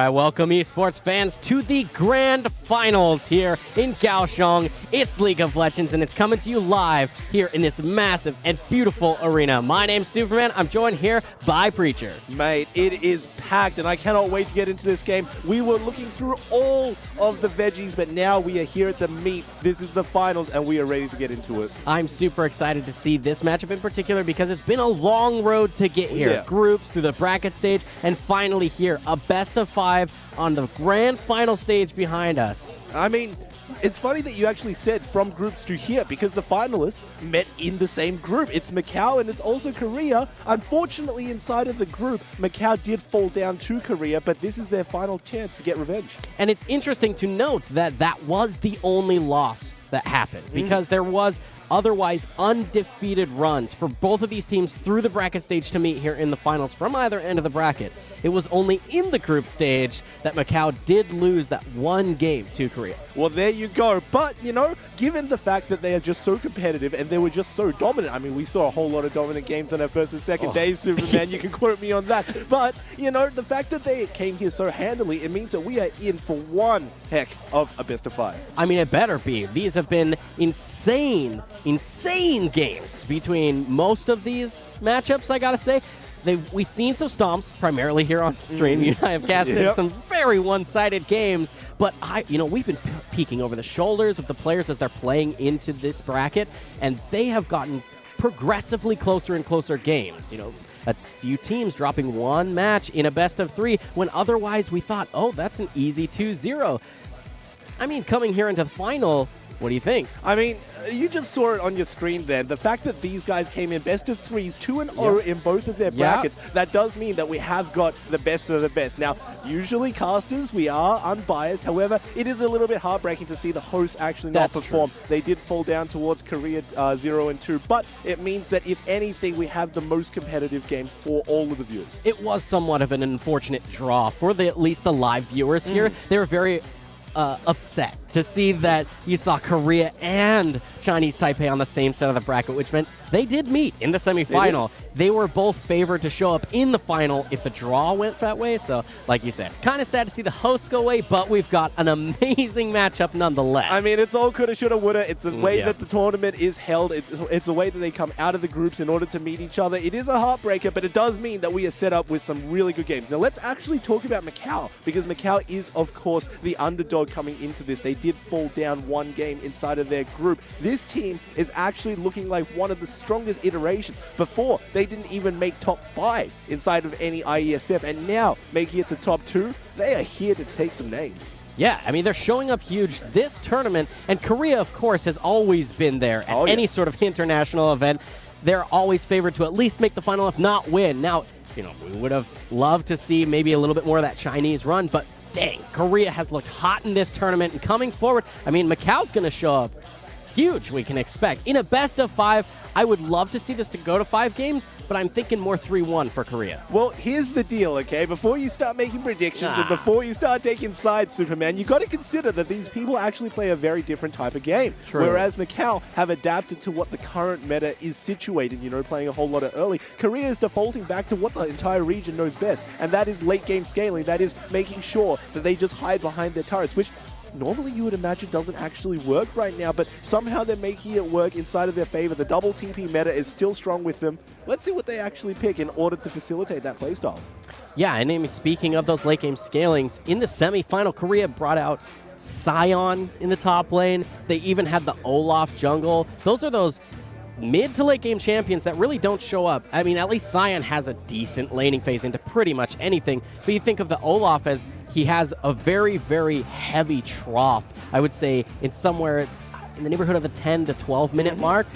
right, welcome esports fans to the grand finals here in Kaohsiung. It's League of Legends, and it's coming to you live here in this massive and beautiful arena. My name's Superman. I'm joined here by Preacher. Mate, it is packed, and I cannot wait to get into this game. We were looking through all of the veggies, but now we are here at the meat. This is the finals, and we are ready to get into it. I'm super excited to see this matchup in particular because it's been a long road to get here. Yeah. Groups through the bracket stage, and finally here, a best-of-5 on the grand final stage behind us. I mean, it's funny that you actually said from groups to here because the finalists met in the same group. It's Macau and it's also Korea. Unfortunately, inside of the group, Macau did fall down to Korea, but this is their final chance to get revenge. And it's interesting to note that that was the only loss that happened because there was otherwise undefeated runs for both of these teams through the bracket stage to meet here in the finals from either end of the bracket. It was only in the group stage that Macau did lose that one game to Korea. Well, there you go. But, you know, given the fact that they are just so competitive and they were just so dominant, I mean, we saw a whole lot of dominant games on our first and second days, Superman. You can quote me on that. But, you know, the fact that they came here so handily, it means that we are in for one heck of a best-of-5. I mean, it better be. These have been insane games between most of these matchups, I gotta say. We've seen some stomps, primarily here on stream. You and I have casted some very one-sided games, but we've been peeking over the shoulders of the players as they're playing into this bracket, and they have gotten progressively closer and closer games. You know, a few teams dropping one match in a best-of-3 when otherwise we thought, oh, that's an easy 2-0. I mean, coming here into the final, what do you think? I mean, you just saw it on your screen then. The fact that these guys came in best-of-3s, 2-0 in both of their brackets, that does mean that we have got the best of the best. Now, usually casters, we are unbiased. However, it is a little bit heartbreaking to see the hosts actually not perform. They did fall down towards Korea 0-2, but it means that if anything, we have the most competitive games for all of the viewers. It was somewhat of an unfortunate draw for at least the live viewers here. They were very upset to see that you saw Korea and Chinese Taipei on the same side of the bracket, which meant they did meet in the semifinal. They were both favored to show up in the final if the draw went that way. So, like you said, kind of sad to see the hosts go away, but we've got an amazing matchup nonetheless. I mean, it's all coulda, shoulda, woulda. It's the way that the tournament is held. It's the way that they come out of the groups in order to meet each other. It is a heartbreaker, but it does mean that we are set up with some really good games. Now, let's actually talk about Macau, because Macau is, of course, the underdog coming into this. They did fall down one game inside of their group. This team is actually looking like one of the strongest iterations. Before, they didn't even make top 5 inside of any IeSF, and now making it to top 2, they are here to take some names. Yeah, I mean, they're showing up huge this tournament, and Korea, of course, has always been there at any sort of international event. They're always favored to at least make the final, if not win. Now, you know, we would have loved to see maybe a little bit more of that Chinese run, but dang, Korea has looked hot in this tournament, and coming forward, I mean, Macau's going to show up huge, we can expect. In a best-of-5, I would love to see this to go to 5 games, but I'm thinking more 3-1 for Korea. Well, here's the deal, okay? Before you start making predictions and before you start taking sides, Superman, you got to consider that these people actually play a very different type of game. True. Whereas Macau have adapted to what the current meta is situated, you know, playing a whole lot of early. Korea is defaulting back to what the entire region knows best, and that is late-game scaling. That is making sure that they just hide behind their turrets, which normally you would imagine doesn't actually work right now, but somehow they're making it work inside of their favor. The double TP meta is still strong with them. Let's see what they actually pick in order to facilitate that playstyle. Yeah, and Amy, speaking of those late game scalings, in the semifinal, Korea brought out Sion in the top lane. They even had the Olaf jungle. Those are those mid to late game champions that really don't show up. I mean, at least Sion has a decent laning phase into pretty much anything, but you think of the Olaf as he has a very, very heavy trough. I would say it's somewhere in the neighborhood of the 10 to 12 minute mark.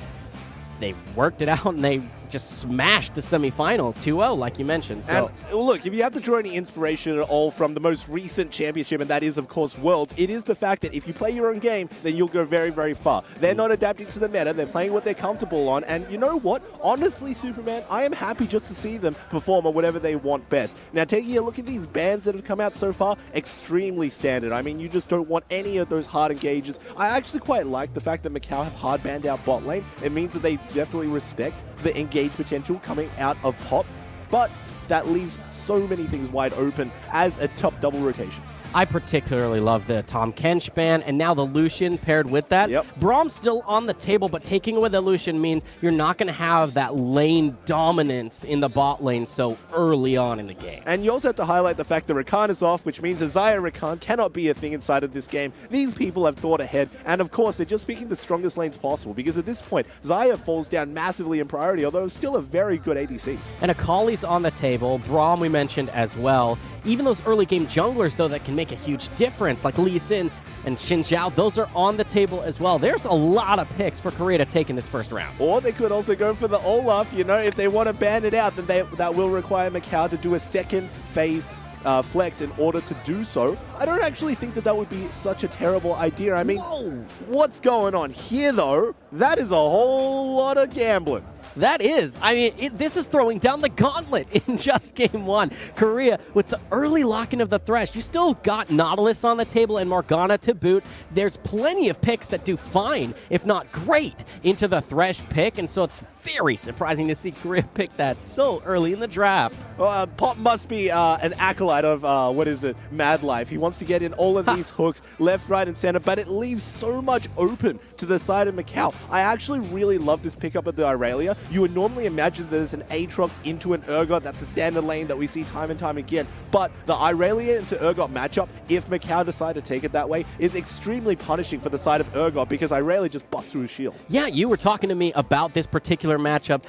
They worked it out and they just smashed the semifinal 2-0, like you mentioned. So. And look, if you have to draw any inspiration at all from the most recent championship, and that is, of course, Worlds, it is the fact that if you play your own game, then you'll go very, very far. They're not adapting to the meta. They're playing what they're comfortable on. And you know what? Honestly, Superman, I am happy just to see them perform on whatever they want best. Now, taking a look at these bans that have come out so far, extremely standard. I mean, you just don't want any of those hard engages. I actually quite like the fact that Macau have hard banned out bot lane. It means that they definitely respect the engage potential coming out of Pop. But that leaves so many things wide open as a top double rotation. I particularly love the Tom Kench ban, and now the Lucian paired with that. Yep. Braum's still on the table, but taking away the Lucian means you're not going to have that lane dominance in the bot lane so early on in the game. And you also have to highlight the fact that Rakan is off, which means Xayah Rakan cannot be a thing inside of this game. These people have thought ahead, and of course, they're just picking the strongest lanes possible, because at this point, Xayah falls down massively in priority, although it's still a very good ADC. And Akali's on the table, Braum we mentioned as well. Even those early game junglers, though, that can make a huge difference, like Lee Sin and Xin Zhao, those are on the table as well. There's a lot of picks for Korea to take in this first round. Or they could also go for the Olaf. You know, if they want to ban it out, then that will require Macau to do a second phase flex in order to do so. I don't actually think that would be such a terrible idea. I mean, whoa, what's going on here, though? That is a whole lot of gambling. That is. I mean, this is throwing down the gauntlet in just game one. Korea, with the early lock-in of the Thresh, you still got Nautilus on the table and Morgana to boot. There's plenty of picks that do fine, if not great, into the Thresh pick, and so it's very surprising to see Korea pick that so early in the draft. Well, Pop must be an acolyte of, Mad Life. He wants to get in all of these hooks, left, right, and center, but it leaves so much open to the side of Macau. I actually really love this pickup of the Irelia. You would normally imagine that there's an Aatrox into an Urgot. That's a standard lane that we see time and time again. But the Irelia into Urgot matchup, if Macau decide to take it that way, is extremely punishing for the side of Urgot because Irelia just busts through his shield. Yeah, you were talking to me about this particular matchup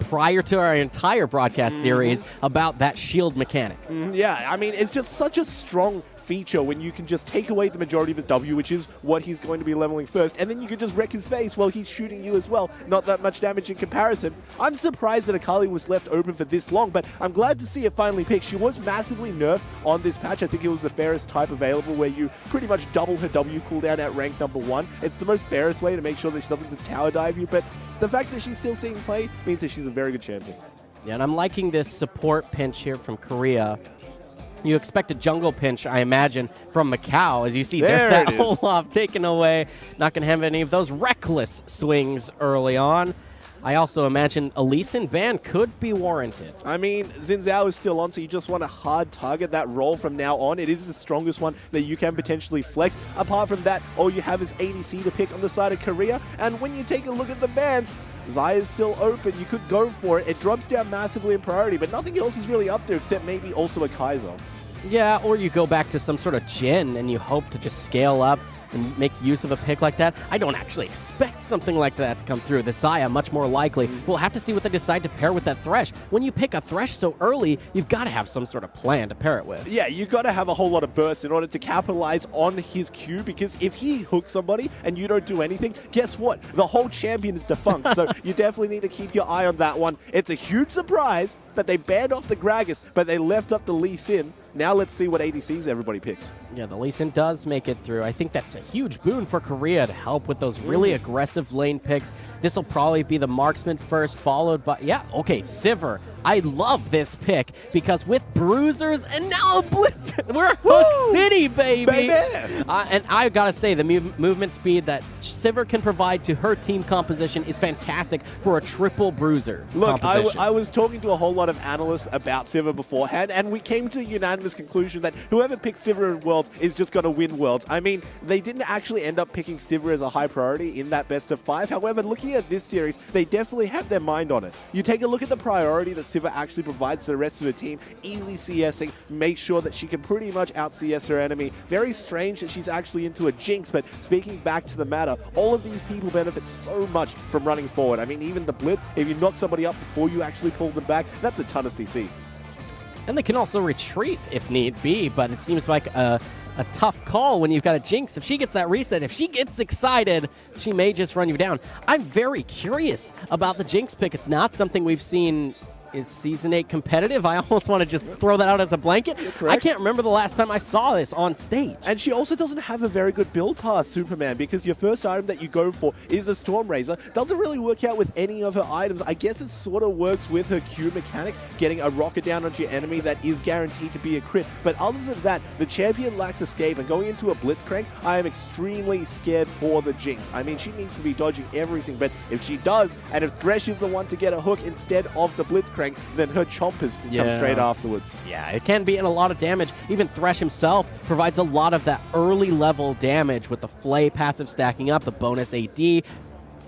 prior to our entire broadcast series about that shield mechanic. Yeah, I mean, it's just such a strong feature when you can just take away the majority of his W, which is what he's going to be leveling first, and then you can just wreck his face while he's shooting you as well. Not that much damage in comparison. I'm surprised that Akali was left open for this long, but I'm glad to see it finally picked. She was massively nerfed on this patch. I think it was the fairest type available where you pretty much double her W cooldown at rank number 1. It's the most fairest way to make sure that she doesn't just tower dive you, but the fact that she's still seeing play means that she's a very good champion. Yeah, and I'm liking this support pinch here from Korea. You expect a jungle pinch, I imagine, from Macau. As you see, there's that Olaf taken away. Not going to have any of those reckless swings early on. I also imagine a Lee Sin ban could be warranted. I mean, Xin Zhao is still on, so you just want to hard target that role from now on. It is the strongest one that you can potentially flex. Apart from that, all you have is ADC to pick on the side of Korea. And when you take a look at the bans, Xayah is still open. You could go for it. It drops down massively in priority, but nothing else is really up there except maybe also a Kaiser. Yeah, or you go back to some sort of Jhin and you hope to just scale up and make use of a pick like that. I don't actually expect something like that to come through. The Xayah, much more likely. We'll have to see what they decide to pair with that Thresh. When you pick a Thresh so early, you've got to have some sort of plan to pair it with. Yeah, you've got to have a whole lot of burst in order to capitalize on his Q, because if he hooks somebody and you don't do anything, guess what? The whole champion is defunct, so you definitely need to keep your eye on that one. It's a huge surprise that they banned off the Gragas, but they left up the Lee Sin. Now let's see what ADCs everybody picks. Yeah, the Lee Sin does make it through. I think that's a huge boon for Korea to help with those really aggressive lane picks. This will probably be the marksman first, followed by, Sivir. I love this pick because with bruisers and now a blitz, we're Hook City, baby. And I've got to say, the movement speed that Sivir can provide to her team composition is fantastic for a triple bruiser composition. I was talking to a whole lot of analysts about Sivir beforehand, and we came to a unanimous conclusion that whoever picks Sivir in Worlds is just going to win Worlds. I mean, they didn't actually end up picking Sivir as a high priority in that best of 5. However, looking at this series, they definitely have their mind on it. You take a look at the priority that Sivir actually provides to the rest of the team, easy CSing, make sure that she can pretty much out-CS her enemy. Very strange that she's actually into a Jinx, but speaking back to the matter, all of these people benefit so much from running forward. I mean, even the Blitz, if you knock somebody up before you actually pull them back, that's a ton of CC. And they can also retreat if need be, but it seems like a tough call when you've got a Jinx. If she gets that reset, if she gets excited, she may just run you down. I'm very curious about the Jinx pick. It's not something we've seen in Season 8 competitive. I almost want to just throw that out as a blanket. I can't remember the last time I saw this on stage. And she also doesn't have a very good build path, Superman, because your first item that you go for is a Storm Razor. Doesn't really work out with any of her items. I guess it sort of works with her Q mechanic, getting a rocket down onto your enemy that is guaranteed to be a crit. But other than that, the champion lacks escape, and going into a Blitzcrank, I am extremely scared for the Jinx. I mean, she needs to be dodging everything, but if she does, and if Thresh is the one to get a hook instead of the Blitzcrank, Blitzcrank, then her chompers can come straight afterwards. Yeah, it can be in a lot of damage. Even Thresh himself provides a lot of that early level damage with the Flay passive stacking up, the bonus AD,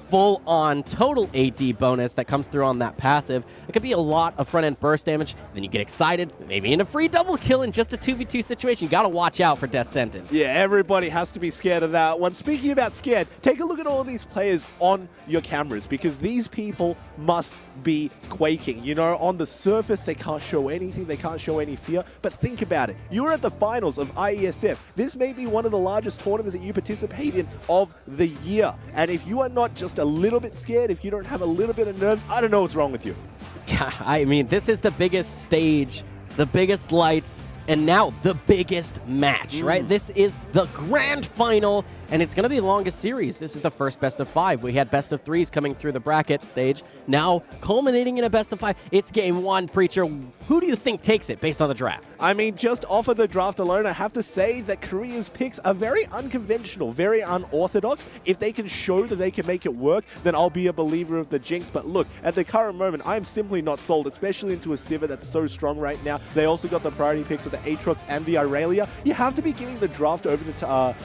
full-on total AD bonus that comes through on that passive. It could be a lot of front-end burst damage. Then you get excited, maybe in a free double kill in just a 2v2 situation. You got to watch out for Death Sentence. Yeah, everybody has to be scared of that one. Speaking about scared, take a look at all these players on your cameras, because these people must be quaking. You know, on the surface, they can't show anything. They can't show any fear. But think about it. You were at the finals of IeSF. This may be one of the largest tournaments that you participate in of the year. And if you are not just a little bit scared, if you don't have a little bit of nerves, I don't know what's wrong with you. Yeah, I mean, this is the biggest stage, the biggest lights, and now the biggest match, right? This is the grand final, and it's going to be the longest series. This is the first best of 5. We had best of 3s coming through the bracket stage, now culminating in a best of 5. It's game 1, Preacher. Who do you think takes it based on the draft? I mean, just off of the draft alone, I have to say that Korea's picks are very unconventional, very unorthodox. If they can show that they can make it work, then I'll be a believer of the Jinx. But look, at the current moment, I'm simply not sold, especially into a Sivir that's so strong right now. They also got the priority picks of the Aatrox and the Irelia. You have to be giving the draft over to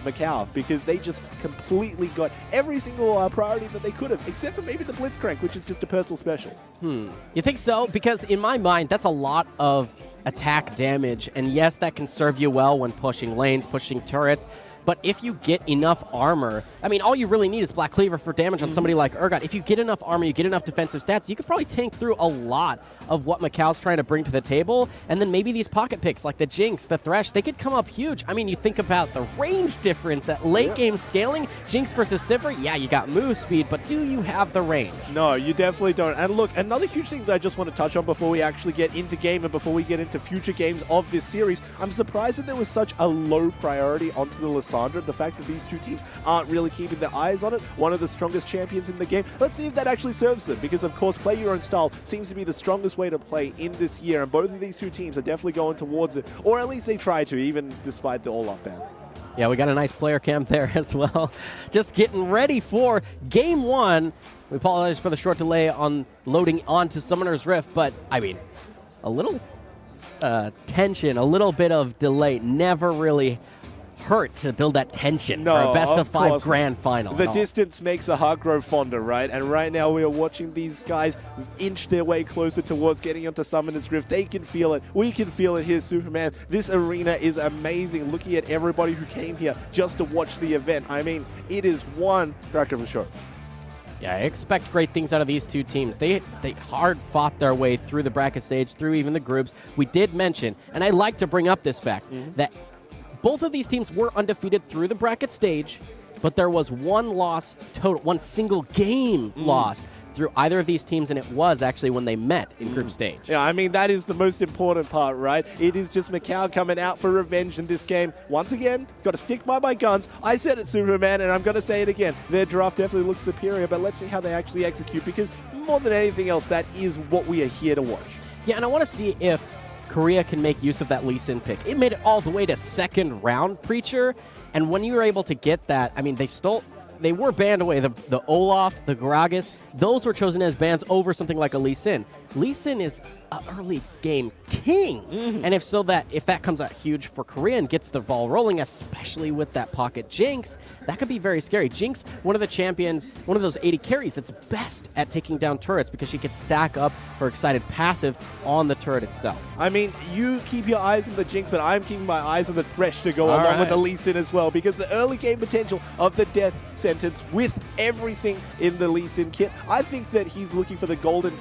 Macau, because they just completely got every single priority that they could have, except for maybe the Blitzcrank, which is just a personal special. You think so? Because in my mind, that's a lot of attack damage, and yes, that can serve you well when pushing lanes, pushing turrets. But if you get enough armor, I mean, all you really need is Black Cleaver for damage on somebody like Urgot. If you get enough armor, you get enough defensive stats, you could probably tank through a lot of what Macau's trying to bring to the table. And then maybe these pocket picks like the Jinx, the Thresh, they could come up huge. I mean, you think about the range difference at late game scaling. Jinx versus Sivir, yeah, you got move speed, but do you have the range? No, you definitely don't. And look, another huge thing that I just want to touch on before we actually get into game and before we get into future games of this series, I'm surprised that there was such a low priority onto the Lissandra. The fact that these two teams aren't really keeping their eyes on it, one of the strongest champions in the game. Let's see if that actually serves them, because of course play your own style seems to be the strongest way to play in this year, and both of these two teams are definitely going towards it, or at least they try to, even despite the Olaf ban. Yeah, we got a nice player cam there as well. Just getting ready for game 1. We apologize for the short delay on loading onto Summoner's Rift, but I mean, a little tension, a little bit of delay never really hurt to build that tension for a best of 5 grand final. The distance makes the heart grow fonder, right? And right now we are watching these guys inch their way closer towards getting onto Summoner's Rift. They can feel it. We can feel it here, Superman. This arena is amazing. Looking at everybody who came here just to watch the event. I mean, it is one crack of a show. Yeah, I expect great things out of these two teams. They hard fought their way through the bracket stage, through even the groups. We did mention, and I like to bring up this fact, that both of these teams were undefeated through the bracket stage, but there was one loss total, one single game loss through either of these teams, and it was actually when they met in group stage. Yeah, I mean, that is the most important part, right? It is just Macau coming out for revenge in this game. Once again, got to stick by my guns. I said it, Superman, and I'm going to say it again. Their draft definitely looks superior, but let's see how they actually execute, because more than anything else, that is what we are here to watch. Yeah, and I want to see if Korea can make use of that Lee Sin pick. It made it all the way to second round, Preacher, and when you were able to get that, I mean, they were banned away. The Olaf, the Gragas, those were chosen as bans over something like a Lee Sin. Lee Sin is an early game king. And if that comes out huge for Korea and gets the ball rolling, especially with that pocket Jinx, that could be very scary. Jinx, one of the champions, one of those 80 carries that's best at taking down turrets because she can stack up her excited passive on the turret itself. I mean, you keep your eyes on the Jinx, but I'm keeping my eyes on the Thresh to go along with the Lee Sin as well, because the early game potential of the Death Sentence with everything in the Lee Sin kit, I think that he's looking for the golden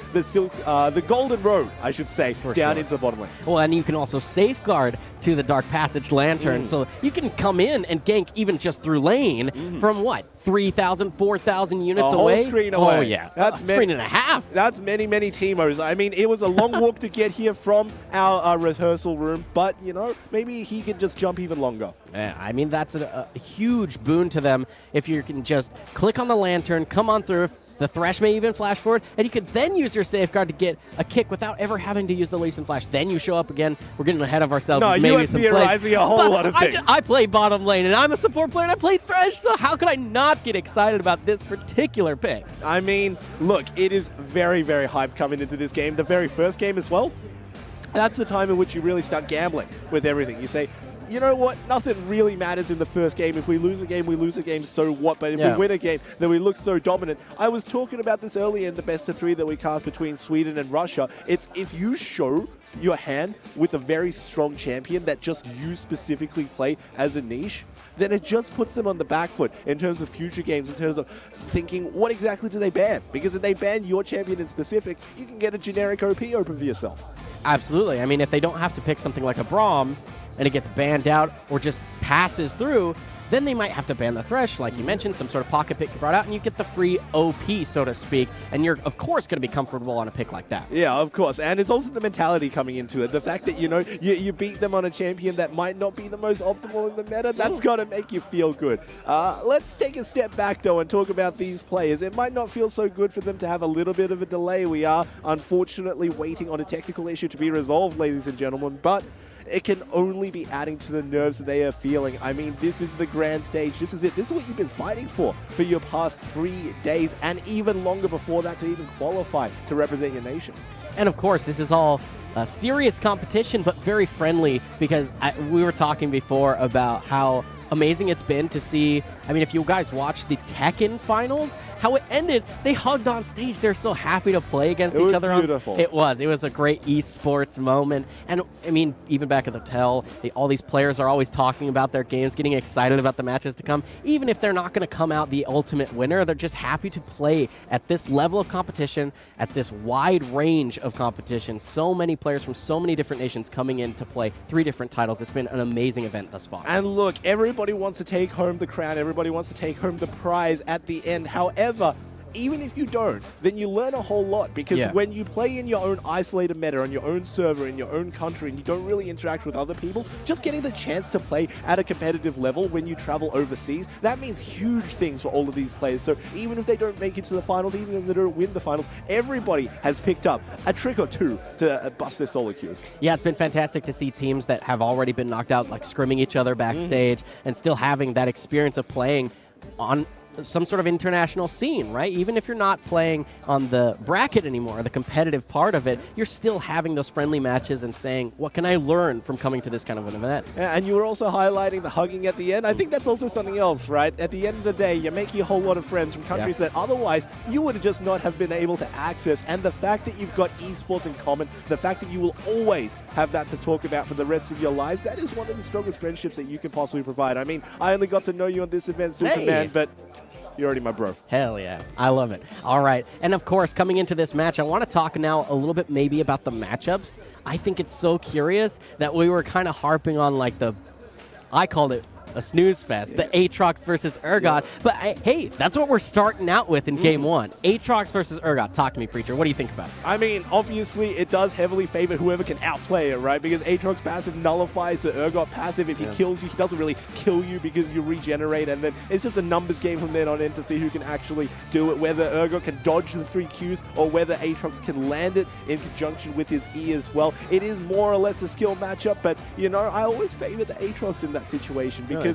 road, I should say, down into the bottom lane. Well, and you can also safeguard to the Dark Passage Lantern, so you can come in and gank even just through lane from what? 3,000, 4,000 units away? A whole screen away. Oh, yeah. That's a screen and a half. That's many Teemos. I mean, it was a long walk to get here from our rehearsal room, but, you know, maybe he can just jump even longer. Yeah, I mean, that's a huge boon to them if you can just click on the Lantern, come on through. The Thresh may even flash forward, and you could then use your safeguard to get a kick without ever having to use the Lee Sin flash. Then you show up again. We're getting ahead of ourselves. No, We've maybe are some theorizing a whole lot of things. I play bottom lane, and I'm a support player, and I play Thresh, so how could I not get excited about this particular pick? I mean, look, it is very, very hyped coming into this game. The very first game as well, that's the time in which you really start gambling with everything. You say, you know what, nothing really matters in the first game. If we lose a game, we lose a game, so what? But if we win a game, then we look so dominant. I was talking about this earlier in the best of 3 that we cast between Sweden and Russia. It's if you show your hand with a very strong champion that just you specifically play as a niche, then it just puts them on the back foot in terms of future games, in terms of thinking, what exactly do they ban? Because if they ban your champion in specific, you can get a generic OP open for yourself. Absolutely. I mean, if they don't have to pick something like a Braum, and it gets banned out or just passes through, then they might have to ban the Thresh, like you mentioned, some sort of pocket pick you brought out, and you get the free OP, so to speak, and you're, of course, going to be comfortable on a pick like that. Yeah, of course, and it's also the mentality coming into it. The fact that, you know, you beat them on a champion that might not be the most optimal in the meta, that's got to make you feel good. Let's take a step back, though, and talk about these players. It might not feel so good for them to have a little bit of a delay. We are, unfortunately, waiting on a technical issue to be resolved, ladies and gentlemen, but it can only be adding to the nerves that they are feeling. I mean, this is the grand stage. This is it. This is what you've been fighting for your past 3 days and even longer before that to even qualify to represent your nation. And of course, this is all serious competition, but very friendly, because we were talking before about how amazing it's been to see. I mean, if you guys watched the Tekken finals, how it ended, they hugged on stage. They're so happy to play against each other. Beautiful. It was a great esports moment. And I mean, even back at the hotel, all these players are always talking about their games, getting excited about the matches to come. Even if they're not going to come out the ultimate winner, they're just happy to play at this level of competition, at this wide range of competition. So many players from so many different nations coming in to play 3 different titles. It's been an amazing event thus far. And look, everybody wants to take home the crown. Everybody wants to take home the prize at the end. However, even if you don't, then you learn a whole lot, because when you play in your own isolated meta, on your own server, in your own country, and you don't really interact with other people, just getting the chance to play at a competitive level when you travel overseas, that means huge things for all of these players. So even if they don't make it to the finals, even if they don't win the finals, everybody has picked up a trick or 2 to bust their solo queue. Yeah, it's been fantastic to see teams that have already been knocked out, like scrimming each other backstage, and still having that experience of playing on some sort of international scene, right? Even if you're not playing on the bracket anymore, the competitive part of it, you're still having those friendly matches and saying, what can I learn from coming to this kind of an event? And you were also highlighting the hugging at the end. I think that's also something else, right? At the end of the day, you're making a whole lot of friends from countries that otherwise you would just not have been able to access. And the fact that you've got esports in common, the fact that you will always have that to talk about for the rest of your lives, that is one of the strongest friendships that you can possibly provide. I mean, I only got to know you on this event, Superman, but you're already my bro. Hell yeah. I love it. All right. And of course, coming into this match, I want to talk now a little bit maybe about the matchups. I think it's so curious that we were kind of harping on like I called it a snooze fest, the Aatrox versus Urgot. But hey, that's what we're starting out with in game 1. Aatrox versus Urgot. Talk to me, Preacher. What do you think about it? I mean, obviously, it does heavily favor whoever can outplay it, right? Because Aatrox passive nullifies the Urgot passive. If he kills you, he doesn't really kill you because you regenerate, and then it's just a numbers game from then on in to see who can actually do it, whether Urgot can dodge the 3 Qs or whether Aatrox can land it in conjunction with his E as well. It is more or less a skill matchup, but, you know, I always favor the Aatrox in that situation because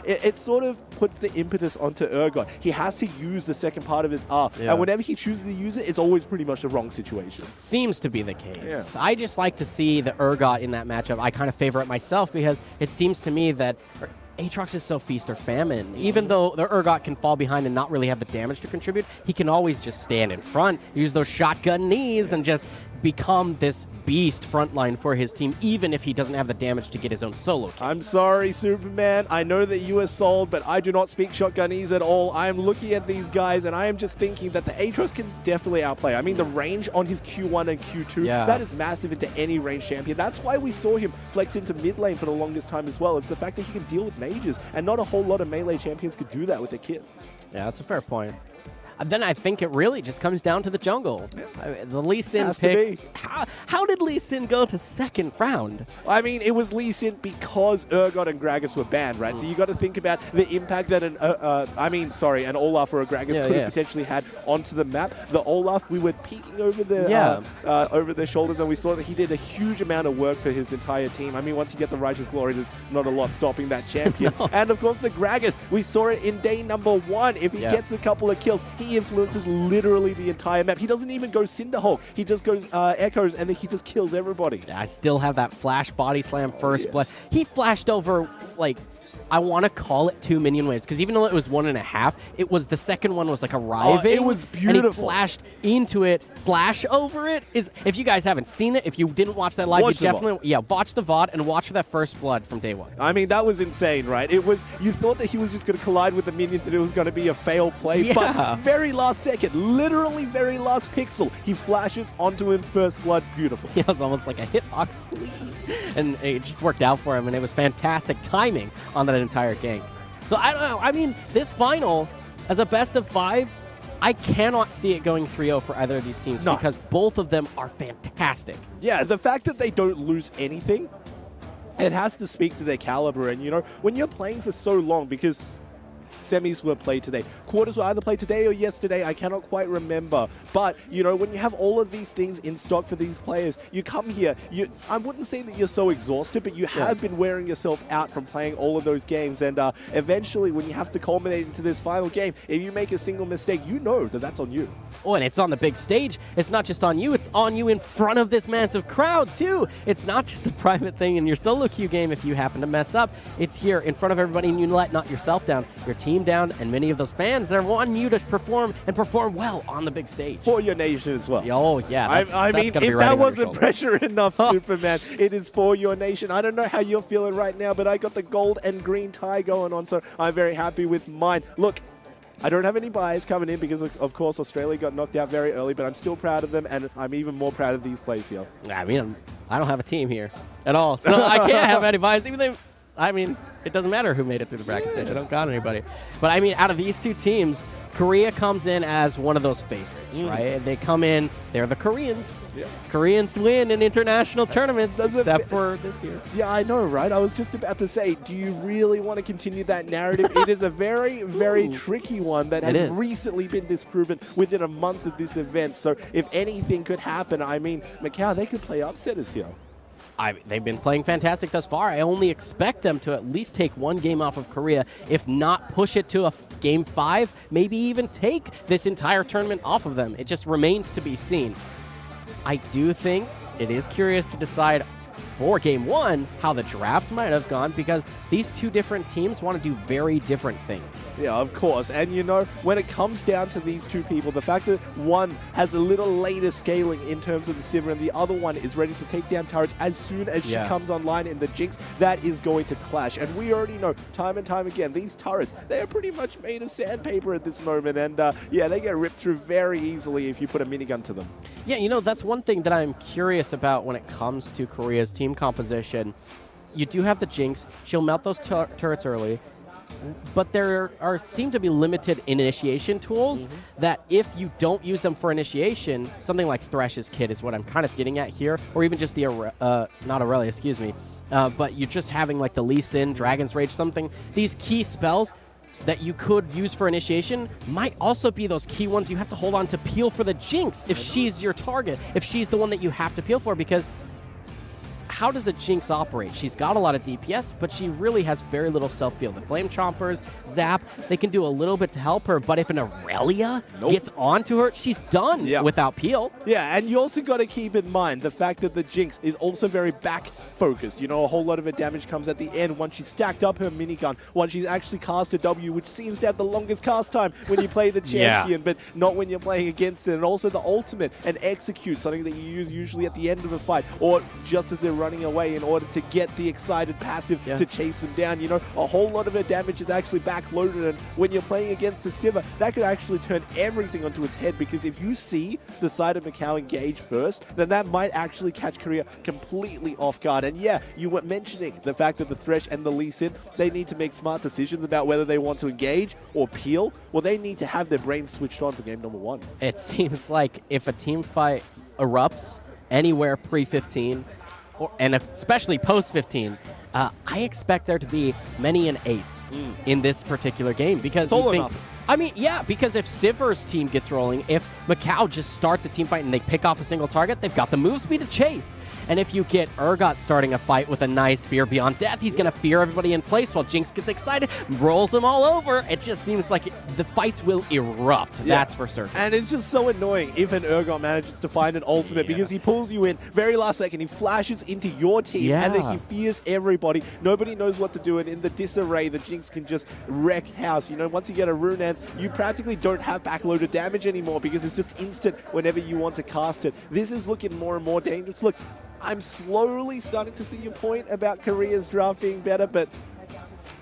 it sort of puts the impetus onto Urgot. He has to use the second part of his R, and whenever he chooses to use it, it's always pretty much the wrong situation. Seems to be the case. I just like to see the Urgot in that matchup. I kind of favor it myself because it seems to me that Aatrox is so feast or famine. Even though the Urgot can fall behind and not really have the damage to contribute, he can always just stand in front, use those shotgun knees, and just become this beast frontline for his team, even if he doesn't have the damage to get his own solo kill. I'm sorry, Superman. I know that you are sold, but I do not speak shotgunese at all. I am looking at these guys, and I am just thinking that the Aatrox can definitely outplay. I mean, the range on his Q1 and Q2, that is massive into any range champion. That's why we saw him flex into mid lane for the longest time as well. It's the fact that he can deal with mages, and not a whole lot of melee champions could do that with a kit. Yeah, that's a fair point. Then I think it really just comes down to the jungle. The Lee Sin pick. How did Lee Sin go to second round? I mean, it was Lee Sin because Urgot and Gragas were banned, right? So you got to think about the impact that an Olaf or a Gragas could have potentially had onto the map. The Olaf, we were peeking over their shoulders, and we saw that he did a huge amount of work for his entire team. I mean, once you get the Righteous Glory, there's not a lot stopping that champion. No. And of course, the Gragas, we saw it in day number 1. If he gets a couple of kills, he influences literally the entire map. He doesn't even go Cinderhulk. He just goes Echoes, and then he just kills everybody. I still have that flash body slam first blood. He flashed over, like, I want to call it 2 minion waves, because even though it was 1.5, it was the second one was like arriving. It was beautiful. And he flashed into it, slash over it. If you guys haven't seen it, if you didn't watch that live, you definitely watch the VOD and watch for that first blood from day 1. I mean, that was insane, right? It was, you thought that he was just going to collide with the minions and it was going to be a fail play, but very last second, literally very last pixel, he flashes onto him first blood. Beautiful. Yeah, it was almost like a hitbox, please. And it just worked out for him, and it was fantastic timing on that entire game. So I don't know. I mean, this final, as a best of 5, I cannot see it going 3-0 for either of these teams because both of them are fantastic. Yeah, the fact that they don't lose anything, it has to speak to their caliber. And, you know, when you're playing for so long, because semis were played today. Quarters were either played today or yesterday. I cannot quite remember. But, you know, when you have all of these things in stock for these players, you come here, I wouldn't say that you're so exhausted, but you have been wearing yourself out from playing all of those games. And eventually, when you have to culminate into this final game, if you make a single mistake, you know that that's on you. Oh, and it's on the big stage. It's not just on you. It's on you in front of this massive crowd, too. It's not just a private thing in your solo queue game if you happen to mess up. It's here in front of everybody, and you let not yourself down, your team down, and many of those fans, they're wanting you to perform and perform well on the big stage. For your nation as well. Oh, yeah. I mean, if that wasn't pressure enough, Superman, it is for your nation. I don't know how you're feeling right now, but I got the gold and green tie going on, so I'm very happy with mine. Look, I don't have any bias coming in because, of course, Australia got knocked out very early, but I'm still proud of them, and I'm even more proud of these plays here. I mean, I don't have a team here at all, so I can't have any bias, even though, I mean, it doesn't matter who made it through the bracket stage. I don't got anybody. But, I mean, out of these two teams, Korea comes in as one of those favorites, right? They come in, they're the Koreans. Yeah. Koreans win in international tournaments, except for this year. Yeah, I know, right? I was just about to say, do you really want to continue that narrative? It is a very, very tricky one that has recently been disproven within a month of this event. So if anything could happen, I mean, Macau, they could play upsetters here. They've been playing fantastic thus far. I only expect them to at least take one game off of Korea, if not push it to a game 5, maybe even take this entire tournament off of them. It just remains to be seen. I do think it is curious to decide for game 1 how the draft might have gone, because these two different teams want to do very different things. Yeah, of course. And, you know, when it comes down to these two people, the fact that one has a little later scaling in terms of the Sivir and the other one is ready to take down turrets as soon as she comes online in the Jinx, that is going to clash. And we already know time and time again, these turrets, they are pretty much made of sandpaper at this moment. And, yeah, they get ripped through very easily if you put a minigun to them. Yeah, you know, that's one thing that I'm curious about when it comes to Korea's team composition. You do have the Jinx. She'll melt those turrets early, but there seem to be limited initiation tools that if you don't use them for initiation, something like Thresh's Kit is what I'm kind of getting at here, or even just the, not Aurelia, excuse me, but you're just having like the Lee Sin, Dragon's Rage, something, these key spells that you could use for initiation might also be those key ones you have to hold on to peel for the Jinx if she's your target, if she's the one that you have to peel for, because how does a Jinx operate? She's got a lot of DPS, but she really has very little self-heal. The Flame Chompers, Zap, they can do a little bit to help her, but if an Aurelia gets onto her, she's done without peel. Yeah, and you also got to keep in mind the fact that the Jinx is also very back-focused. You know, a whole lot of her damage comes at the end once she's stacked up her minigun, once she's actually cast a W, which seems to have the longest cast time when you play the champion, but not when you're playing against it. And also the ultimate and execute, something that you use usually at the end of a fight, or just as they're running away in order to get the excited passive to chase them down. You know, a whole lot of her damage is actually backloaded, and when you're playing against the Sivir, that could actually turn everything onto its head, because if you see the side of Macau engage first, then that might actually catch Korea completely off guard. And yeah, you were mentioning the fact that the Thresh and the Lee Sin, they need to make smart decisions about whether they want to engage or peel. Well, they need to have their brains switched on for game number 1. It seems like if a team fight erupts, anywhere pre-15, and especially post-15, I expect there to be many an ace in this particular game because you think, I mean, yeah, because if Siver's team gets rolling, if Macau just starts a team fight and they pick off a single target, they've got the move speed to chase. And if you get Urgot starting a fight with a nice Fear Beyond Death, he's going to fear everybody in place while Jinx gets excited, rolls them all over. It just seems like the fights will erupt. Yeah. That's for certain. And it's just so annoying if an Urgot manages to find an ultimate because he pulls you in very last second, he flashes into your team, and then he fears everybody. Nobody knows what to do, and in the disarray, the Jinx can just wreck house. You know, once you get a Rune Dance, you practically don't have backloaded damage anymore because it's just instant whenever you want to cast it. This is looking more and more dangerous. Look, I'm slowly starting to see your point about Korea's draft being better, but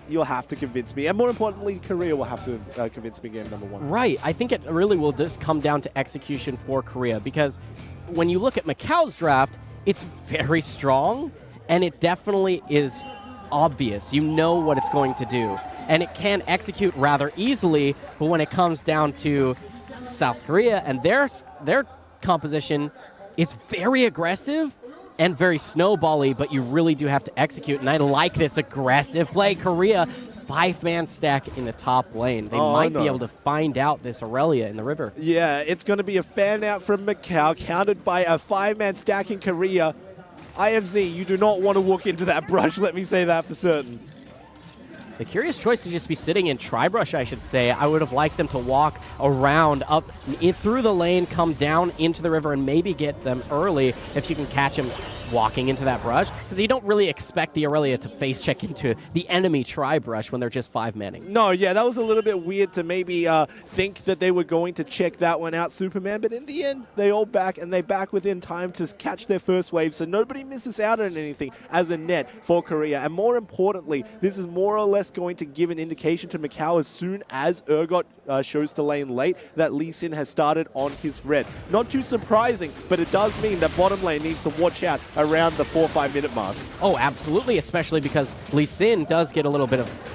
you'll have to convince me. And more importantly, Korea will have to convince me game number 1. Right. I think it really will just come down to execution for Korea because when you look at Macau's draft, it's very strong and it definitely is obvious. You know what it's going to do. And it can execute rather easily, but when it comes down to South Korea and their composition, it's very aggressive and very snowball-y, but you really do have to execute. And I like this aggressive play. Korea, 5-man stack in the top lane. They might be able to find out this Aurelia in the river. Yeah, it's going to be a fan out from Macau, countered by a 5-man stack in Korea. IFZ, you do not want to walk into that brush, let me say that for certain. The curious choice to just be sitting in Tribrush, I should say. I would have liked them to walk around, up through the lane, come down into the river, and maybe get them early if you can catch them walking into that brush. Because you don't really expect the Aurelia to face check into the enemy Tribrush when they're just 5-manning. No, yeah, that was a little bit weird to maybe think that they were going to check that one out, Superman. But in the end, they all back, and they back within time to catch their first wave. So nobody misses out on anything as a net for Korea. And more importantly, this is more or less going to give an indication to Macau as soon as Urgot shows to lane late that Lee Sin has started on his red. Not too surprising, but it does mean that bottom lane needs to watch out around the 4-5 minute mark. Oh, absolutely, especially because Lee Sin does get a little bit of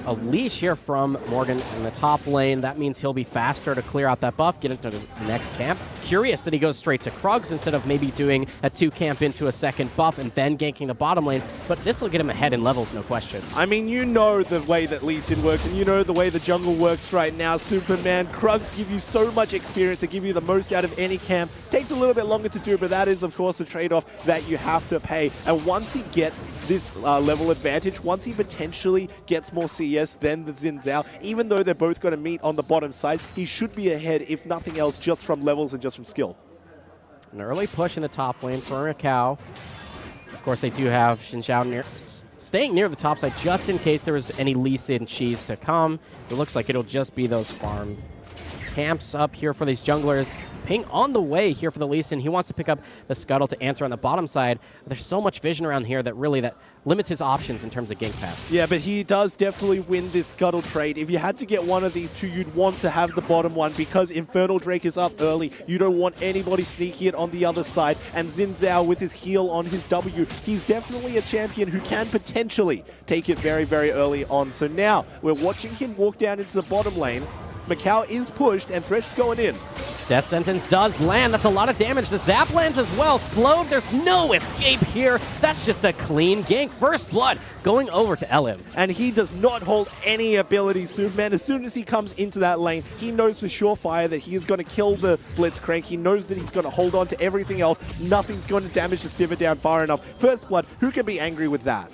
a leash here from Morgan in the top lane. That means he'll be faster to clear out that buff, get into the next camp. Curious that he goes straight to Krugs instead of maybe doing a 2-camp into a second buff and then ganking the bottom lane, but this will get him ahead in levels, no question. I mean, you know the way that Lee Sin works, and you know the way the jungle works right now, Superman. Krugs give you so much experience to give you the most out of any camp. Takes a little bit longer to do, but that is, of course, a trade-off that you have to pay. And once he gets this level advantage, once he potentially gets more CS than the Xin Zhao, even though they're both going to meet on the bottom side, he should be ahead, if nothing else, just from levels and just from skill. An early push in the top lane for Macau. Of course, they do have Xin Zhao staying near the top side just in case there was any Lee Sin cheese to come. It looks like it'll just be those farm camps up here for these junglers. Ping on the way here for the Lee Sin. He wants to pick up the Scuttle to answer on the bottom side. There's so much vision around here that really limits his options in terms of gank paths. Yeah, but he does definitely win this Scuttle trade. If you had to get one of these two, you'd want to have the bottom one because Infernal Drake is up early. You don't want anybody sneaking it on the other side. And Xin Zhao with his heal on his W, he's definitely a champion who can potentially take it very, very early on. So now we're watching him walk down into the bottom lane. Macau is pushed, and Thresh going in. Death Sentence does land. That's a lot of damage. The Zap lands as well. Slowed. There's no escape here. That's just a clean gank. First Blood going over to Elim. And he does not hold any ability, Superman. As soon as he comes into that lane, he knows for surefire that he is going to kill the Blitzcrank. He knows that he's going to hold on to everything else. Nothing's going to damage the Sivir down far enough. First Blood, who can be angry with that?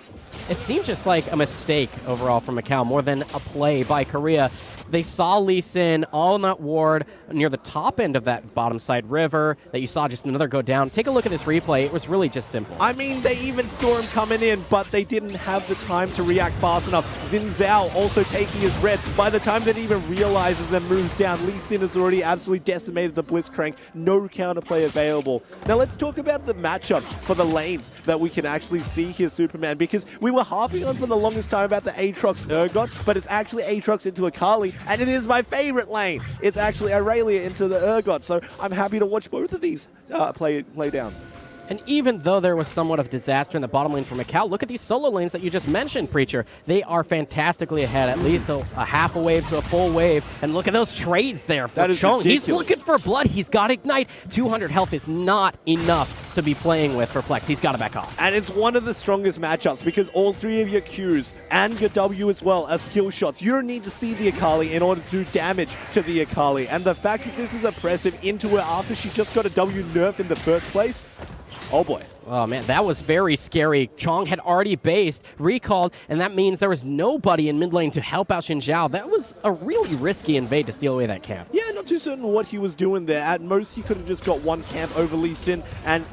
It seemed just like a mistake overall from Macau, more than a play by Korea. They saw Lee Sin all in that ward near the top end of that bottom side river that you saw just another go down. Take a look at this replay. It was really just simple. I mean, they even saw him coming in, but they didn't have the time to react fast enough. Xin Zhao also taking his red. By the time that he even realizes and moves down, Lee Sin has already absolutely decimated the Blitzcrank. No counterplay available. Now let's talk about the matchups for the lanes that we can actually see here, Superman, because we were harping on for the longest time about the Aatrox Urgot, but it's actually Aatrox into Akali, and it is my favorite lane. It's actually Aurelia into the Urgot, so I'm happy to watch both of these play down. And even though there was somewhat of disaster in the bottom lane for Macau, look at these solo lanes that you just mentioned, Preacher. They are fantastically ahead, at least a half a wave to a full wave. And look at those trades there for That is Chong. ridiculous. He's looking for blood. He's got Ignite. 200 health is not enough to be playing with for Plex. He's got to back off. And it's one of the strongest matchups because all three of your Qs and your W as well are skill shots. You don't need to see the Akali in order to do damage to the Akali. And the fact that this is oppressive into her after she just got a W nerf in the first place, oh boy. Oh, man, that was very scary. Chong had already based, recalled, and that means there was nobody in mid lane to help out Xin Zhao. That was a really risky invade to steal away that camp. Yeah, not too certain what he was doing there. At most, he could have just got one camp over Lee Sin. And,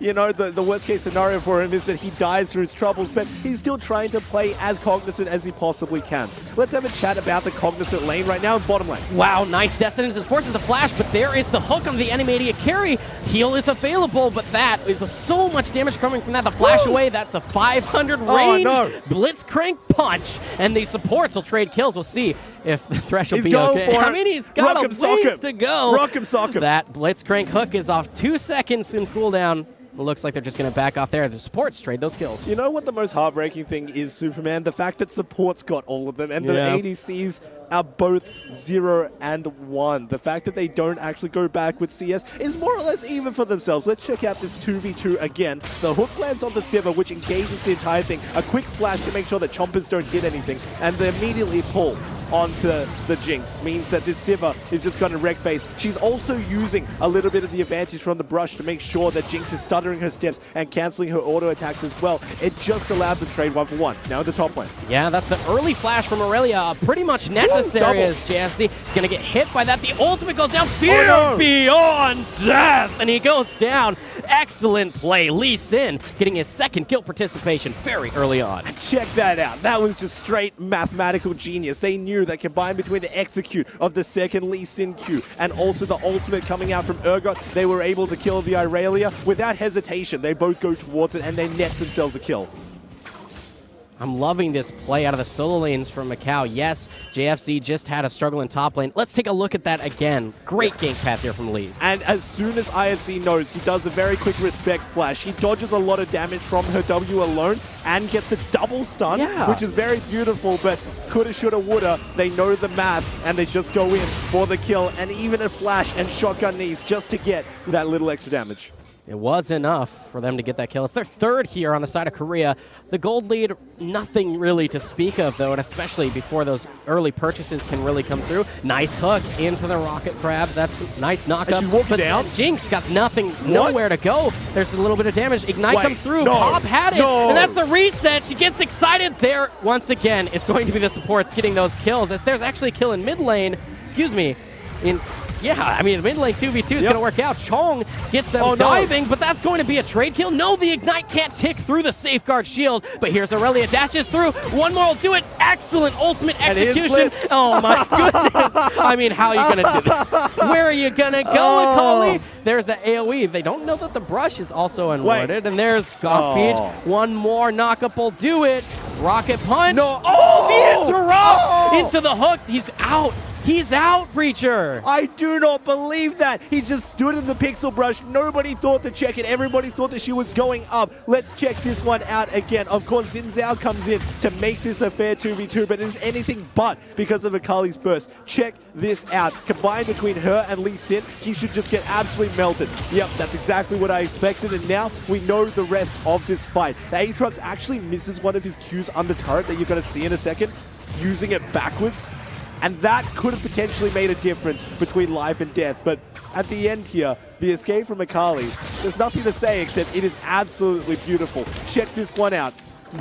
you know, the worst-case scenario for him is that he dies through his troubles, but he's still trying to play as cognizant as he possibly can. Let's have a chat about the cognizant lane right now in bottom lane. Wow, nice Destinance forces the flash, but there is the hook on the animated carry. Heal is available, but that is so much damage coming from that. The flash away, that's a 500 range. Oh, no. Blitzcrank punch, and the supports will trade kills. We'll see if the Thresh will He's be going okay. for I it. mean, he's got a ways to go. Rock him, sock him. That Blitzcrank hook is off 2 seconds in cooldown. It looks like they're just going to back off there. The supports trade those kills. You know what the most heartbreaking thing is, Superman? The fact that supports got all of them and the ADCs are both 0 and 1. The fact that they don't actually go back with CS is more or less even for themselves. Let's check out this 2v2 again. The hook lands on the Sivir, which engages the entire thing. A quick flash to make sure that chompers don't hit anything, and they immediately pull onto the Jinx. Means that this Sivir is just going to wreck base. She's also using a little bit of the advantage from the brush to make sure that Jinx is stuttering her steps and cancelling her auto attacks as well. It just allowed the trade 1-for-1. Now in the top lane. Yeah, that's the early flash from Aurelia. Pretty much necessary as JFC is going to get hit by that. The ultimate goes down. Fear beyond death. And he goes down. Excellent play. Lee Sin getting his second kill participation very early on. Check that out. That was just straight mathematical genius. They knew that combined between the execute of the second Lee Sin Q and also the ultimate coming out from Urgot, they were able to kill the Aurelia without hesitation. They both go towards it and they net themselves a kill. I'm loving this play out of the solo lanes from Macau. Yes, JFC just had a struggle in top lane. Let's take a look at that again. Great gank path here from Lee. And as soon as IFC knows, he does a very quick respect flash. He dodges a lot of damage from her W alone and gets a double stun, which is very beautiful, but coulda, shoulda, woulda. They know the maths, and they just go in for the kill, and even a flash and shotgun knees just to get that little extra damage. It was enough for them to get that kill. It's their third here on the side of Korea. The gold lead, nothing really to speak of, though, and especially before those early purchases can really come through. Nice hook into the rocket crab. That's nice knockup. She's walking down. Jinx got nothing, nowhere to go. There's a little bit of damage. Ignite comes through. Pop had it, and that's the reset. She gets excited there. Once again, it's going to be the supports getting those kills, as there's actually a kill in mid lane. Excuse me. Yeah, I mean, mid lane 2v2 is going to work out. Chong gets them diving, but that's going to be a trade kill. No, the Ignite can't tick through the safeguard shield, but here's Aurelia, dashes through. One more will do it. Excellent ultimate execution. Oh, my goodness. I mean, how are you going to do this? Where are you going to go, Akali? There's the AoE. They don't know that the brush is also unwarded, and there's Godfeed. One more knockup will do it. Rocket punch. No. Oh, the interrupt into the hook. He's out. He's out, Preacher. I do not believe that. He just stood in the pixel brush. Nobody thought to check it. Everybody thought that she was going up. Let's check this one out again. Of course, Xin Zhao comes in to make this a fair 2v2, but it is anything but because of Akali's burst. Check this out. Combined between her and Lee Sin, he should just get absolutely melted. Yep, that's exactly what I expected, and now we know the rest of this fight. The Aatrox actually misses one of his Qs under turret that you're going to see in a second, using it backwards. And that could have potentially made a difference between life and death. But at the end here, the escape from Akali, there's nothing to say except it is absolutely beautiful. Check this one out.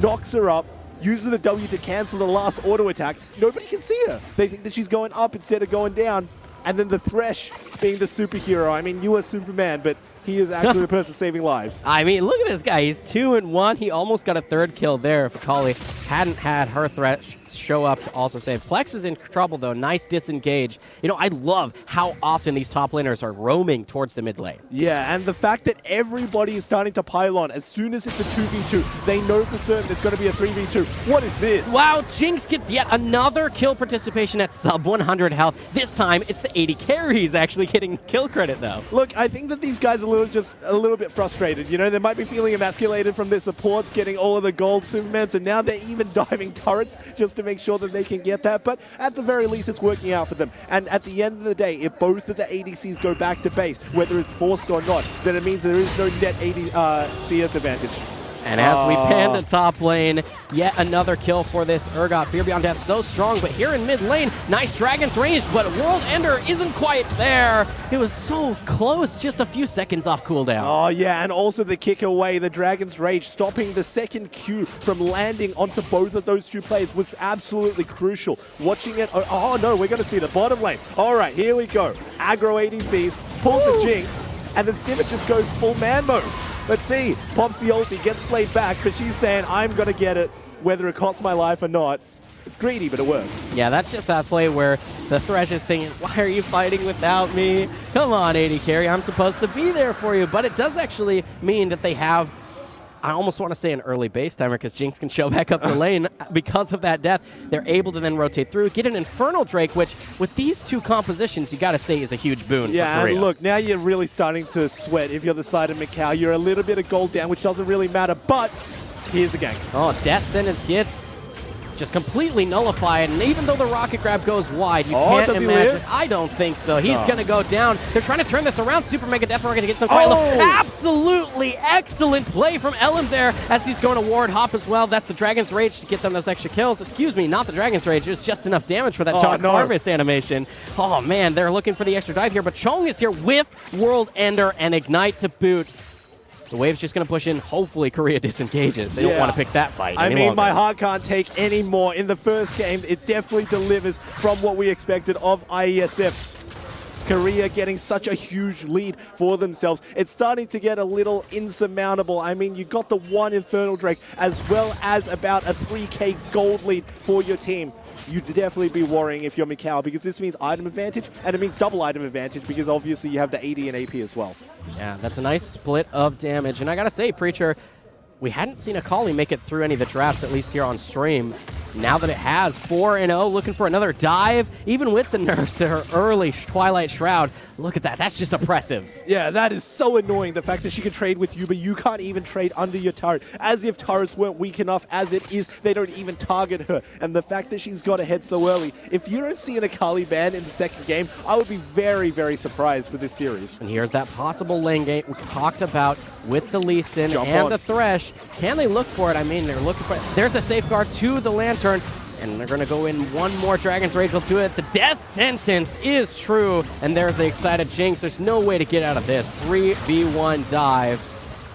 Knocks her up, uses the W to cancel the last auto attack. Nobody can see her. They think that she's going up instead of going down. And then the Thresh being the superhero. I mean, you are Superman, but he is actually the person saving lives. I mean, look at this guy. He's 2-1. He almost got a third kill there if Akali hadn't had her Thresh show up to also save. Plex is in trouble, though. Nice disengage. You know, I love how often these top laners are roaming towards the mid lane. Yeah, and the fact that everybody is starting to pile on. As soon as it's a 2v2, they know for certain it's going to be a 3v2. What is this? Wow, Jinx gets yet another kill participation at sub 100 health. This time, it's the 80 carries actually getting kill credit, though. Look, I think that these guys are just a little bit frustrated. You know, they might be feeling emasculated from their supports getting all of the gold Supermans, and now they're even diving turrets just to make sure that they can get that, but at the very least, it's working out for them. And at the end of the day, if both of the ADCs go back to base, whether it's forced or not, then it means there is no net CS advantage. And as we pan to top lane, yet another kill for this Urgot. Fear Beyond Death so strong, but here in mid lane, nice Dragon's range, but World Ender isn't quite there. It was so close, just a few seconds off cooldown. Oh yeah, and also the kick away, the Dragon's Rage, stopping the second Q from landing onto both of those two players was absolutely crucial. Watching it, oh no, we're gonna see the bottom lane. All right, here we go. Aggro ADCs, pulls the Jinx, and then Sivir just goes full man mode. Let's see, pops the ulti, gets played back, but she's saying, I'm going to get it, whether it costs my life or not. It's greedy, but it works. Yeah, that's just that play where the Thresh is thinking, why are you fighting without me? Come on, AD Carry, I'm supposed to be there for you. But it does actually mean that they have, I almost want to say an early base timer because Jinx can show back up the lane because of that death. They're able to then rotate through, get an Infernal Drake, which with these two compositions, you got to say is a huge boon for Korea. And look, now you're really starting to sweat if you're the side of Macau. You're a little bit of gold down, which doesn't really matter, but here's the gank. Oh, Death Sentence gets just completely nullified, and even though the rocket grab goes wide, you can't imagine. I don't think so. He's going to go down. They're trying to turn this around. Super Mega Death Rocket to get some quite low. Absolutely excellent play from Elim there as he's going to ward hop as well. That's the Dragon's Rage to get some of those extra kills. Excuse me, not the Dragon's Rage. It was just enough damage for that Dark Harvest animation. Oh man, they're looking for the extra dive here, but Chong is here with World Ender and Ignite to boot. The wave's just going to push in. Hopefully, Korea disengages. They don't want to pick that fight any longer. My heart can't take any more. In the first game, it definitely delivers from what we expected of IeSF. Korea getting such a huge lead for themselves. It's starting to get a little insurmountable. I mean, you got the one Infernal Drake as well as about a 3K gold lead for your team. You'd definitely be worrying if you're Macau because this means item advantage and it means double item advantage because obviously you have the AD and AP as well. Yeah, that's a nice split of damage. And I gotta say, Preacher, we hadn't seen Akali make it through any of the drafts, at least here on stream. Now that it has 4-0, looking for another dive, even with the nerfs to her early Twilight Shroud. Look at that. That's just oppressive. Yeah, that is so annoying. The fact that she can trade with you, but you can't even trade under your turret. As if turrets weren't weak enough as it is, they don't even target her. And the fact that she's got ahead so early. If you don't see an Akali ban in the second game, I would be very, very surprised for this series. And here's that possible lane gate we talked about with the Lee Sin and the Thresh. Can they look for it? I mean, they're looking for it. There's a safeguard to the Lantern. And they're going to go in one more Dragon's Rage will do it. The Death Sentence is true. And there's the excited Jinx. There's no way to get out of this. 3v1 dive.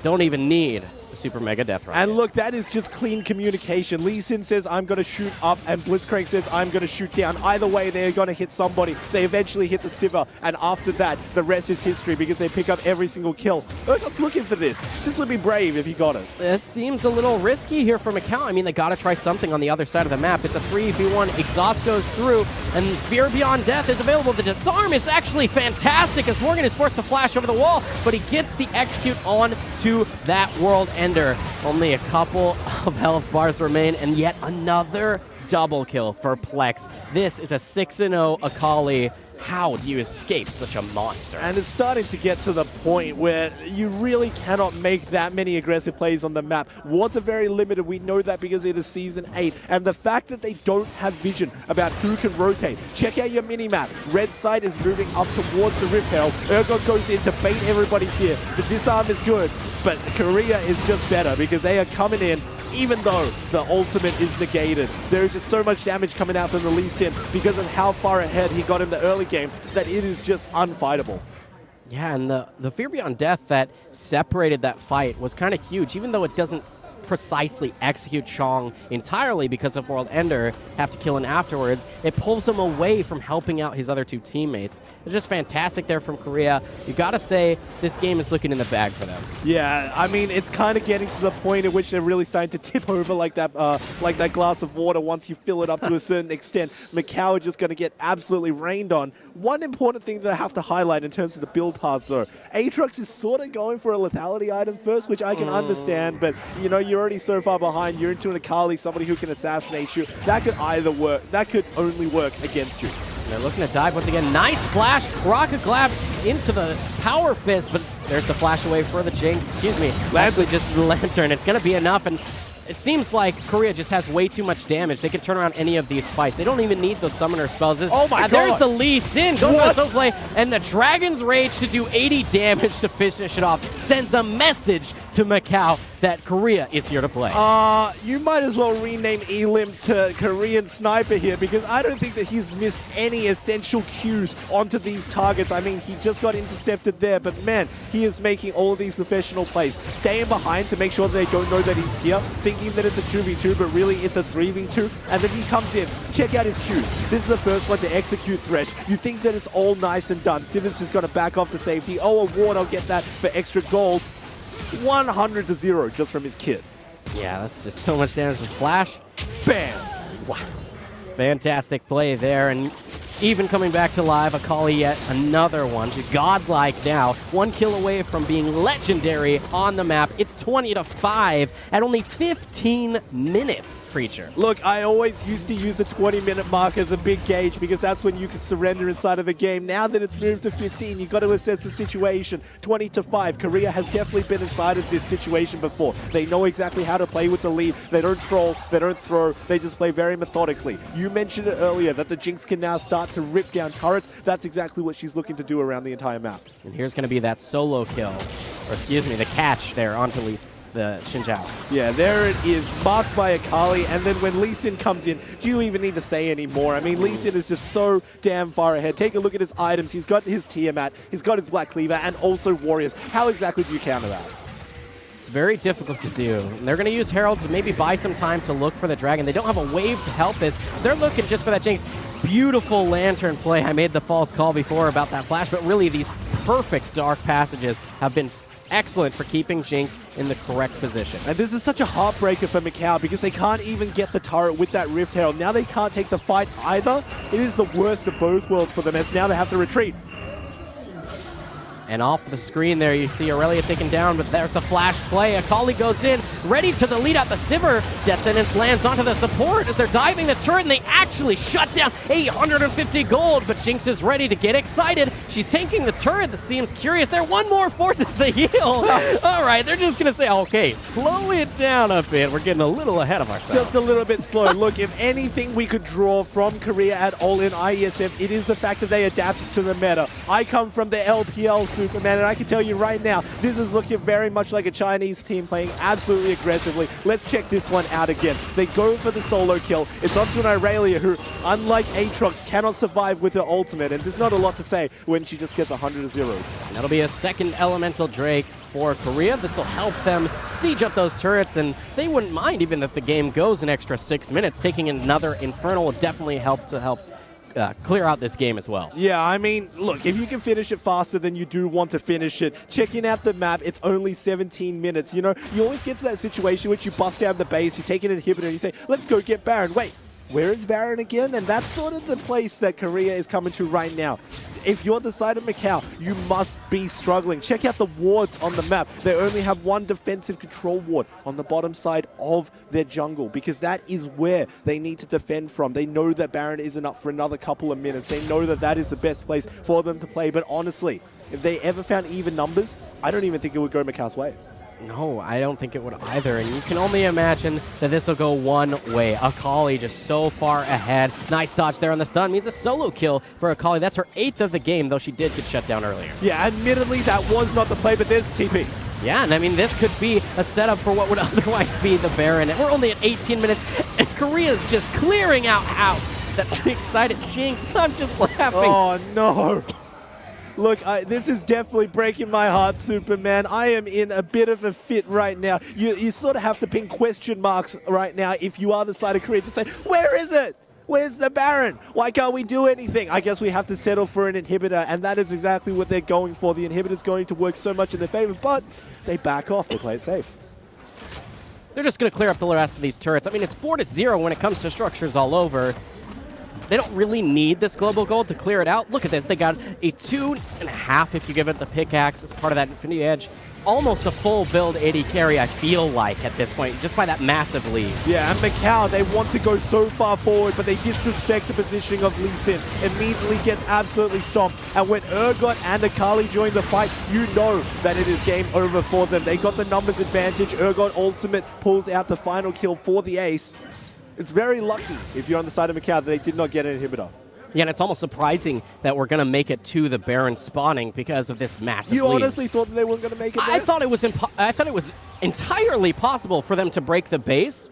Don't even need the Super Mega Death Rocket. And look, that is just clean communication. Lee Sin says, I'm going to shoot up, and Blitzcrank says, I'm going to shoot down. Either way, they're going to hit somebody. They eventually hit the Sivir, and after that, the rest is history because they pick up every single kill. Urgot's looking for this. This would be brave if he got it. This seems a little risky here for Macau. I mean, they got to try something on the other side of the map. It's a 3v1. Exhaust goes through, and Fear Beyond Death is available. The disarm is actually fantastic as Morgan is forced to flash over the wall, but he gets the execute on to that World Ender. Only a couple of health bars remain, and yet another double kill for Plex. This is a 6-0 Akali. How do you escape such a monster? And it's starting to get to the point where you really cannot make that many aggressive plays on the map. Wards are very limited. We know that because it is Season 8. And the fact that they don't have vision about who can rotate. Check out your mini-map. Red side is moving up towards the Rift Herald. Urgot goes in to bait everybody here. The disarm is good, but Korea is just better because they are coming in. Even though the ultimate is negated, there is just so much damage coming out from the Lee Sin because of how far ahead he got in the early game that it is just unfightable. Yeah, and the Fear Beyond Death that separated that fight was kind of huge, even though it doesn't precisely execute Chong entirely because of World Ender, have to kill him afterwards. It pulls him away from helping out his other two teammates. It's just fantastic there from Korea. You gotta say, this game is looking in the bag for them. Yeah, I mean, it's kind of getting to the point at which they're really starting to tip over like that glass of water once you fill it up to a certain extent. Macau are just going to get absolutely rained on. One important thing that I have to highlight in terms of the build paths, though, Aatrox is sort of going for a lethality item first, which I can understand, but, you know, you're already so far behind. You're into an Akali, somebody who can assassinate you. That could either work. That could only work against you. And they're looking to dive once again. Nice flash. Rocket Glab into the Power Fist, but there's the flash away for the Jinx. Excuse me. Actually, just the Lantern. It's going to be enough, and it seems like Korea just has way too much damage. They can turn around any of these fights. They don't even need those summoner spells. Oh my god! There's the Lee Sin going for the soul play, and the Dragon's Rage to do 80 damage to finish it off sends a message to Macau that Korea is here to play. You might as well rename Elim to Korean Sniper here, because I don't think that he's missed any essential cues onto these targets. I mean, he just got intercepted there, but man, he is making all of these professional plays. Staying behind to make sure they don't know that he's here, thinking that it's a 2v2, but really it's a 3v2, and then he comes in. Check out his cues. This is the first one to execute Thresh. You think that it's all nice and done. Sivers just got to back off to safety. Oh, a ward, I'll get that for extra gold. 100 to 0 just from his kit. Yeah, that's just so much damage with Flash. Bam! Wow. Fantastic play there, and even coming back to live, Akali yet another one. Godlike now, 1 kill away from being legendary on the map. It's 20-5 at only 15 minutes, Preacher. Look, I always used to use the 20-minute mark as a big gauge because that's when you could surrender inside of a game. Now that it's moved to 15, you've got to assess the situation. 20-5. Korea has definitely been inside of this situation before. They know exactly how to play with the lead. They don't troll, they don't throw, they just play very methodically. You mentioned it earlier that the Jinx can now start to rip down turrets. That's exactly what she's looking to do around the entire map. And here's going to be that solo kill, or excuse me, the catch there onto the Xin Zhao. Yeah, there it is, marked by Akali, and then when Lee Sin comes in, do you even need to say anymore? I mean, Lee Sin is just so damn far ahead. Take a look at his items. He's got his Tiamat, he's got his Black Cleaver, and also Warriors. How exactly do you counter that? Very difficult to do. And they're going to use Herald to maybe buy some time to look for the dragon. They don't have a wave to help this. They're looking just for that Jinx. Beautiful Lantern play. I made the false call before about that flash, but really these perfect dark passages have been excellent for keeping Jinx in the correct position. And this is such a heartbreaker for Macau because they can't even get the turret with that Rift Herald. Now they can't take the fight either. It is the worst of both worlds for them as now they have to retreat. And off the screen there, you see Aurelia taken down, but there's the flash play. Akali goes in, ready to delete out the Sivir. Descendants lands onto the support as they're diving the turret, and they actually shut down 850 gold. But Jinx is ready to get excited. She's tanking the turret. That seems curious there. One more forces the heal. All right, they're just going to say, okay, slow it down a bit. We're getting a little ahead of ourselves. Just a little bit slow. Look, if anything we could draw from Korea at all in IeSF, it is the fact that they adapted to the meta. I come from the LPL, Superman, and I can tell you right now, this is looking very much like a Chinese team playing absolutely aggressively. Let's check this one out again. They go for the solo kill. It's onto an Aurelia who, unlike Aatrox, cannot survive with her ultimate, and there's not a lot to say when she just gets 100 to 0. That'll be a second Elemental Drake for Korea. This will help them siege up those turrets, and they wouldn't mind even if the game goes an extra 6 minutes. Taking another Infernal will definitely help clear out this game as well. Yeah, I mean, look, if you can finish it faster than you do want to finish it, checking out the map, it's only 17 minutes. You know, you always get to that situation which you bust down the base, you take an inhibitor, and you say, let's go get Baron. Wait, where is Baron again? And that's sort of the place that Korea is coming to right now. If you're the side of Macau, you must be struggling. Check out the wards on the map. They only have one defensive control ward on the bottom side of their jungle because that is where they need to defend from. They know that Baron isn't up for another couple of minutes. They know that that is the best place for them to play. But honestly, if they ever found even numbers, I don't even think it would go Macau's way. No, I don't think it would either, and you can only imagine that this will go one way. Akali just so far ahead. Nice dodge there on the stun. Means a solo kill for Akali. That's her 8th of the game, though she did get shut down earlier. Yeah, admittedly, that was not the play, but there's TP. Yeah, and I mean, this could be a setup for what would otherwise be the Baron. And we're only at 18 minutes, and Korea's just clearing out house. That's excited Jinx. I'm just laughing. Oh, no. Look, this is definitely breaking my heart, Superman. I am in a bit of a fit right now. You sort of have to pin question marks right now if you are the side of Korea to say, where is it? Where's the Baron? Why can't we do anything? I guess we have to settle for an inhibitor, and that is exactly what they're going for. The inhibitor's going to work so much in their favor, but they back off. They play it safe. They're just going to clear up the rest of these turrets. I mean, it's 4-0 when it comes to structures all over. They don't really need this global gold to clear it out. Look at this. They got a 2.5 if you give it the pickaxe as part of that Infinity Edge. almost a full build AD carry, I feel like, at this point, just by that massive lead. Yeah, and Macau, they want to go so far forward, but they disrespect the positioning of Lee Sin. Immediately gets absolutely stomped. And when Urgot and Akali join the fight, you know that it is game over for them. They got the numbers advantage. Urgot ultimate pulls out the final kill for the ace. It's very lucky, if you're on the side of Macau, that they did not get an inhibitor. Yeah, and it's almost surprising that we're going to make it to the Baron spawning because of this massive You lead. honestly thought that they weren't going to make it there? I thought it was entirely possible for them to break the base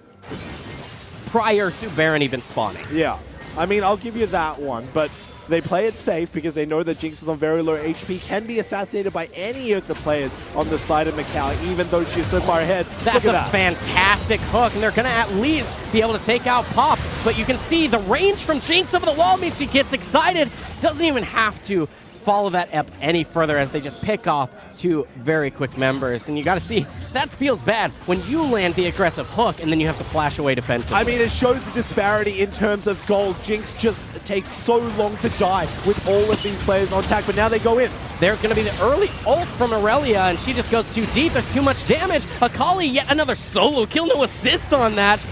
prior to Baron even spawning. Yeah. I mean, I'll give you that one, but they play it safe because they know that Jinx is on very low HP, can be assassinated by any of the players on the side of Macau, even though she's so far ahead. That's a fantastic hook, and they're going to at least be able to take out Pop. But you can see the range from Jinx over the wall means she gets excited. Doesn't even have to follow that up any further as they just pick off two very quick members. And you got to see, that feels bad when you land the aggressive hook and then you have to flash away defensively. I mean, it shows the disparity in terms of gold. Jinx just takes so long to die with all of these players on attack, but now they go in. There's going to be the early ult from Aurelia, and she just goes too deep. There's too much damage. Akali, yet another solo kill, no assist on that.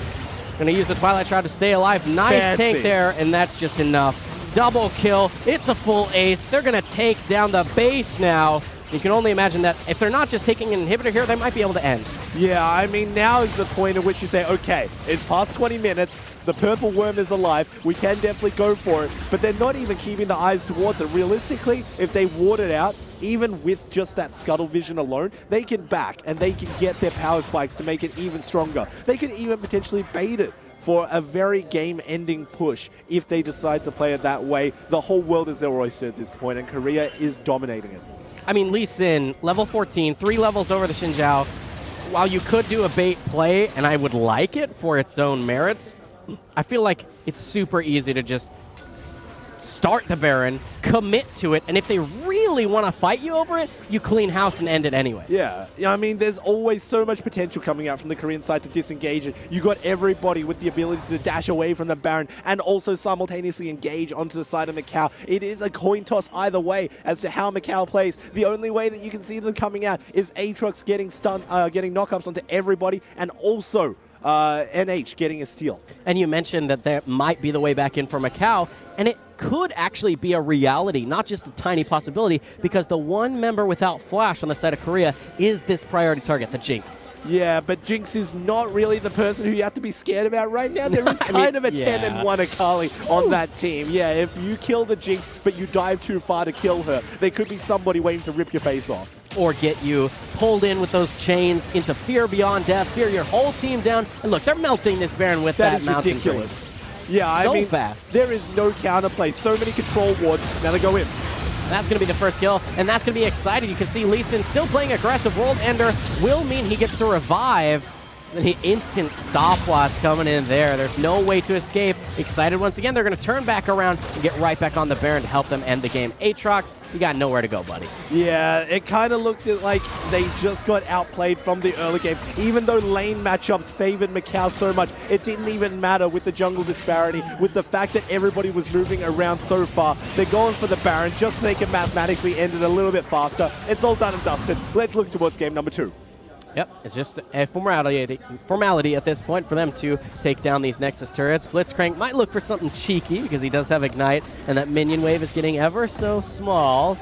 Going to use the Twilight Shroud to stay alive. Nice Fancy. tank there, and that's just enough. Double kill. It's a full ace. They're going to take down the base now. You can only imagine that if they're not just taking an inhibitor here, they might be able to end. Yeah, I mean, now is the point at which you say, okay, it's past 20 minutes, the purple worm is alive, we can definitely go for it, but they're not even keeping the eyes towards it. Realistically, if they ward it out, even with just that scuttle vision alone, they can back and they can get their power spikes to make it even stronger. They could even potentially bait it for a very game-ending push if they decide to play it that way. The whole world is their oyster at this point, and Korea is dominating it. I mean, Lee Sin, level 14, 3 levels over the Xin Zhao. While you could do a bait play, and I would like it for its own merits, I feel like it's super easy to just start the Baron, commit to it, and if they really want to fight you over it, you clean house and end it anyway. Yeah, I mean, there's always so much potential coming out from the Korean side to disengage it. You got everybody with the ability to dash away from the Baron and also simultaneously engage onto the side of Macau. It is a coin toss either way as to how Macau plays. The only way that you can see them coming out is Aatrox getting getting knockups onto everybody, and also NH getting a steal. And you mentioned that there might be the way back in for Macau, and it could actually be a reality, not just a tiny possibility, because the one member without Flash on the side of Korea is this priority target, the Jinx. Yeah, but Jinx is not really the person who you have to be scared about right now. There is kind of a 10-1 Akali on that team. Yeah, if you kill the Jinx, but you dive too far to kill her, there could be somebody waiting to rip your face off. Or get you pulled in with those chains into fear beyond death, fear your whole team down. And look, they're melting this Baron with that mountain. That is ridiculous. Yeah, so I mean, fast. There is no counterplay. So many control wards. Now they go in. That's going to be the first kill, and that's going to be exciting. You can see Lee Sin still playing aggressive. World Ender will mean he gets to revive. And he instant stopwatch coming in there. There's no way to escape. Excited once again. They're going to turn back around and get right back on the Baron to help them end the game. Aatrox, you got nowhere to go, buddy. Yeah, it kind of looked like they just got outplayed from the early game. Even though lane matchups favored Macau so much, it didn't even matter with the jungle disparity, with the fact that everybody was moving around so far. They're going for the Baron just so they can mathematically end it a little bit faster. It's all done and dusted. Let's look towards game number 2. Yep, it's just a formality at this point for them to take down these Nexus turrets. Blitzcrank might look for something cheeky because he does have Ignite, and that minion wave is getting ever so small.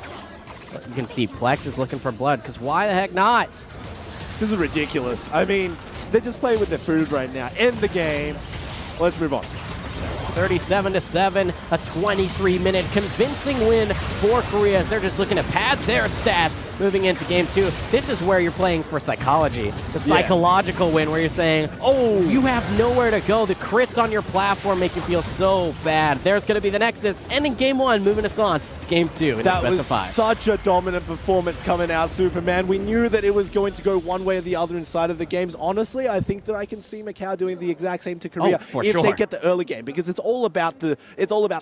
But you can see Plex is looking for blood, because why the heck not? This is ridiculous. I mean, they're just playing with their food right now. End the game. Let's move on. 37-7, a 23-minute convincing win for Korea as they're just looking to pad their stats moving into game 2. This is where you're playing for psychology. The psychological win where you're saying, oh, you have nowhere to go. The crits on your platform make you feel so bad. There's going to be the Nexus, ending game 1, moving us on to game 2 in that this best was of 5. Such a dominant performance coming out, Superman. We knew that it was going to go one way or the other inside of the games. Honestly, I think that I can see Macau doing the exact same to Korea if they get the early game, because it's all about the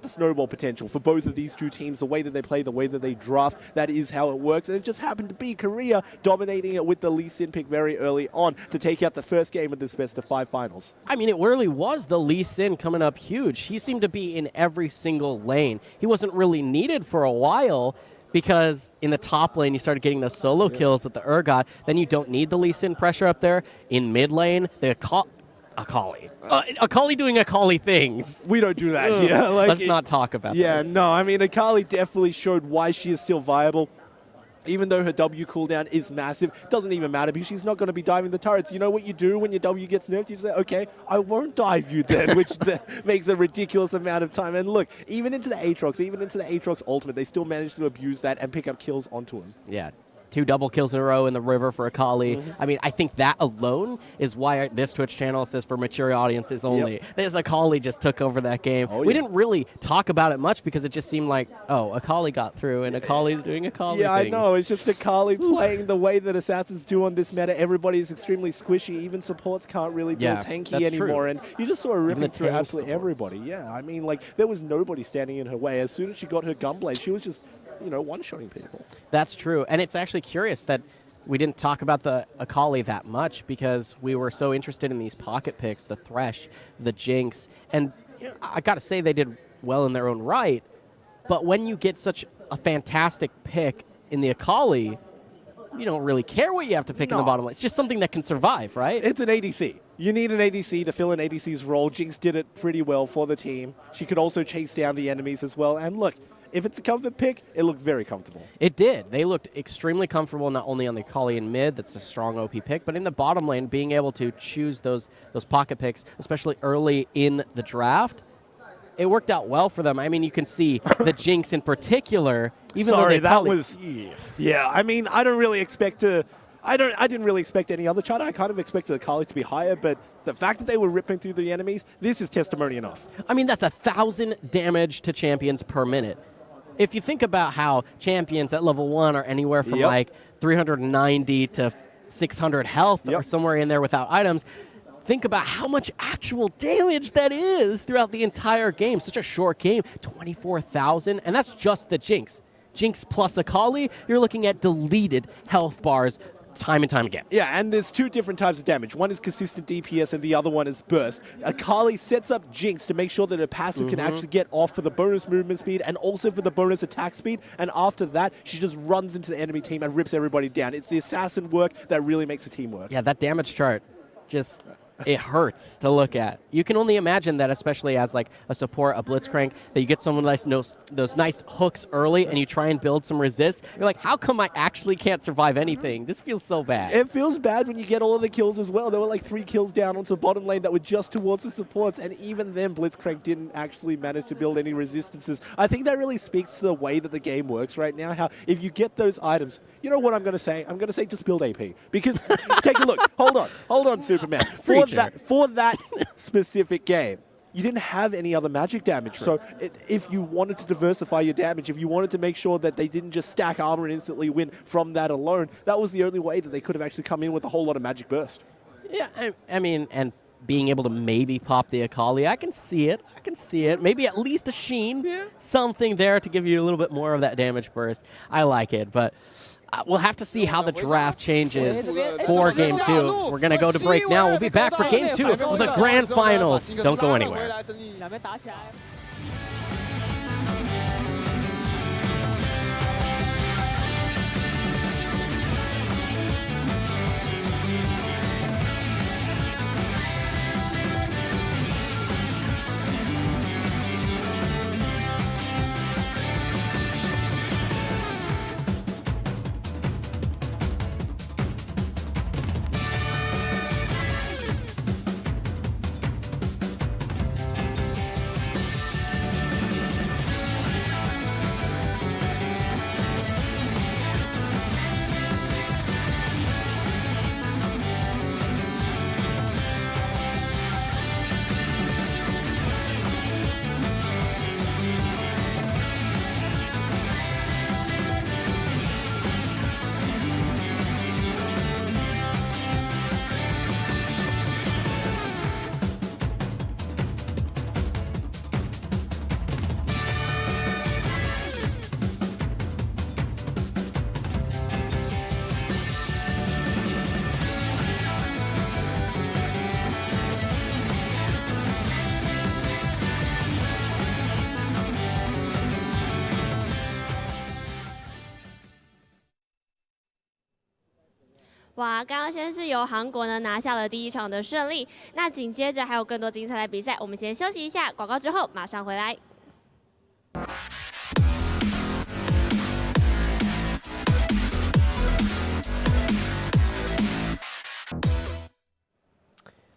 snowball potential for both of these two teams. The way that they play, the way that they draft, that is how it works. And it just happened to be Korea dominating it with the Lee Sin pick very early on to take out the first game of this best of 5 finals. I mean, it really was the Lee Sin coming up huge. He seemed to be in every single lane. He wasn't really needed for a while, because in the top lane, you started getting those solo kills with the Urgot. Then you don't need the Lee Sin pressure up there. In mid lane, the Akali. Akali doing Akali things. We don't do that here. Like, let's not talk about this. Yeah, no, I mean, Akali definitely showed why she is still viable. Even though her W cooldown is massive, doesn't even matter because she's not going to be diving the turrets. You know what you do when your W gets nerfed? You say, okay, I won't dive you then, which makes a ridiculous amount of time. And look, even into the Aatrox ultimate, they still managed to abuse that and pick up kills onto him. Yeah. 2 double kills in a row in the river for Akali. I mean, I think that alone is why this Twitch channel says for mature audiences only. This Akali just took over that game. We didn't really talk about it much because it just seemed like, oh, Akali got through and Akali's doing Akali things. I know. It's just Akali playing the way that assassins do on this meta. Everybody is extremely squishy. Even supports can't really build tanky anymore. True. And you just saw her ripping through absolutely everybody. Yeah, I mean, like, there was nobody standing in her way. As soon as she got her gunblade, she was just, one-shotting people. That's true. And it's actually curious that we didn't talk about the Akali that much because we were so interested in these pocket picks, the Thresh, the Jinx. And I got to say they did well in their own right. But when you get such a fantastic pick in the Akali, you don't really care what you have to pick in the bottom lane. It's just something that can survive, right? It's an ADC. You need an ADC to fill an ADC's role. Jinx did it pretty well for the team. She could also chase down the enemies as well. And look, if it's a comfort pick, it looked very comfortable. It did. They looked extremely comfortable, not only on the Akali in mid, that's a strong OP pick, but in the bottom lane, being able to choose those pocket picks, especially early in the draft, it worked out well for them. I mean, you can see the Jinx in particular, even though that was... Yeah, I mean, I didn't really expect any other chart. I kind of expected Akali to be higher, but the fact that they were ripping through the enemies, this is testimony enough. I mean, that's 1,000 damage to champions per minute. If you think about how champions at level 1 are anywhere from like 390 to 600 health or somewhere in there without items, think about how much actual damage that is throughout the entire game. Such a short game, 24,000, and that's just the Jinx. Jinx plus Akali, you're looking at deleted health bars time and time again. Yeah, and there's 2 different types of damage. One is consistent DPS and the other one is burst. Akali sets up Jinx to make sure that her passive can actually get off for the bonus movement speed and also for the bonus attack speed. And after that, she just runs into the enemy team and rips everybody down. It's the assassin work that really makes the team work. Yeah, that damage chart just... it hurts to look at. You can only imagine that, especially as like a support, a Blitzcrank, that you get someone like those nice hooks early and you try and build some resist. You're like, how come I actually can't survive anything? This feels so bad. It feels bad when you get all of the kills as well. There were like 3 kills down onto the bottom lane that were just towards the supports, and even then Blitzcrank didn't actually manage to build any resistances. I think that really speaks to the way that the game works right now, how if you get those items, you know what I'm going to say? I'm going to say just build AP. Because take a look. Hold on, Superman. For that specific game, you didn't have any other magic damage. True. So if you wanted to diversify your damage, if you wanted to make sure that they didn't just stack armor and instantly win from that alone, that was the only way that they could have actually come in with a whole lot of magic burst. Yeah, I mean, and being able to maybe pop the Akali, I can see it. Maybe at least a Sheen. Yeah. Something there to give you a little bit more of that damage burst. I like it, but... we'll have to see how the draft changes for Game 2. We're going to go to break now. We'll be back for Game 2 for the Grand Finals. Don't go anywhere. 哇，刚刚先是由韩国呢拿下了第1场的胜利，那紧接着还有更多精彩的比赛，我们先休息一下，广告之后马上回来。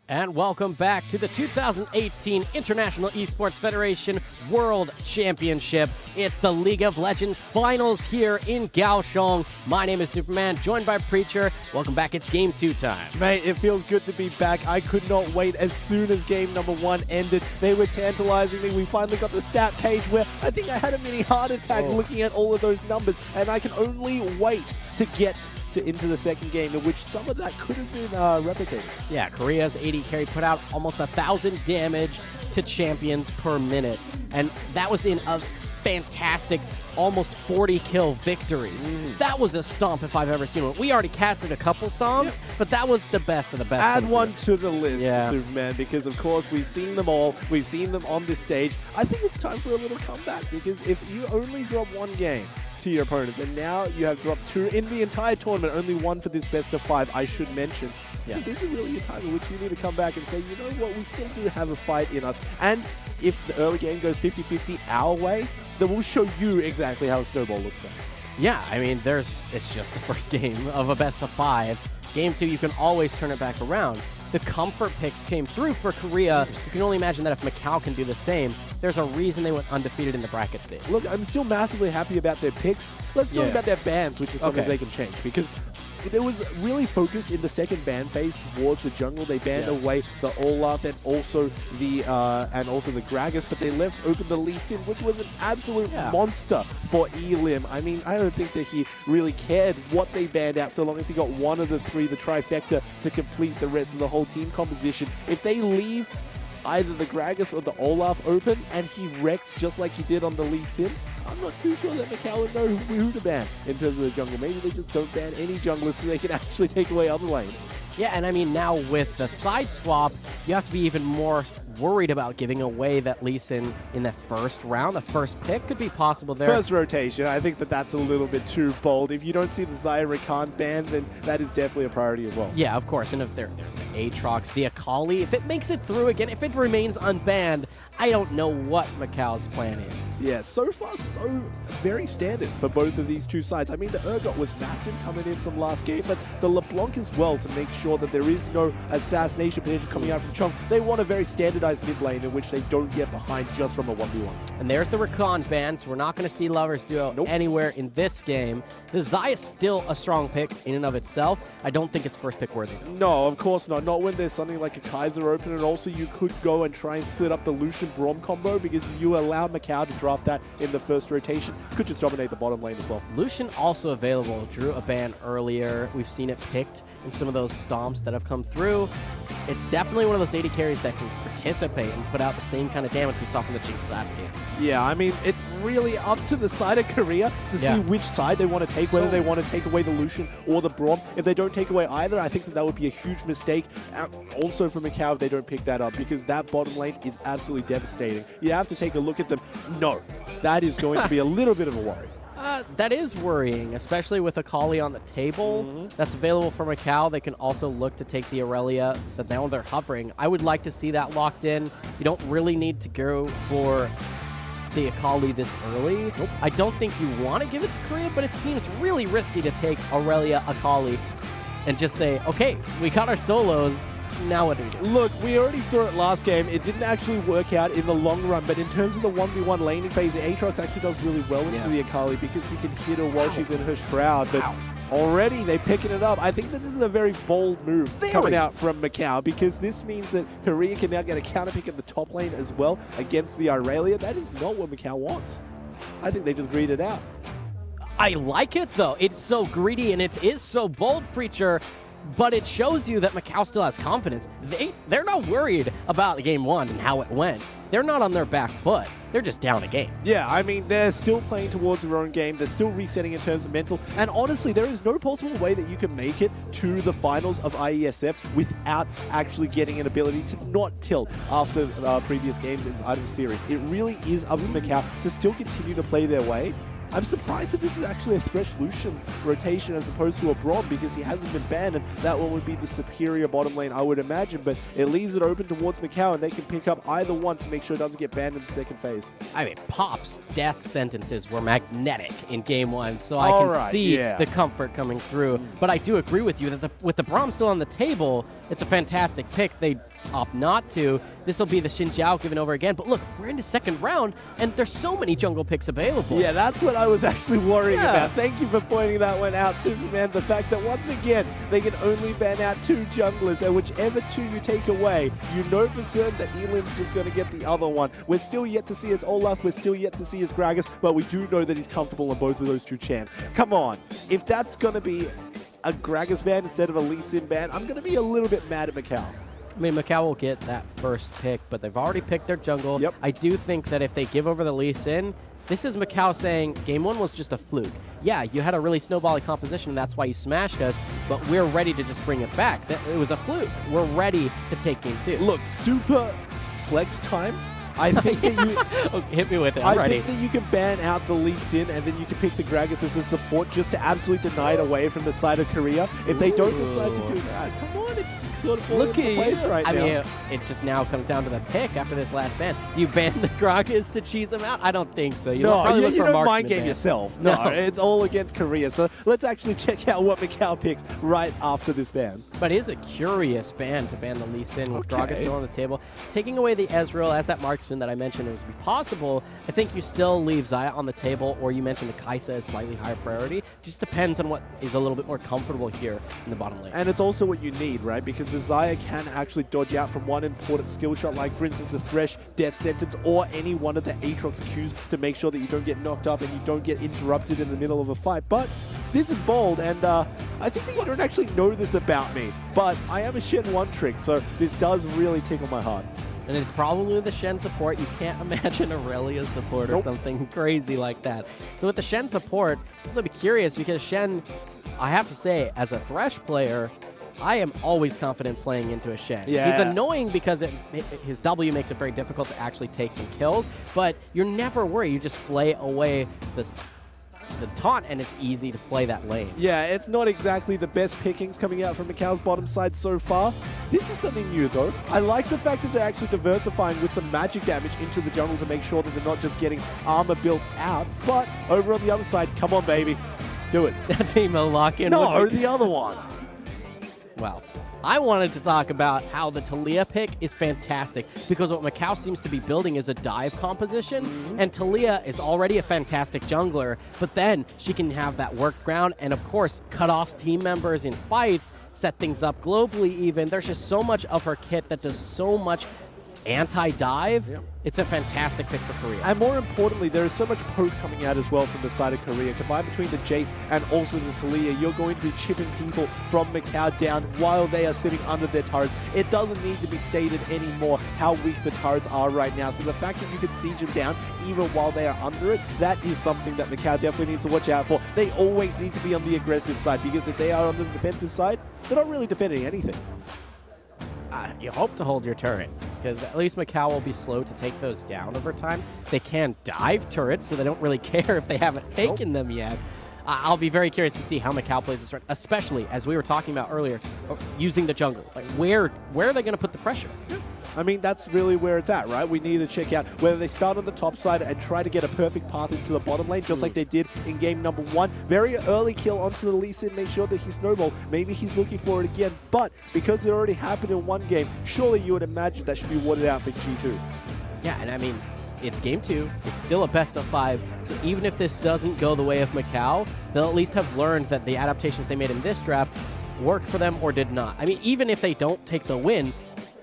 And welcome back to the 2018 International Esports Federation World Championship. It's the League of Legends Finals here in Kaohsiung. My name is Superman, joined by Preacher. Welcome back. It's Game 2 time. Mate, it feels good to be back. I could not wait as soon as game number 1 ended. They were tantalizing me. We finally got the stat page where I think I had a mini heart attack looking at all of those numbers, and I can only wait to get into the second game, in which some of that could have been replicated. Yeah, Korea's AD carry put out almost 1,000 damage to champions per minute, and that was in a fantastic almost 40 kill victory. That was a stomp if I've ever seen one. We already casted a couple stomps, but that was the best of the best. Add one to the list, Superman, because of course we've seen them all. We've seen them on this stage. I think it's time for a little comeback, because if you only drop one game to your opponents, and now you have dropped 2 in the entire tournament, only 1 for this best of 5, I should mention. Yeah. This is really a time in which you need to come back and say, you know what, we still do have a fight in us. And if the early game goes 50-50 our way, then we'll show you exactly how a snowball looks like. Yeah, I mean, it's just the first game of a best of 5. Game 2, you can always turn it back around. The comfort picks came through for Korea. You can only imagine that if Macau can do the same, there's a reason they went undefeated in the bracket stage. Look, I'm still massively happy about their picks. Let's talk about their bans, which is something they can change, because it was really focused in the second ban phase towards the jungle. They banned away the Olaf and also the Gragas, but they left open the Lee Sin, which was an absolute monster for Elim. I mean, I don't think that he really cared what they banned out, so long as he got one of the 3, the trifecta, to complete the rest of the whole team composition. If they leave either the Gragas or the Olaf open and he wrecks just like he did on the Lee Sin, I'm not too sure that Macau would know who to ban in terms of the jungle. Maybe they just don't ban any junglers so they can actually take away other lanes. Yeah, and I mean, now with the side swap, you have to be even more worried about giving away that Lee Sin in the first round. The first pick could be possible there. First rotation, I think that that's a little bit too bold. If you don't see the Zaya Rakan ban, then that is definitely a priority as well. Yeah, of course. And if there's the Aatrox, the Akali, if it makes it through again, if it remains unbanned, I don't know what Macau's plan is. Yeah, so far, so very standard for both of these two sides. I mean, the Urgot was massive coming in from last game, but the LeBlanc as well, to make sure that there is no assassination potential coming out from Chung. They want a very standardized mid lane in which they don't get behind just from a 1v1. And there's the Rakan ban, so we're not going to see Lovers Duo anywhere in this game. The Zaya is still a strong pick in and of itself. I don't think it's first pick worthy. No, of course not. Not when there's something like a Kaiser open, and also you could go and try and split up the Lucian Braum combo, because you allow Macau to draft that in the first rotation. Could just dominate the bottom lane as well. Lucian also available. Drew a ban earlier. We've seen it picked in some of those stomps that have come through. It's definitely one of those AD carries that can participate and put out the same kind of damage we saw from the Jinx last game. Yeah, I mean, it's really up to the side of Korea to see which side they want to take, whether they want to take away the Lucian or the Braum. If they don't take away either, I think that that would be a huge mistake. Also for Macau, if they don't pick that up, because that bottom lane is absolutely devastating. You have to take a look at them. No, that is going to be a little bit of a worry. That is worrying, especially with Akali on the table. That's available for Macau. They can also look to take the Aurelia, but now they're hovering. I would like to see that locked in. You don't really need to go for the Akali this early. I don't think you want to give it to Korea, but it seems really risky to take Aurelia, Akali, and just say, okay, we got our solos. Now what do we do? Look, we already saw it last game. It didn't actually work out in the long run, but in terms of the 1v1 laning phase, Aatrox actually does really well into the Akali because he can hit her while she's in her shroud. But already they're picking it up. I think that this is a very bold move coming out from Macau, because this means that Korea can now get a counter pick in the top lane as well against the Aurelia. That is not what Macau wants. I think they just greed it out. I like it, though. It's so greedy and it is so bold, Preacher. But it shows you that Macau still has confidence. They're not worried about game 1 and how it went. They're not on their back foot. They're just down a game. Yeah, I mean, they're still playing towards their own game. They're still resetting in terms of mental. And honestly, there is no possible way that you can make it to the finals of IeSF without actually getting an ability to not tilt after previous games inside of the series. It really is up to Macau to still continue to play their way. I'm surprised that this is actually a Thresh Lucian rotation as opposed to a Braum, because he hasn't been banned, and that one would be the superior bottom lane, I would imagine. But it leaves it open towards Macau, and they can pick up either one to make sure it doesn't get banned in the second phase. I mean, Pop's death sentences were magnetic in game 1, so I can see the comfort coming through. But I do agree with you that with the Braum still on the table, it's a fantastic pick. They opt not to. This will be the Xin Zhao given over again. But look, we're into second round, and there's so many jungle picks available. Yeah, that's what I was actually worrying about. Thank you for pointing that one out, Superman. The fact that, once again, they can only ban out 2 junglers, and whichever 2 you take away, you know for certain that Elim is going to get the other one. We're still yet to see his Olaf, we're still yet to see his Gragas, but we do know that he's comfortable on both of those 2 champs. Come on, if that's going to be a Gragas ban instead of a Lee Sin ban, I'm going to be a little bit mad at Macau. I mean, Macau will get that first pick, but they've already picked their jungle. I do think that if they give over the Lee Sin, this is Macau saying, game 1 was just a fluke. Yeah, you had a really snowbally composition, and that's why you smashed us, but we're ready to just bring it back. It was a fluke. We're ready to take game 2. Look, super flex time. I think that you okay, hit me with it. I'm ready. I think that you can ban out the Lee Sin, and then you can pick the Gragas as a support just to absolutely deny it away from the side of Korea. If they don't decide to do that, come on, it's sort of falling into place right now. I mean, it just now comes down to the pick after this last ban. Do you ban the Gragas to cheese them out? I don't think so. You don't mind game yourself. No, it's all against Korea. So let's actually check out what Macau picks right after this ban. But it is a curious ban to ban the Lee Sin with Gragas still on the table. Taking away the Ezreal as that marksman that I mentioned was possible, I think you still leave Xayah on the table, or you mentioned the Kaisa as slightly higher priority. It just depends on what is a little bit more comfortable here in the bottom lane. And it's also what you need, right? Because the Xayah can actually dodge out from one important skill shot, like for instance the Thresh Death Sentence, or any one of the Aatrox Qs to make sure that you don't get knocked up and you don't get interrupted in the middle of a fight. But this is bold, and I think that you don't actually know this about me, but I am a Shen 1 trick, so this does really tickle my heart. And it's probably the Shen support. You can't imagine Aurelia support or something crazy like that. So with the Shen support, this will be curious because Shen, I have to say, as a Thresh player, I am always confident playing into a Shen. Yeah. He's annoying because his W makes it very difficult to actually take some kills, but you're never worried. You just flay away the taunt, and it's easy to play that lane. Yeah, it's not exactly the best pickings coming out from Macau's bottom side so far. This is something new, though. I like the fact that they're actually diversifying with some magic damage into the jungle to make sure that they're not just getting armor built out. But over on the other side, come on, baby. Do it. That emo lock-in. No, the other one. Well, I wanted to talk about how the Taliyah pick is fantastic, because what Macau seems to be building is a dive composition, and Taliyah is already a fantastic jungler, but then she can have that work ground and, of course, cut off team members in fights, set things up globally even. There's just so much of her kit that does so much anti-dive. It's a fantastic pick for Korea. And more importantly, there is so much poke coming out as well from the side of Korea. Combined between the Jace and also the Taliyah, you're going to be chipping people from Macau down while they are sitting under their turrets. It doesn't need to be stated anymore how weak the turrets are right now. So the fact that you can siege them down even while they are under it, that is something that Macau definitely needs to watch out for. They always need to be on the aggressive side, because if they are on the defensive side, they're not really defending anything. You hope to hold your turrets, because at least Macau will be slow to take those down over time. They can dive turrets, so they don't really care if they haven't taken them yet. I'll be very curious to see how Macau plays this, especially, as we were talking about earlier, using the jungle. Like, where are they going to put the pressure? I mean, that's really where it's at, right? We need to check out whether they start on the top side and try to get a perfect path into the bottom lane, just like they did in game number 1. Very early kill onto the Lee Sin, make sure that he snowballed. Maybe he's looking for it again, but because it already happened in one game, surely you would imagine that should be watered out for G2. Yeah, and I mean, it's game 2. It's still a best of 5. So even if this doesn't go the way of Macau, they'll at least have learned that the adaptations they made in this draft worked for them or did not. I mean, even if they don't take the win,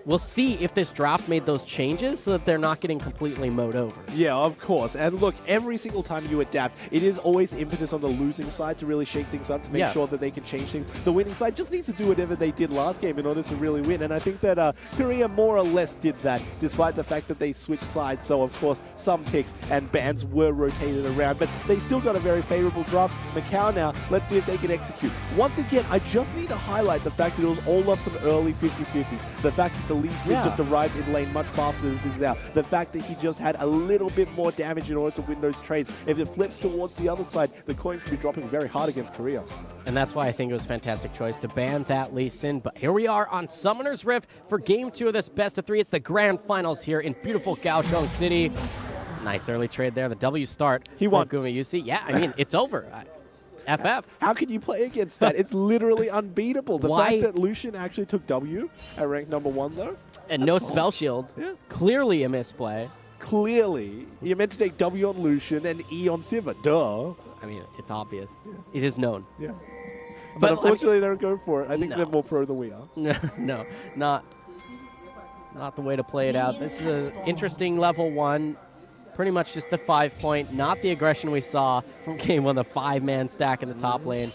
we'll see if this draft made those changes so that they're not getting completely mowed over. Yeah, of course. And look, every single time you adapt, it is always impetus on the losing side to really shake things up, to make sure that they can change things. The winning side just needs to do whatever they did last game in order to really win. And I think that Korea more or less did that, despite the fact that they switched sides. So, of course, some picks and bans were rotated around. But they still got a very favorable draft. Macau now, let's see if they can execute. Once again, I just need to highlight the fact that it was all of some early 50-50s. The fact that the Lee Sin just arrived in lane much faster than Xin Zhao. The fact that he just had a little bit more damage in order to win those trades. If it flips towards the other side, the coin could be dropping very hard against Korea. And that's why I think it was a fantastic choice to ban that Lee Sin. But here we are on Summoner's Rift for Game 2 of this best of 3. It's the grand finals here in beautiful Kaohsiung City. Nice early trade there. The W start. He won. Gumayusi. Yeah, I mean, it's over. FF. How can you play against that? It's literally unbeatable. The fact that Lucian actually took W at rank number 1, though. And no spell shield. Yeah. Clearly a misplay. Clearly. You're meant to take W on Lucian and E on Sivir. Duh. I mean, it's obvious. It is known. Yeah. But unfortunately, they don't go for it. I think they're more pro than we are. No, not the way to play it out. This is an interesting level 1. Pretty much just the 5-point, not the aggression we saw from game 1, the 5-man stack in the top lane.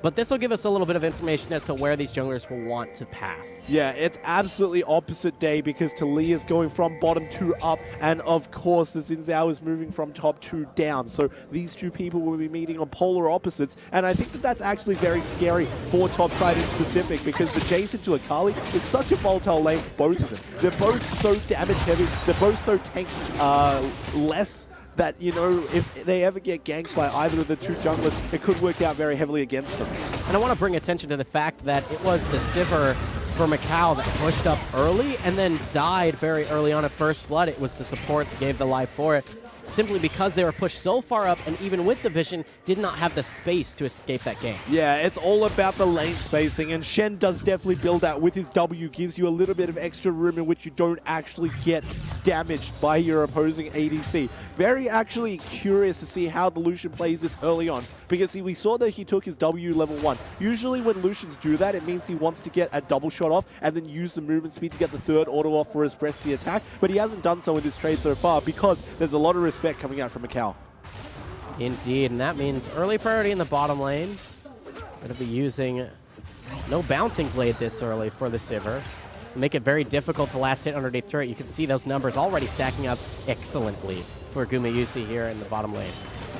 But this will give us a little bit of information as to where these junglers will want to path. Yeah, it's absolutely opposite day because Talia is going from bottom 2 up, and of course the Xin Zhao is moving from top 2 down. So these two people will be meeting on polar opposites, and I think that that's actually very scary for top side in specific because the Jason to Akali is such a volatile lane for both of them. They're both so damage heavy, they're both so tanky-less that, you know, if they ever get ganked by either of the two junglers, it could work out very heavily against them. And I want to bring attention to the fact that it was the Sivir for Macau that pushed up early and then died very early on at first blood. It was the support that gave the life for it, simply because they were pushed so far up and even with the vision, did not have the space to escape that game. Yeah, it's all about the lane spacing, and Shen does definitely build that with his W, gives you a little bit of extra room in which you don't actually get damaged by your opposing ADC. Very actually curious to see how the Lucian plays this early on, because see, we saw that he took his W level 1. Usually when Lucians do that, it means he wants to get a double shot off and then use the movement speed to get the third auto off for his breasty attack, but he hasn't done so in this trade so far because there's a lot of respect coming out from Macau. Indeed, and that means early priority in the bottom lane. Going to be using no bouncing blade this early for the Sivir. Make it very difficult to last hit underneath turret. You can see those numbers already stacking up excellently for Gumayusi here in the bottom lane.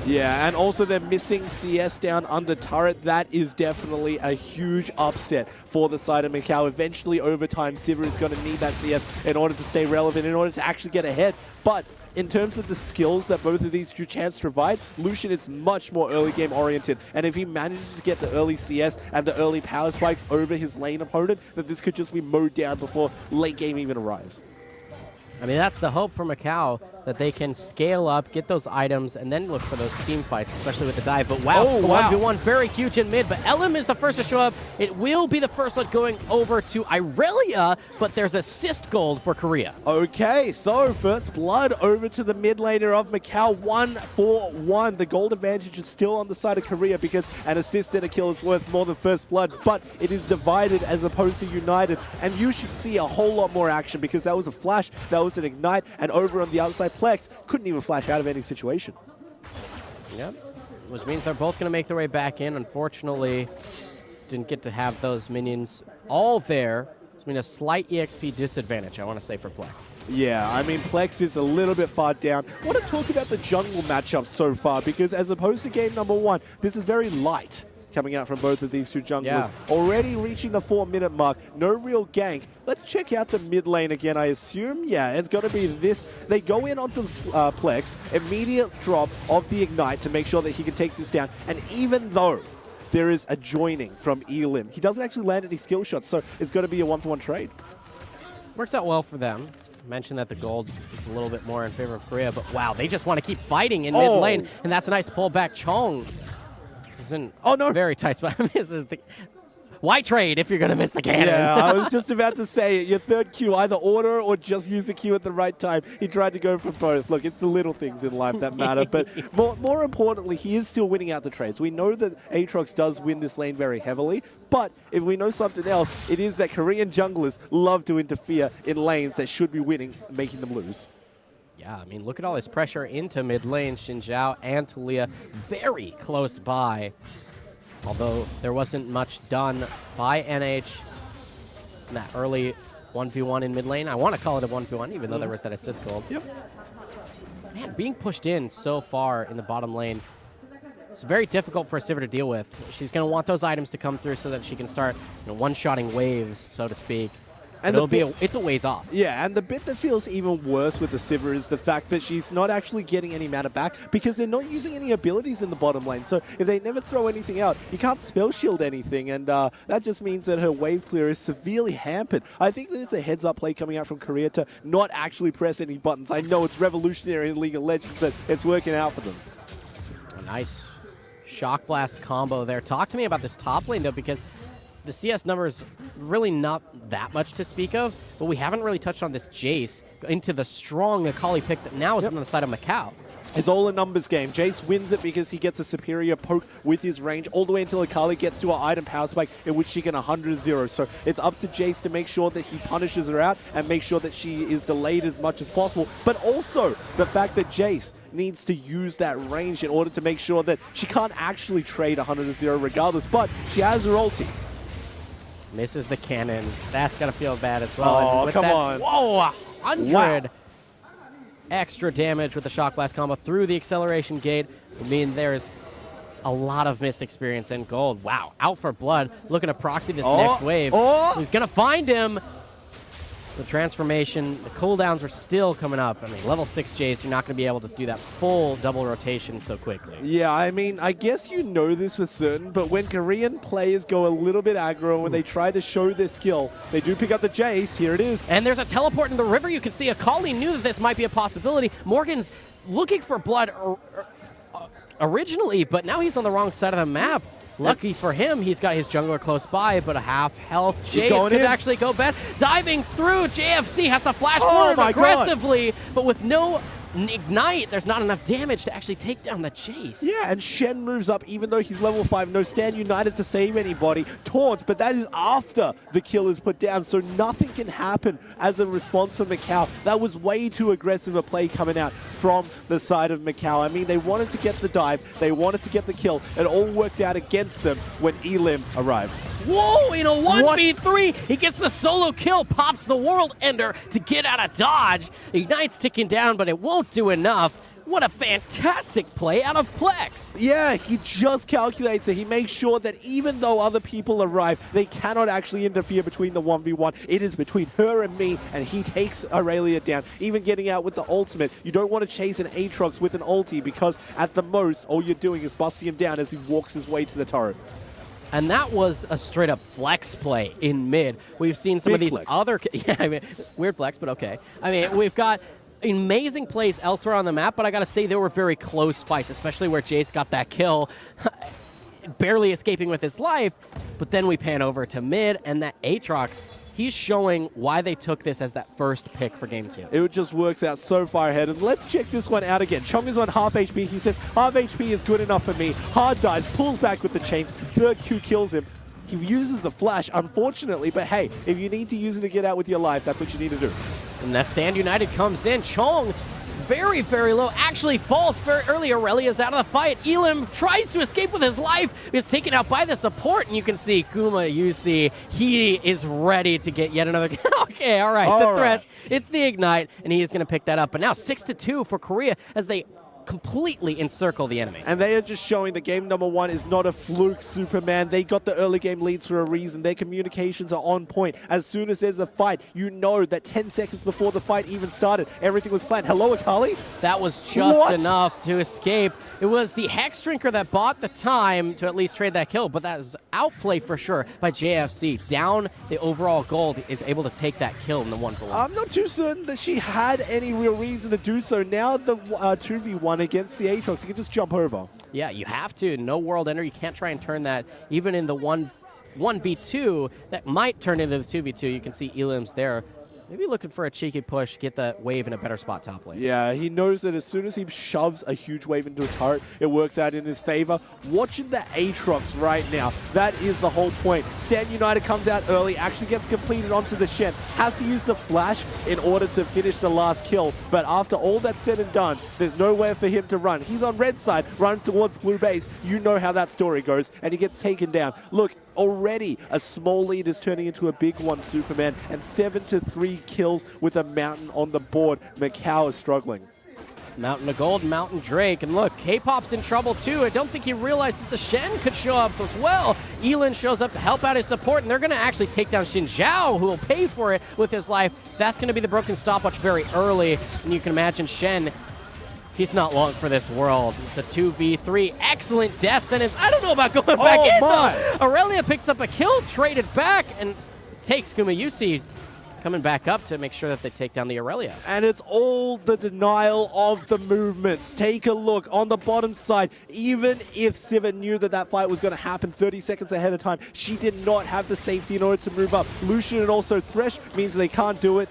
Yeah, and also they're missing CS down under turret. That is definitely a huge upset for the side of Macau. Eventually, over time, Sivir is going to need that CS in order to stay relevant, in order to actually get ahead. But in terms of the skills that both of these two champs provide, Lucian is much more early game oriented. And if he manages to get the early CS and the early power spikes over his lane opponent, then this could just be mowed down before late game even arrives. I mean, that's the hope for Macau, that they can scale up, get those items, and then look for those team fights, especially with the dive. But wow, oh, the wow. 1v1 very huge in mid, but Elim is the first to show up. It will be the first one going over to Irelia, but there's assist gold for Korea. Okay, so first blood over to the mid laner of Macau, 1-for-1. The gold advantage is still on the side of Korea because an assist and a kill is worth more than first blood, but it is divided as opposed to united. And you should see a whole lot more action because that was a flash, that was an ignite, and over on the outside, Plex couldn't even flash out of any situation. Yep, which means they're both going to make their way back in. Unfortunately, didn't get to have those minions all there. I mean, a slight EXP disadvantage, I want to say, for Plex. Yeah, I mean, Plex is a little bit far down. I want to talk about the jungle matchup so far, because as opposed to game number 1, this is very light coming out from both of these two junglers. Yeah. Already reaching the 4-minute mark, no real gank. Let's check out the mid lane again, I assume. Yeah, it's going to be this. They go in onto Plex, immediate drop of the ignite to make sure that he can take this down. And even though there is a joining from Elim, he doesn't actually land any skill shots, so it's going to be a 1-for-1 trade. Works out well for them. Mentioned that the gold is a little bit more in favor of Korea, but wow, they just want to keep fighting in mid lane, and that's a nice pullback. Chong isn't very tight spot. Misses the... Why trade if you're going to miss the cannon? Yeah, I was just about to say it. Your third Q, either order or just use the Q at the right time. He tried to go for both. Look, it's the little things in life that matter. But more importantly, he is still winning out the trades. We know that Aatrox does win this lane very heavily. But if we know something else, it is that Korean junglers love to interfere in lanes that should be winning, making them lose. Yeah, I mean, look at all this pressure into mid lane. Xin Zhao and Talia very close by. Although there wasn't much done by NH in that early 1v1 in mid lane. I want to call it a 1v1, even though there was that assist gold. Yep. Man, being pushed in so far in the bottom lane, it's very difficult for a Sivir to deal with. She's going to want those items to come through so that she can start one-shotting waves, so to speak. And it's a ways off. Yeah, and the bit that feels even worse with the Sivir is the fact that she's not actually getting any mana back because they're not using any abilities in the bottom lane. So if they never throw anything out, you can't spell shield anything, and that just means that her wave clear is severely hampered. I think that it's a heads-up play coming out from Korea to not actually press any buttons. I know it's revolutionary in League of Legends, but it's working out for them. A nice Shock Blast combo there. Talk to me about this top lane, though, because the CS numbers really not that much to speak of, but we haven't really touched on this Jace into the strong Akali pick that now is on the side of Macau. It's all a numbers game. Jace wins it because he gets a superior poke with his range all the way until Akali gets to an item power spike in which she can 100-0. So it's up to Jace to make sure that he punishes her out and make sure that she is delayed as much as possible. But also the fact that Jace needs to use that range in order to make sure that she can't actually trade 100-0 regardless, but she has her ulti. Misses the cannon. That's going to feel bad as well. Oh, and come that, on. Whoa, 100 extra damage with the Shock Blast combo through the acceleration gate. I mean, there's a lot of missed experience in gold. Wow, out for blood. Looking to proxy this next wave. He's going to find him. The transformation, the cooldowns are still coming up. I mean, level 6 Jace, you're not going to be able to do that full double rotation so quickly. Yeah, I mean, I guess you know this for certain, but when Korean players go a little bit aggro, when they try to show their skill, they do pick up the Jace. Here it is. And there's a teleport in the river. You can see Akali knew that this might be a possibility. Morgan's looking for blood originally, but now he's on the wrong side of the map. Lucky for him, he's got his jungler close by, but a half health. Jace could actually go best. Diving through, JFC has to flash forward aggressively, but with no ignite, there's not enough damage to actually take down the Jace. Yeah, and Shen moves up even though he's level 5. No Stand United to save anybody. Taunt, but that is after the kill is put down, so nothing can happen as a response from Macau. That was way too aggressive a play coming out from the side of Macau. I mean, they wanted to get the dive, they wanted to get the kill. It all worked out against them when Elim arrived. Whoa, in a 1v3, he gets the solo kill, pops the World Ender to get out of dodge. Ignite's ticking down, but it won't do enough. What a fantastic play out of Plex. Yeah, he just calculates it. He makes sure that even though other people arrive, they cannot actually interfere between the 1v1. It is between her and me, and he takes Aurelia down, even getting out with the ultimate. You don't want to chase an Aatrox with an ulti because at the most, all you're doing is busting him down as he walks his way to the turret. And that was a straight-up flex play in mid. We've seen some of these other... Yeah, I mean, weird flex, but okay. I mean, we've got amazing plays elsewhere on the map, but I got to say they were very close fights, especially where Jace got that kill, barely escaping with his life. But then we pan over to mid, and that Aatrox, he's showing why they took this as that first pick for Game 2. It just works out so far ahead. And let's check this one out again. Chong is on half HP. He says, half HP is good enough for me. Hard dives, pulls back with the chains. Third Q kills him. He uses the flash, unfortunately, but hey, if you need to use it to get out with your life, that's what you need to do. And that Stand United comes in. Chong, very, very low, actually falls very early. Aurelia's out of the fight. Elim tries to escape with his life. It's taken out by the support, and you can see Kuma UC, he is ready to get yet another. Okay, all right, the thresh. It's the Ignite, and he is going to pick that up. But now 6-2 for Korea as they completely encircle the enemy. And they are just showing that game number 1 is not a fluke, Superman. They got the early game leads for a reason. Their communications are on point. As soon as there's a fight, you know that 10 seconds before the fight even started, everything was planned. Hello, Akali? That was just enough to escape. It was the Hex Drinker that bought the time to at least trade that kill, but that was outplay for sure by JFC. Down the overall gold, is able to take that kill in the 1-for-1. I'm not too certain that she had any real reason to do so. Now the 2v1 against the Aatrox, you can just jump over. Yeah, you have to. No World Ender. You can't try and turn that even in the 1v2 that might turn into the 2v2. You can see Elim's there. Maybe looking for a cheeky push, get the wave in a better spot top lane. Yeah, he knows that as soon as he shoves a huge wave into a turret, it works out in his favor. Watching the Aatrox right now, that is the whole point. Stand United comes out early, actually gets completed onto the Shen, has to use the flash in order to finish the last kill. But after all that's said and done, there's nowhere for him to run. He's on red side, running towards blue base. You know how that story goes, and he gets taken down. Look, already a small lead is turning into a big one, Superman, and 7-3 kills with a mountain on the board. Macau is struggling. Mountain of Gold, Mountain Drake. And look, K-Pop's in trouble too. I don't think he realized that the Shen could show up as well. Elin shows up to help out his support, and they're going to actually take down Xin Zhao, who will pay for it with his life. That's going to be the broken stopwatch very early. And you can imagine Shen, he's not long for this world. It's a 2v3. Excellent death sentence. I don't know about going back in, though. Aurelia picks up a kill, traded back, and takes Kumayusi coming back up to make sure that they take down the Aurelia. And it's all the denial of the movements. Take a look on the bottom side. Even if Siva knew that that fight was going to happen 30 seconds ahead of time, she did not have the safety in order to move up. Lucian and also Thresh means they can't do it.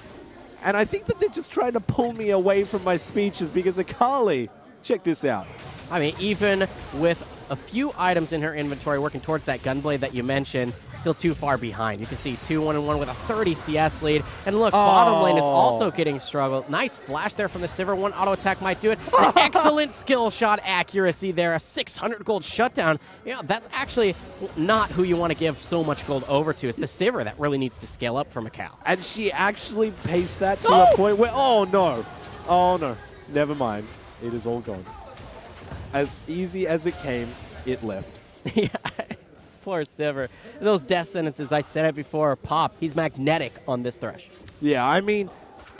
And I think that they're just trying to pull me away from my speeches because Akali, check this out. I mean, even with a few items in her inventory working towards that gunblade that you mentioned, still too far behind. You can see 2-1-1 with a 30 CS lead. And look, bottom lane is also getting struggled. Nice flash there from the Sivir. One auto attack might do it. An excellent skill shot accuracy there. A 600 gold shutdown. You know, that's actually not who you want to give so much gold over to. It's the Sivir that really needs to scale up for Macau. And she actually paced that to a point where, oh no, never mind. It is all gone. As easy as it came, it left. Yeah, poor Sivir. Those death sentences, I said it before, Pop, he's magnetic on this Thresh. Yeah, I mean,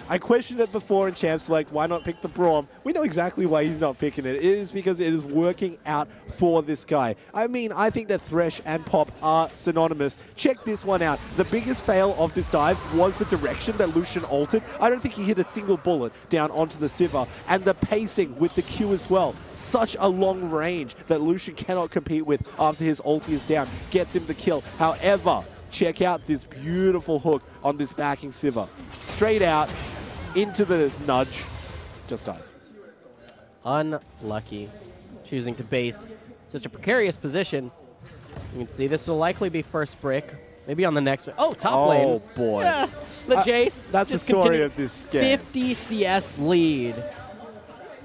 I questioned it before in Champ Select, why not pick the Braum? We know exactly why he's not picking it. It is because it is working out for this guy. I mean, I think that Thresh and Pop are synonymous. Check this one out. The biggest fail of this dive was the direction that Lucian altered. I don't think he hit a single bullet down onto the Sivir. And the pacing with the Q as well. Such a long range that Lucian cannot compete with after his ulti is down. Gets him the kill. However, check out this beautiful hook on this backing Sivir. Straight out into the nudge. Just dies. Unlucky. Choosing to base such a precarious position. You can see this will likely be first brick. Maybe on the next one. Oh, top lane. Oh, boy. Yeah, the Jace. That's the story of this game. 50 CS lead.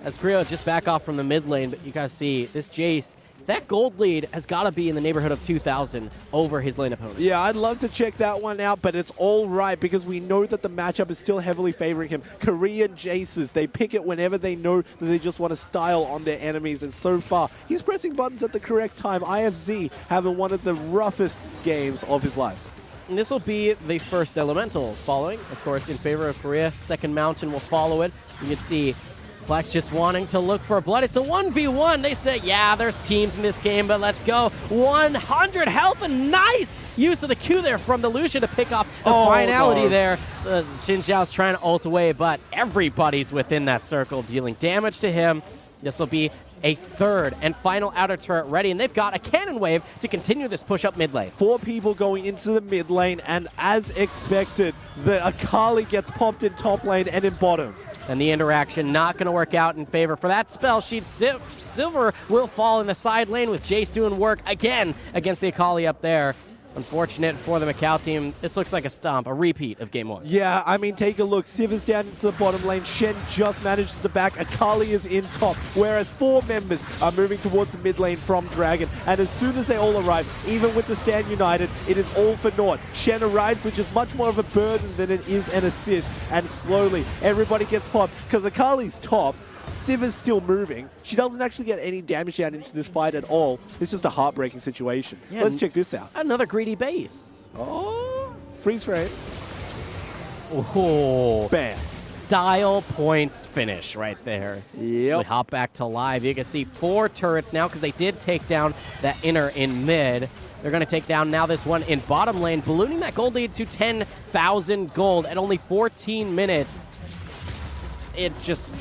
As Creo just back off from the mid lane, but you gotta see this Jace. That gold lead has got to be in the neighborhood of 2,000 over his lane opponent. Yeah, I'd love to check that one out, but it's all right because we know that the matchup is still heavily favoring him. Korean Jaces, they pick it whenever they know that they just want to style on their enemies, and so far, he's pressing buttons at the correct time. IFZ having one of the roughest games of his life. And this will be the first elemental following, of course, in favor of Korea. Second mountain will follow it. You can see Flex just wanting to look for blood. It's a 1v1. They say, yeah, there's teams in this game, but let's go. 100 health, and nice use of the Q there from the Lucian to pick off the finality there. Xin Zhao's trying to ult away, but everybody's within that circle, dealing damage to him. This will be a third and final outer turret ready, and they've got a cannon wave to continue this push up mid lane. 4 people going into the mid lane, and as expected, the Akali gets popped in top lane and in bottom. And the interaction not going to work out in favor for that spell sheet. Silver will fall in the side lane with Jace doing work again against the Akali up there. Unfortunate for the Macau team. This looks like a stomp, a repeat of Game 1. Yeah, I mean, take a look. Siva's down into the bottom lane. Shen just manages to back. Akali is in top, whereas 4 members are moving towards the mid lane from Dragon. And as soon as they all arrive, even with the stand united, it is all for naught. Shen arrives, which is much more of a burden than it is an assist. And slowly, everybody gets popped because Akali's top. Siva's still moving. She doesn't actually get any damage out into this fight at all. It's just a heartbreaking situation. Yeah, let's check this out. Another greedy base. Oh, freeze frame. Oh, bam. Style points finish right there. Yep. We hop back to live. You can see 4 turrets now because they did take down that inner in mid. They're going to take down now this one in bottom lane, ballooning that gold lead to 10,000 gold at only 14 minutes. It's just...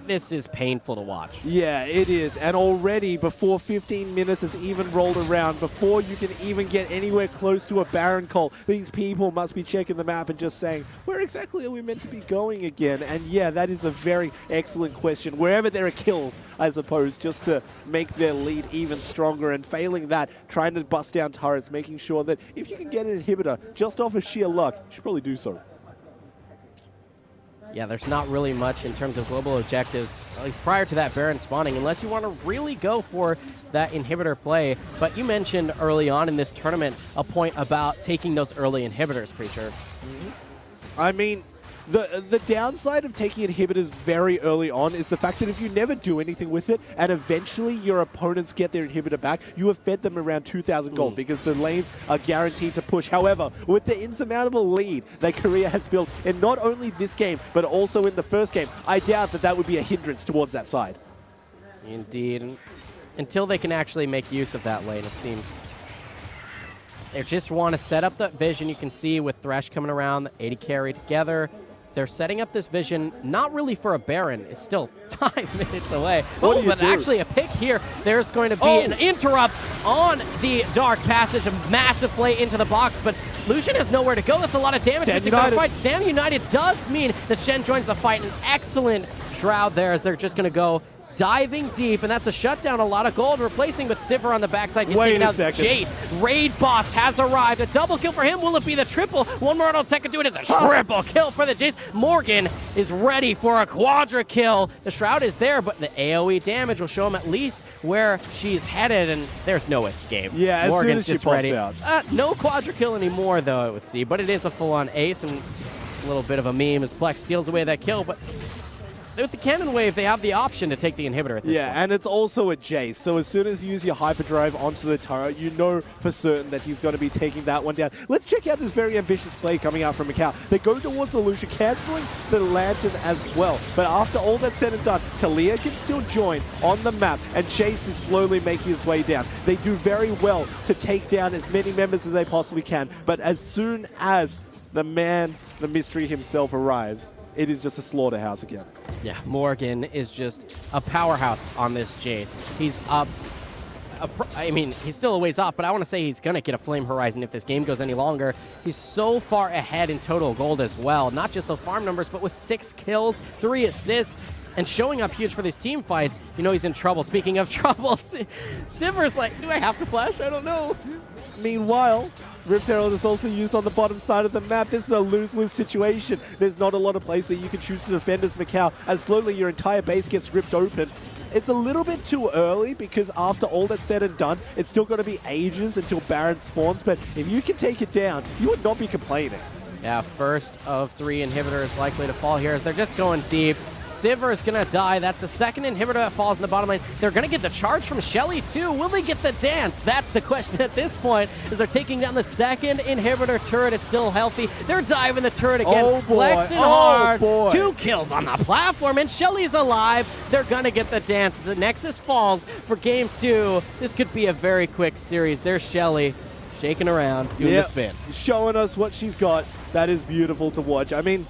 this is painful to watch. Yeah, it is. And already, before 15 minutes has even rolled around, before you can even get anywhere close to a Baron call, these people must be checking the map and just saying, where exactly are we meant to be going again? And yeah, that is a very excellent question. Wherever there are kills, I suppose, just to make their lead even stronger. And failing that, trying to bust down turrets, making sure that if you can get an inhibitor just off of sheer luck, you should probably do so. Yeah, there's not really much in terms of global objectives, at least prior to that Baron spawning, unless you want to really go for that inhibitor play. But you mentioned early on in this tournament a point about taking those early inhibitors, Preacher. I mean, The downside of taking inhibitors very early on is the fact that if you never do anything with it and eventually your opponents get their inhibitor back, you have fed them around 2,000 gold because the lanes are guaranteed to push. However, with the insurmountable lead that Korea has built in not only this game, but also in the first game, I doubt that that would be a hindrance towards that side. Indeed. And until they can actually make use of that lane, it seems they just want to set up that vision. You can see with Thresh coming around, the AD carry together. They're setting up this vision not really for a Baron. It's still 5 minutes away. But actually a pick here. There's going to be an interrupt on the Dark Passage, a massive play into the box, but Lucian has nowhere to go. That's a lot of damage. Stand United does mean that Shen joins the fight. An excellent Shroud there as they're just going to go diving deep, and that's a shutdown. A lot of gold replacing, but Sivir on the backside gets taken out. Jace, Raid Boss has arrived. A double kill for him. Will it be the triple? One more Tech can do it. It's a triple kill for the Jace. Morgan is ready for a quadra kill. The Shroud is there, but the AoE damage will show him at least where she's headed, and there's no escape. Yeah, Morgan's as soon as just ready. No quadra kill anymore, though, I would see, but it is a full-on ace, and a little bit of a meme as Plex steals away that kill, but with the Cannon Wave, they have the option to take the inhibitor at this point. Yeah, and it's also a Jace, so as soon as you use your hyperdrive onto the turret, you know for certain that he's going to be taking that one down. Let's check out this very ambitious play coming out from Macau. They go towards the Lucian, cancelling the Lantern as well. But after all that's said and done, Talia can still join on the map, and Jace is slowly making his way down. They do very well to take down as many members as they possibly can, but as soon as the man, the mystery himself arrives, it is just a slaughterhouse again. Yeah, Morgan is just a powerhouse on this Jace. He's up. I mean, he's still a ways off, but I want to say he's going to get a Flame Horizon if this game goes any longer. He's so far ahead in total gold as well. Not just the farm numbers, but with 6 kills, 3 assists, and showing up huge for these team fights, you know he's in trouble. Speaking of trouble, Sivir's like, do I have to flash? I don't know. Meanwhile, Rift Herald is also used on the bottom side of the map. This is a lose-lose situation. There's not a lot of places that you can choose to defend as Macau, as slowly your entire base gets ripped open. It's a little bit too early because after all that's said and done, it's still going to be ages until Baron spawns, but if you can take it down, you would not be complaining. Yeah, first of 3 inhibitors likely to fall here as they're just going deep. Sivir is going to die. That's the second inhibitor that falls in the bottom lane. They're going to get the charge from Shelly, too. Will they get the dance? That's the question at this point, as they're taking down the second inhibitor turret. It's still healthy. They're diving the turret again. Flexing hard. 2 kills on the platform, and Shelly's alive. They're going to get the dance. The Nexus falls for game 2. This could be a very quick series. There's Shelly shaking around, doing the spin. Showing us what she's got. That is beautiful to watch. I mean,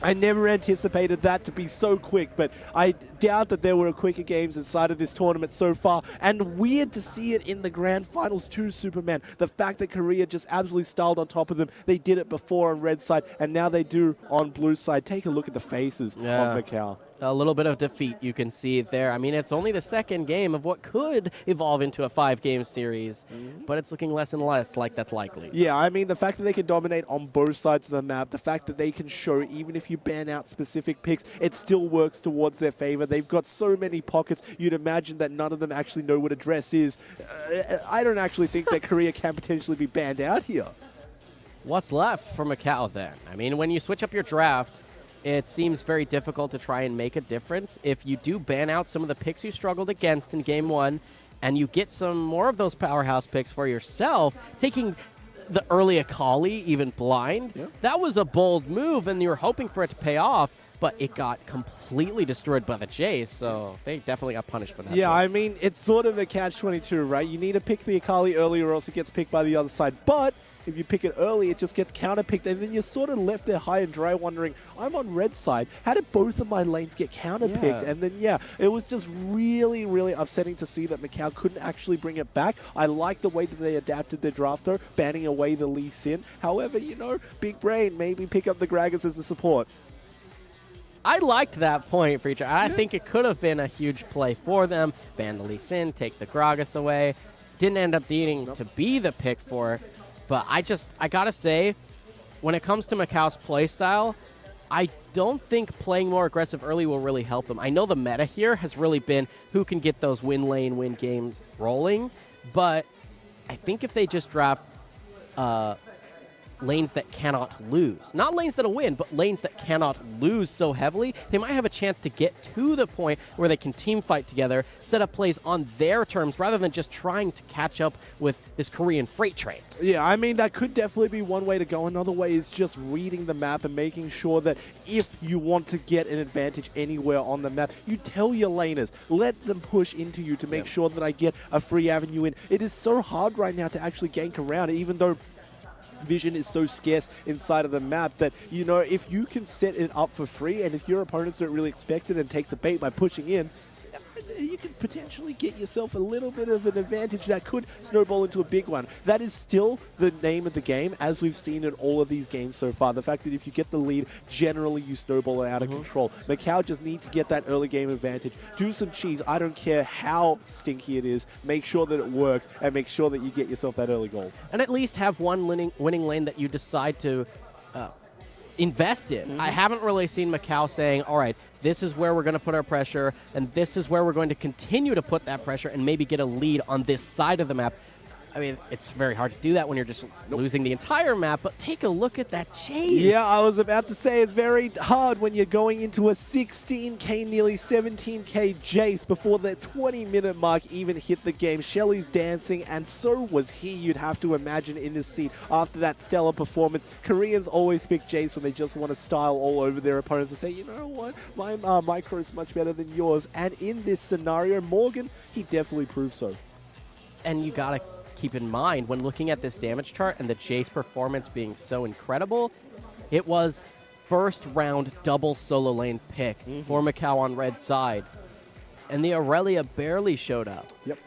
I never anticipated that to be so quick, but I doubt that there were quicker games inside of this tournament so far. And weird to see it in the grand finals too, Superman. The fact that Korea just absolutely styled on top of them. They did it before on red side, and now they do on blue side. Take a look at the faces of Macau. A little bit of defeat you can see there. I mean, it's only the second game of what could evolve into a 5-game series, but it's looking less and less like that's likely. Yeah, I mean, the fact that they can dominate on both sides of the map, the fact that they can show, even if you ban out specific picks, it still works towards their favor. They've got so many pockets, you'd imagine that none of them actually know what a dress is. I don't actually think that Korea can potentially be banned out here. What's left for Macau then? I mean, when you switch up your draft, it seems very difficult to try and make a difference. If you do ban out some of the picks you struggled against in game 1, and you get some more of those powerhouse picks for yourself, taking the early Akali, even blind, that was a bold move, and you were hoping for it to pay off, but it got completely destroyed by the Jace, so they definitely got punished for that. Yeah, I mean, it's sort of a catch-22, right? You need to pick the Akali early or else it gets picked by the other side, but if you pick it early, it just gets counter-picked, and then you're sort of left there high and dry wondering, I'm on red side. How did both of my lanes get counter-picked? And then, it was just really, really upsetting to see that Macau couldn't actually bring it back. I like the way that they adapted their draft, though, banning away the Lee Sin. However, you know, big brain, maybe pick up the Gragas as a support. I liked that point for each other. I think it could have been a huge play for them. Ban the Lee Sin, take the Gragas away. Didn't end up needing to be the pick for it. But I gotta say, when it comes to Macau's playstyle, I don't think playing more aggressive early will really help them. I know the meta here has really been who can get those win lane, win games rolling, but I think if they just draft lanes that cannot lose. Not lanes that'll win, but lanes that cannot lose so heavily, they might have a chance to get to the point where they can team fight together, set up plays on their terms, rather than just trying to catch up with this Korean freight train. Yeah, I mean, that could definitely be one way to go. Another way is just reading the map and making sure that if you want to get an advantage anywhere on the map, you tell your laners, let them push into you to make sure that I get a free avenue in. It is so hard right now to actually gank around, even though vision is so scarce inside of the map that, you know, if you can set it up for free and if your opponents don't really expect it and take the bait by pushing in, you could potentially get yourself a little bit of an advantage that could snowball into a big one. That is still the name of the game, as we've seen in all of these games so far. The fact that if you get the lead, generally you snowball it out of control. Macau just need to get that early game advantage. Do some cheese. I don't care how stinky it is. Make sure that it works and make sure that you get yourself that early goal. And at least have one winning lane that you decide to invest in. I haven't really seen Macau saying, all right, this is where we're going to put our pressure, and this is where we're going to continue to put that pressure and maybe get a lead on this side of the map. I mean, it's very hard to do that when you're just losing the entire map, but take a look at that chase. Yeah, I was about to say it's very hard when you're going into a 16k, nearly 17k Jace before the 20-minute mark even hit the game. Shelly's dancing, and so was he, you'd have to imagine, in this seat after that stellar performance. Koreans always pick Jace when they just want to style all over their opponents and say, you know what, my micro is much better than yours. And in this scenario, Morgan, he definitely proved so. And you got to keep in mind, when looking at this damage chart and the Jace performance being so incredible, it was first round double solo lane pick for Macau on red side. And the Aurelia barely showed up. Yep.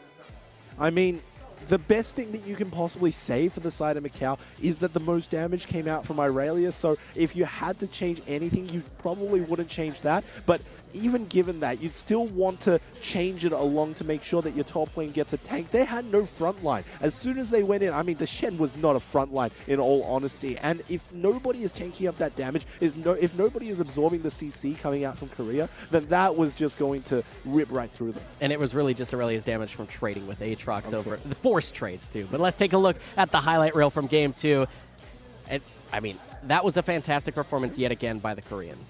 I mean, the best thing that you can possibly say for the side of Macau is that the most damage came out from Aurelia, so if you had to change anything, you probably wouldn't change that. But even given that, you'd still want to change it along to make sure that your top lane gets a tank. They had no front line. As soon as they went in, I mean, the Shen was not a front line, in all honesty. And if nobody is tanking up that damage, if nobody is absorbing the CC coming out from Korea, then that was just going to rip right through them. And it was really just Aurelia's damage from trading with Aatrox over the forced trades, too. But let's take a look at the highlight reel from Game 2. And, I mean, that was a fantastic performance yet again by the Koreans.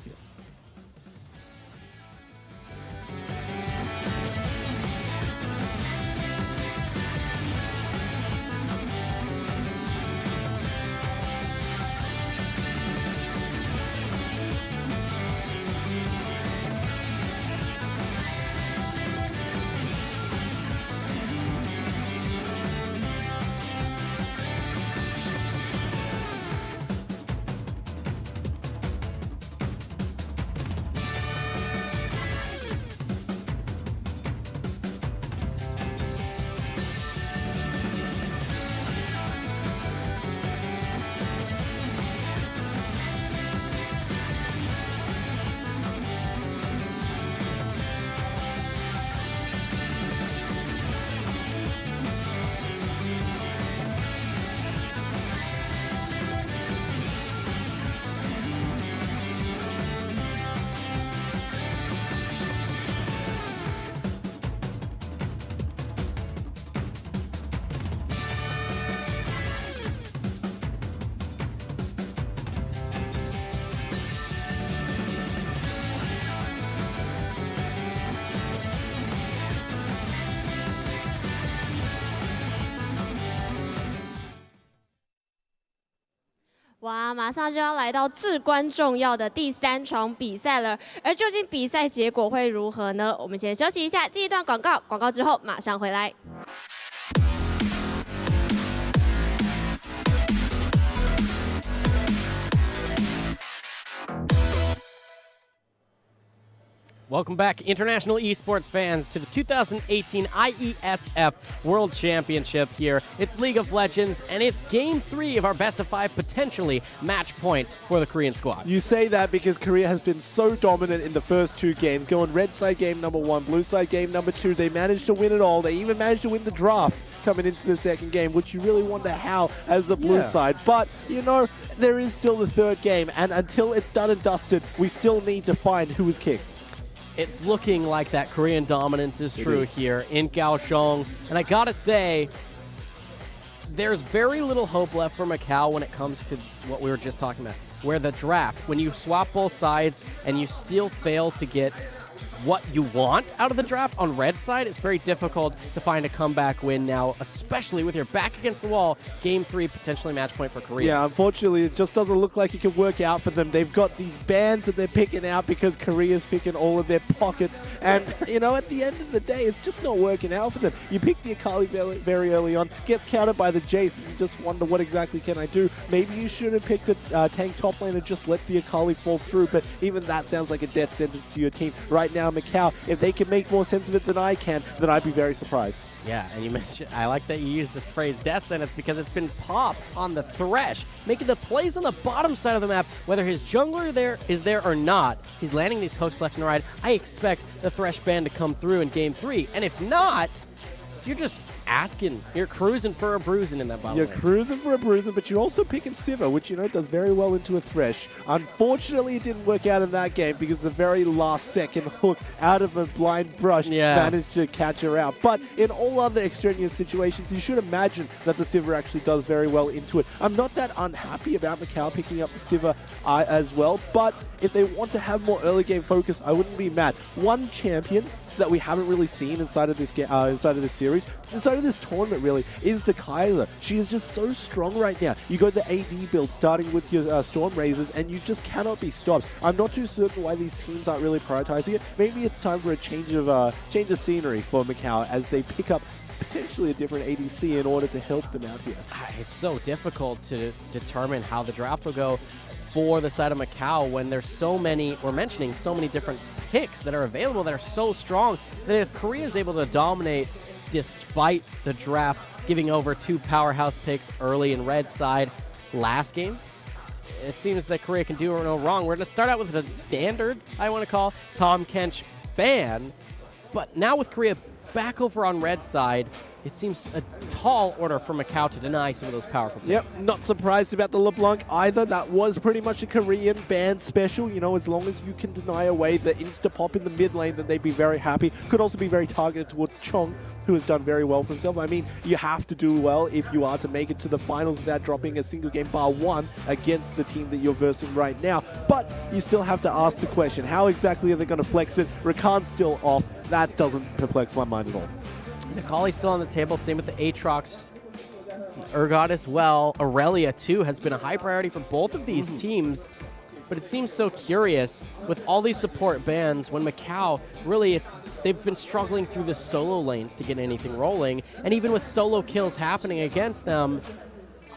哇，马上就要来到至关重要的第3场比赛了，而究竟比赛结果会如何呢？我们先休息一下，进一段广告，广告之后马上回来。Welcome back, international esports fans, to the 2018 IeSF World Championship here. It's League of Legends, and it's Game 3 of our best-of-5 potentially match point for the Korean squad. You say that because Korea has been so dominant in the first 2 games. Going red side game number 1, blue side game number 2. They managed to win it all. They even managed to win the draft coming into the second game, which you really wonder how as the blue side. But, you know, there is still the 3rd game, and until it's done and dusted, we still need to find who is king. It's looking like that Korean dominance is true here in Kaohsiung. And I gotta say, there's very little hope left for Macau when it comes to what we were just talking about, where the draft, when you swap both sides and you still fail to get what you want out of the draft on red side, it's very difficult to find a comeback win now, especially with your back against the wall. Game 3, potentially match point for Korea. Yeah, unfortunately, it just doesn't look like it can work out for them. They've got these bans that they're picking out because Korea's picking all of their pockets. And, you know, at the end of the day, it's just not working out for them. You pick the Akali very early on, gets countered by the Jace, and you just wonder, what exactly can I do? Maybe you should have picked a tank top lane and just let the Akali fall through, but even that sounds like a death sentence to your team. Right now, Macau, if they can make more sense of it than I can, then I'd be very surprised. Yeah, and you mentioned, I like that you used the phrase death sentence because it's been Pop on the Thresh, making the plays on the bottom side of the map, whether his jungler is there or not. He's landing these hooks left and right. I expect the Thresh ban to come through in game 3, and if not, you're just asking. You're cruising for a bruising in that bottom You're lane. cruising for a bruising, but you're also picking Sivir, which, you know, does very well into a Thresh. Unfortunately, it didn't work out in that game because the very last second hook out of a blind brush managed to catch her out. But in all other extraneous situations, you should imagine that the Sivir actually does very well into it. I'm not that unhappy about Macau picking up the Sivir as well, but if they want to have more early game focus, I wouldn't be mad. One champion that we haven't really seen inside of this series, inside of this tournament really, is the Kaiser. She is just so strong right now. You got the AD build starting with your Storm Razors, and you just cannot be stopped. I'm not too certain why these teams aren't really prioritizing it. Maybe it's time for a change of scenery for Macau as they pick up potentially a different ADC in order to help them out here. It's so difficult to determine how the draft will go for the side of Macau when there's so many, we're mentioning so many different picks that are available that are so strong that if Korea is able to dominate despite the draft giving over 2 powerhouse picks early in red side last game, it seems that Korea can do no wrong. We're going to start out with the standard, I want to call, Tom Kench ban, but now with Korea back over on red side, it seems a tall order for Macau to deny some of those powerful picks. Yep, not surprised about the LeBlanc either. That was pretty much a Korean ban special. You know, as long as you can deny away the insta-pop in the mid lane, then they'd be very happy. Could also be very targeted towards Chong, who has done very well for himself. I mean, you have to do well if you are to make it to the finals without dropping a single game bar 1 against the team that you're versing right now. But you still have to ask the question, how exactly are they going to flex it? Rakan's still off. That doesn't perplex my mind at all. Akali's still on the table, same with the Aatrox. Urgot as well. Aurelia, too, has been a high priority for both of these teams. But it seems so curious with all these support bans when Macau, really, they've been struggling through the solo lanes to get anything rolling. And even with solo kills happening against them,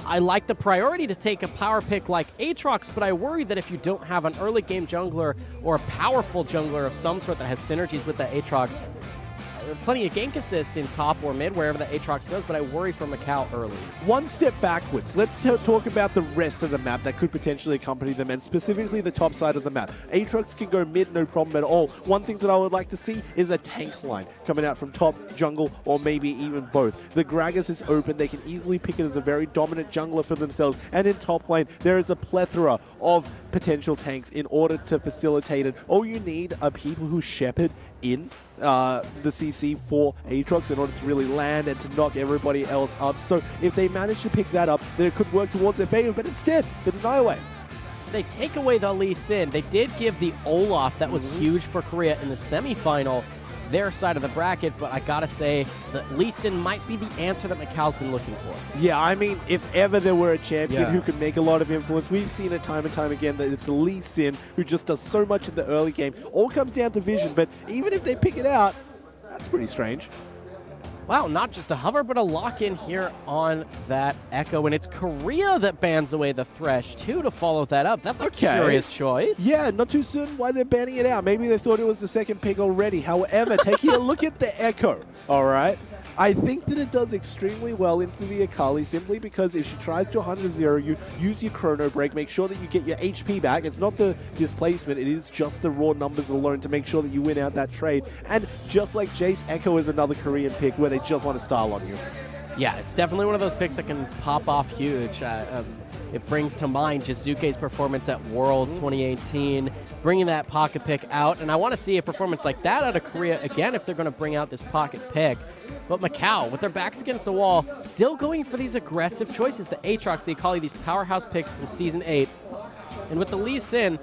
I like the priority to take a power pick like Aatrox, but I worry that if you don't have an early game jungler or a powerful jungler of some sort that has synergies with the Aatrox, plenty of gank assist in top or mid, wherever the Aatrox goes, but I worry for Macau early. One step backwards. Let's talk about the rest of the map that could potentially accompany them, and specifically the top side of the map. Aatrox can go mid, no problem at all. One thing that I would like to see is a tank line coming out from top, jungle, or maybe even both. The Gragas is open. They can easily pick it as a very dominant jungler for themselves, and in top lane, there is a plethora of potential tanks in order to facilitate it. All you need are people who shepherd in the CC for Aatrox in order to really land and to knock everybody else up. So if they manage to pick that up, then it could work towards their favor, but instead, they deny away. They take away the Lee Sin. They did give the Olaf, that was huge for Korea in the semifinal, their side of the bracket, but I gotta say that Lee Sin might be the answer that Macau's been looking for. Yeah, I mean, if ever there were a champion who could make a lot of influence, we've seen it time and time again that it's Lee Sin who just does so much in the early game. All comes down to vision, but even if they pick it out, that's pretty strange. Wow, not just a hover, but a lock-in here on that Echo, and it's Korea that bans away the Thresh, too, to follow that up. That's a curious choice. Yeah, not too certain why they're banning it out. Maybe they thought it was the second pick already. However, taking a look at the Echo, all right? I think that it does extremely well into the Akali simply because if she tries to 100-0, you use your chrono break, make sure that you get your HP back. It's not the displacement, it is just the raw numbers alone to make sure that you win out that trade. And just like Jace, Echo is another Korean pick where they just want to style on you. Yeah, it's definitely one of those picks that can pop off huge. It brings to mind Jizuke's performance at Worlds 2018. bringing that pocket pick out. And I want to see a performance like that out of Korea again if they're going to bring out this pocket pick. But Macau, with their backs against the wall, still going for these aggressive choices. The Aatrox, they call you these powerhouse picks from Season 8. And with the Lee Sin,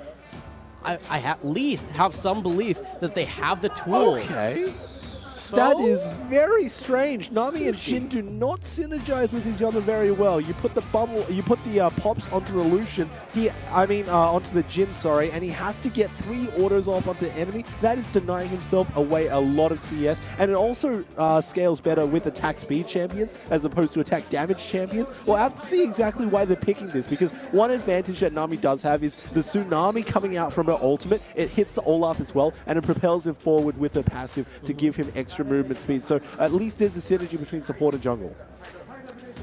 I at least have some belief that they have the tools. Okay. That is very strange. Nami and Jin do not synergize with each other very well. You put the pops onto the Lucian. Onto the Jin, sorry, and he has to get 3 orders off onto the enemy. That is denying himself away a lot of CS, and it also scales better with attack speed champions as opposed to attack damage champions. Well, I have to see exactly why they're picking this, because one advantage that Nami does have is the tsunami coming out from her ultimate. It hits the Olaf as well, and it propels him forward with her passive to give him extra movement speed. So at least there's a synergy between support and jungle.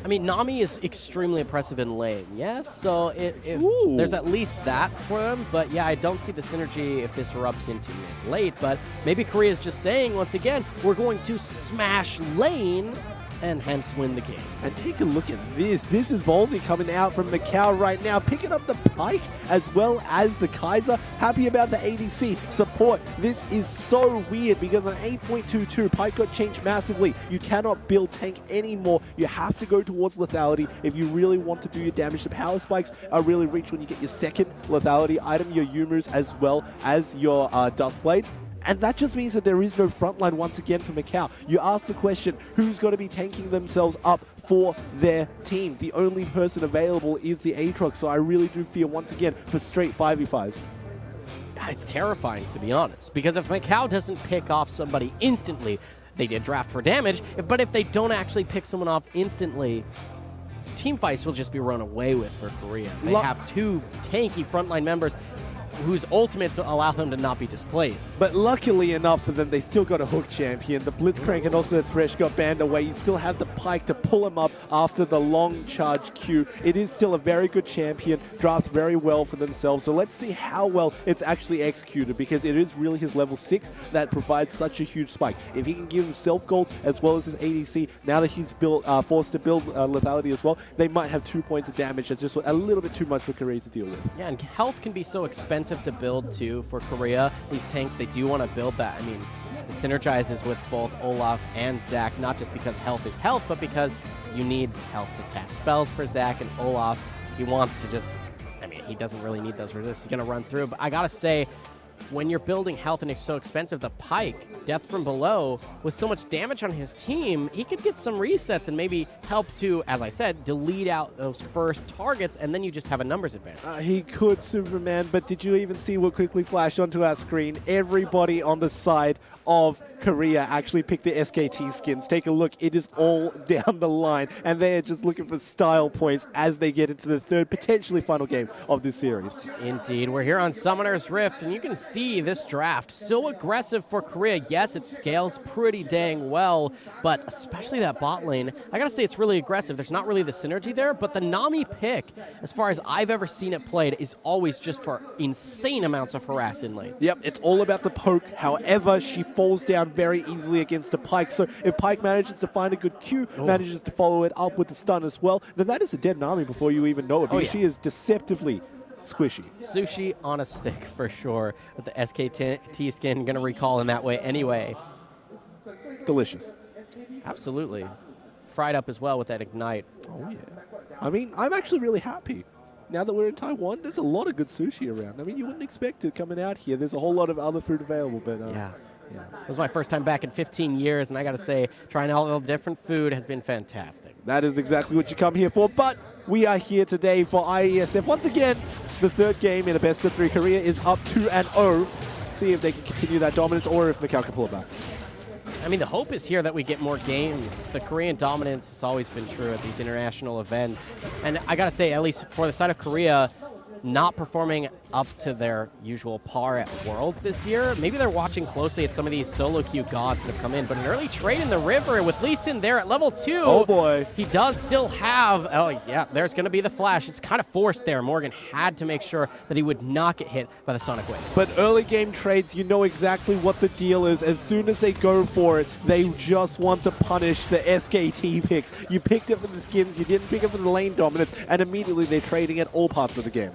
I mean, Nami is extremely impressive in lane, yes? So if there's at least that for them. But yeah, I don't see the synergy if this erupts into mid-late. But maybe Korea's just saying, once again, we're going to smash lane and hence win the game. And take a look at this. This is Volzy coming out from Macau right now, picking up the Pike as well as the Kaiser. Happy about the ADC support. This is so weird because on 8.22, Pike got changed massively. You cannot build tank anymore. You have to go towards lethality if you really want to do your damage. The power spikes are really reached when you get your second lethality item, your Yumus as well as your Dustblade. And that just means that there is no frontline once again for Macau. You ask the question, who's going to be tanking themselves up for their team? The only person available is the Aatrox, so I really do fear once again for straight 5v5s. It's terrifying, to be honest, because if Macau doesn't pick off somebody instantly, they did draft for damage, but if they don't actually pick someone off instantly, team fights will just be run away with for Korea. They have 2 tanky frontline members whose ultimates allow them to not be displaced. But luckily enough for them, they still got a hook champion. The Blitzcrank and also the Thresh got banned away. You still have the Pike to pull him up after the long charge Q. It is still a very good champion, drafts very well for themselves. So let's see how well it's actually executed, because it is really his level 6 that provides such a huge spike. If he can give himself gold as well as his ADC, now that he's forced to build lethality as well, they might have 2 points of damage. That's just a little bit too much for Korea to deal with. Yeah, and health can be so expensive to build too for Korea. These tanks, they do want to build that. I mean, it synergizes with both Olaf and Zac, not just because health is health, but because you need health to cast spells for Zac, and Olaf, he wants to just, I mean, he doesn't really need those resists. He's going to run through. But I got to say, when you're building health and it's so expensive, the Pike, Death from Below, with so much damage on his team, he could get some resets and maybe help to, as I said, delete out those first targets, and then you just have a numbers advantage. He could, Superman, but did you even see what quickly flashed onto our screen? Everybody on the side of Korea actually picked the SKT skins. Take a look. It is all down the line, and they are just looking for style points as they get into the third, potentially final game of this series. Indeed. We're here on Summoner's Rift, and you can see this draft so aggressive for Korea. Yes, it scales pretty dang well, but especially that bot lane, I gotta say it's really aggressive. There's not really the synergy there, but the Nami pick, as far as I've ever seen it played, is always just for insane amounts of harass in lane. Yep, it's all about the poke. However, she falls down very easily against a Pike. So if Pike manages to find a good Q, manages to follow it up with the stun as well, then that is a dead Nami before you even know it, because she is deceptively squishy. Sushi on a stick for sure, with the SKT skin. Going to recall in that way anyway. Delicious. Absolutely. Fried up as well with that Ignite. Oh, yeah. I mean, I'm actually really happy. Now that we're in Taiwan, there's a lot of good sushi around. I mean, you wouldn't expect it coming out here. There's a whole lot of other food available, but yeah. It was my first time back in 15 years, and I got to say, trying all the different food has been fantastic. That is exactly what you come here for, but we are here today for IeSF. Once again, the third game in a best-of-3. Korea is up 2-0. See if they can continue that dominance or if Macau can pull it back. I mean, the hope is here that we get more games. The Korean dominance has always been true at these international events. And I got to say, at least for the side of Korea, not performing up to their usual par at Worlds this year. Maybe they're watching closely at some of these solo queue gods that have come in, but an early trade in the river with Lee Sin there at level 2. Oh boy. He does still have, oh yeah, there's going to be the flash. It's kind of forced there. Morgan had to make sure that he would not get hit by the Sonic Wave. But early game trades, you know exactly what the deal is. As soon as they go for it, they just want to punish the SKT picks. You picked it for the skins, you didn't pick it for the lane dominance, and immediately they're trading at all parts of the game.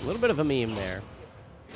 A little bit of a meme there.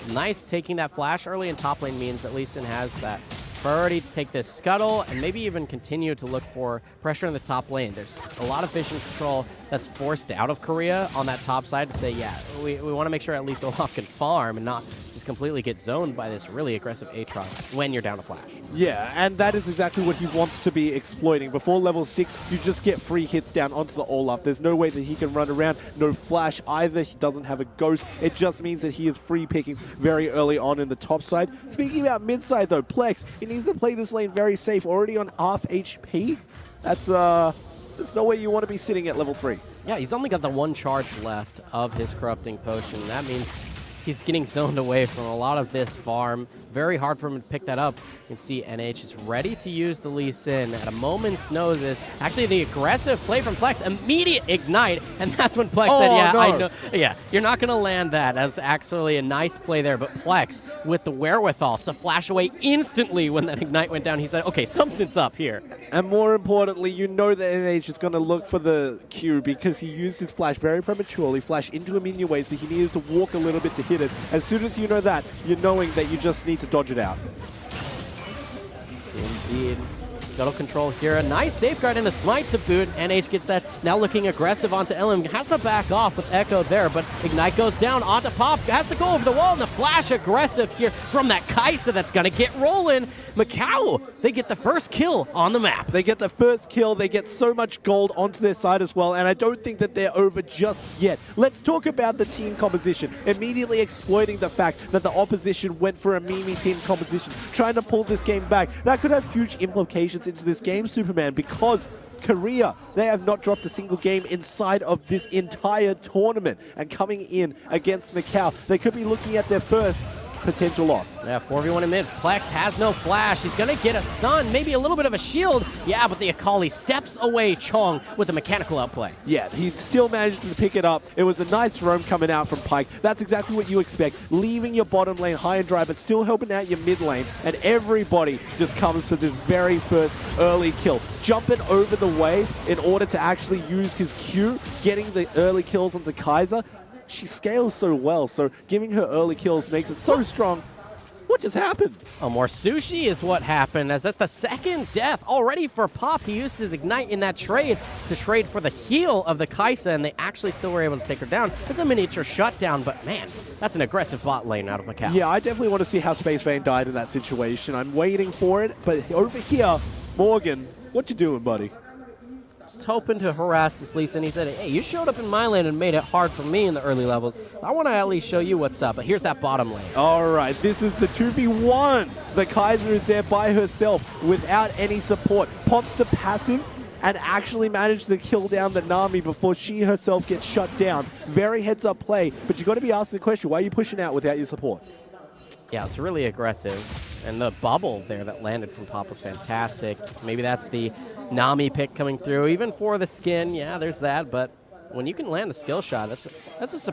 nice taking that flash early in top lane means that Lee Sin has that priority to take this scuttle and maybe even continue to look for pressure in the top lane. There's a lot of vision control that's forced out of Korea on that top side to say, yeah, we want to make sure at least Olaf can farm and not just completely get zoned by this really aggressive Aatrox when you're down a flash. Yeah, and that is exactly what he wants to be exploiting. Before level 6, you just get free hits down onto the Olaf. There's no way that he can run around. No flash either. He doesn't have a ghost. It just means that he is free picking very early on in the top side. Speaking about mid side though, Plex, he needs to play this lane very safe. Already on half HP. That's no way you want to be sitting at level 3. Yeah, he's only got the 1 charge left of his Corrupting Potion. That means he's getting zoned away from a lot of this farm. Very hard for him to pick that up. You can see NH is ready to use the Lee Sin at a moment's notice. Actually, the aggressive play from Plex, immediate ignite, and that's when Plex said, yeah, no. I know. Yeah, you're not going to land that. That's actually a nice play there, but Plex, with the wherewithal to flash away instantly when that ignite went down, he said, okay, something's up here. And more importantly, you know that NH is going to look for the Q because he used his flash very prematurely, flash into a minion wave, so he needed to walk a little bit to hit it. As soon as you know that, you're knowing that you just need to dodge it out. Indeed. Scuttle control here. A nice safeguard and a smite to boot. NH gets that. Now looking aggressive onto LM. Has to back off with Echo there, but Ignite goes down onto Pop. Has to go over the wall, and the flash aggressive here from that Kaisa that's going to get rolling. Macau, they get the first kill on the map. They get the first kill. They get so much gold onto their side as well, and I don't think that they're over just yet. Let's talk about the team composition. Immediately exploiting the fact that the opposition went for a Mimi team composition, trying to pull this game back. That could have huge implications into this game, Superman, because Korea, they have not dropped a single game inside of this entire tournament. And coming in against Macau, they could be looking at their first potential loss. Yeah, 4v1 in mid. Plex has no flash. He's going to get a stun, maybe a little bit of a shield. Yeah, but the Akali steps away Chong with a mechanical outplay. Yeah, he still managed to pick it up. It was a nice roam coming out from Pyke. That's exactly what you expect. Leaving your bottom lane high and dry, but still helping out your mid lane. And everybody just comes for this very first early kill. Jumping over the wave in order to actually use his Q, getting the early kills onto Kaiser. She scales so well, so giving her early kills makes it so strong. What just happened? Oh, more sushi is what happened, as that's the second death already for Pop. He used his Ignite in that trade to trade for the heal of the Kaisa, and they actually still were able to take her down. It's a miniature shutdown, but man, that's an aggressive bot lane out of Macau. Yeah, I definitely want to see how Space Vane died in that situation. I'm waiting for it, but over here, Morgan, what you doing, buddy? Just hoping to harass this Lee Sin. He said, hey, you showed up in my lane and made it hard for me in the early levels. I want to at least show you what's up, but here's that bottom lane. All right, this is the 2v1. The Kaiser is there by herself without any support. Pops the passive and actually managed to kill down the Nami before she herself gets shut down. Very heads-up play, but you got to be asking the question, why are you pushing out without your support? Yeah, it's really aggressive. And the bubble there that landed from Pop was fantastic. Maybe that's the Nami pick coming through. Even for the skin, yeah, there's that. But when you can land a skill shot, that's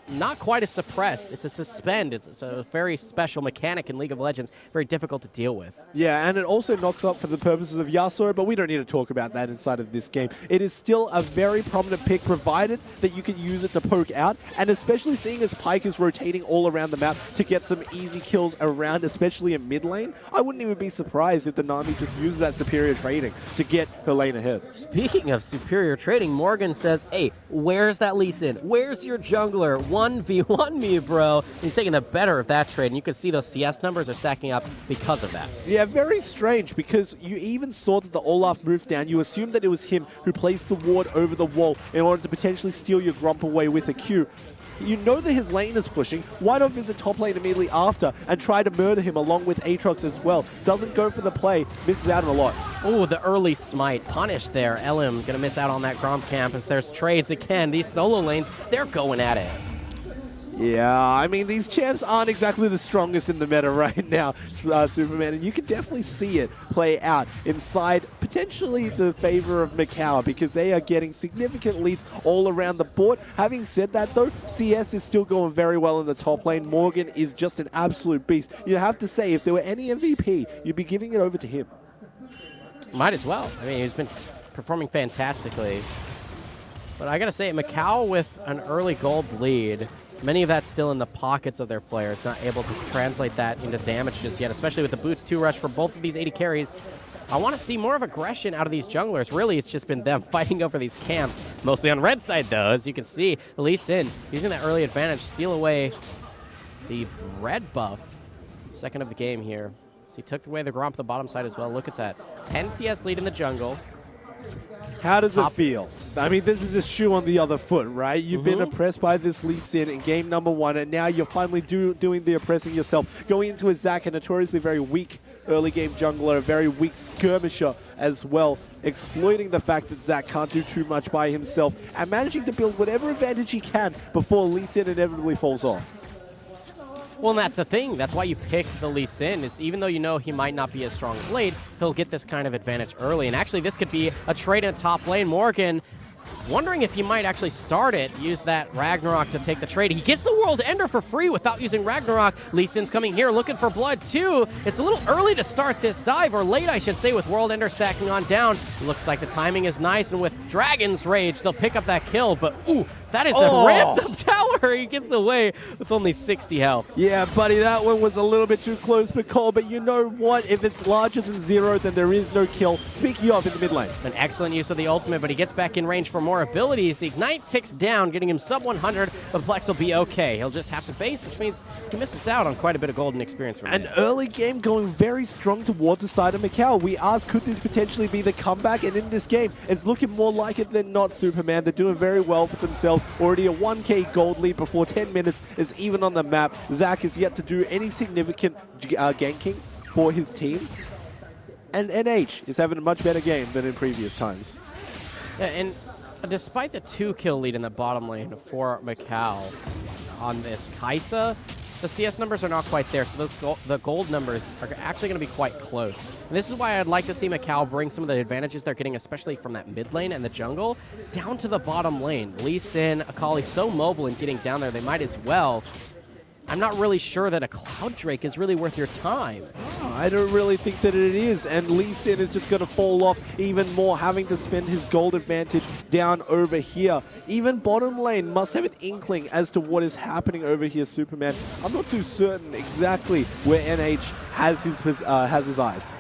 not quite a suppress. It's a suspend. It's a very special mechanic in League of Legends. Very difficult to deal with. Yeah, and it also knocks up for the purposes of Yasuo, but we don't need to talk about that inside of this game. It is still a very prominent pick, provided that you can use it to poke out, and especially seeing as Pyke is rotating all around the map to get some easy kills around, especially in mid lane. I wouldn't even be surprised if the Nami just uses that superior trading to get her lane ahead. Speaking of superior trading, Morgan says, hey, where's that Lee Sin? Where's your jungler? 1v1 me, bro. And he's taking the better of that trade, and you can see those CS numbers are stacking up because of that. Yeah, very strange, because you even saw that the Olaf moved down. You assumed that it was him who placed the ward over the wall in order to potentially steal your Grump away with a Q. You know that his lane is pushing. Why not visit top lane immediately after and try to murder him along with Aatrox as well? Doesn't go for the play, misses out on a lot. Oh, the early smite punished there. LM gonna miss out on that Gromp campus. There's trades again. These solo lanes, they're going at it. Yeah, I mean, these champs aren't exactly the strongest in the meta right now, Superman, and you can definitely see it play out inside potentially the favor of Macau, because they are getting significant leads all around the board. Having said that, though, CS is still going very well in the top lane. Morgan is just an absolute beast. You'd have to say, if there were any MVP, you'd be giving it over to him. Might as well. I mean, he's been performing fantastically. But I gotta say, Macau with an early gold lead, Many of that's still in the pockets of their players, not able to translate that into damage just yet, especially with the Boots 2 rush for both of these 80 carries. I want to see more of aggression out of these junglers. Really, it's just been them fighting over these camps, mostly on red side, though. As you can see, Lee Sin using that early advantage, steal away the red buff. Second of the game here. So he took away the Gromp the bottom side as well. Look at that. 10 CS lead in the jungle. How does it feel? I mean, this is just shoe on the other foot, right? You've been oppressed by this Lee Sin in game number 1, and now you're finally doing the oppressing yourself. Going into a Zac, a notoriously very weak early game jungler, a very weak skirmisher as well, exploiting the fact that Zac can't do too much by himself, and managing to build whatever advantage he can before Lee Sin inevitably falls off. Well, and that's the thing. That's why you pick the Lee Sin, is even though you know he might not be as strong as Blade, he'll get this kind of advantage early. And actually, this could be a trade in top lane. Morgan wondering if he might actually start it, use that Ragnarok to take the trade. He gets the World Ender for free without using Ragnarok. Lee Sin's coming here looking for blood too. It's a little early to start this dive, or late I should say, with World Ender stacking on down. It looks like the timing is nice, and with Dragon's Rage, they'll pick up that kill, but ooh, that is a ramped up tower. He gets away with only 60 health. Yeah, buddy, that one was a little bit too close for Cole, but you know what? If it's larger than 0, then there is no kill. Speaking of, in the mid lane. An excellent use of the ultimate, but he gets back in range for more abilities. The Ignite ticks down, getting him sub 100, but Plex will be okay. He'll just have to base, which means he misses out on quite a bit of golden experience from him. An early game going very strong towards the side of Macau. We asked, could this potentially be the comeback? And in this game, it's looking more like it than not, Superman. They're doing very well for themselves. Already a 1k gold lead before 10 minutes is even on the map. Zac is yet to do any significant ganking for his team. And NH is having a much better game than in previous times. Yeah, and despite the 2-kill lead in the bottom lane for Macau on this Kaisa, the CS numbers are not quite there, so the gold numbers are actually going to be quite close. And this is why I'd like to see Macau bring some of the advantages they're getting, especially from that mid lane and the jungle, down to the bottom lane. Lee Sin, Akali so mobile and getting down there, they might as well. I'm not really sure that a Cloud Drake is really worth your time. I don't really think that it is, and Lee Sin is just going to fall off even more, having to spend his gold advantage down over here. Even bottom lane must have an inkling as to what is happening over here, Superman. I'm not too certain exactly where NH has his eyes.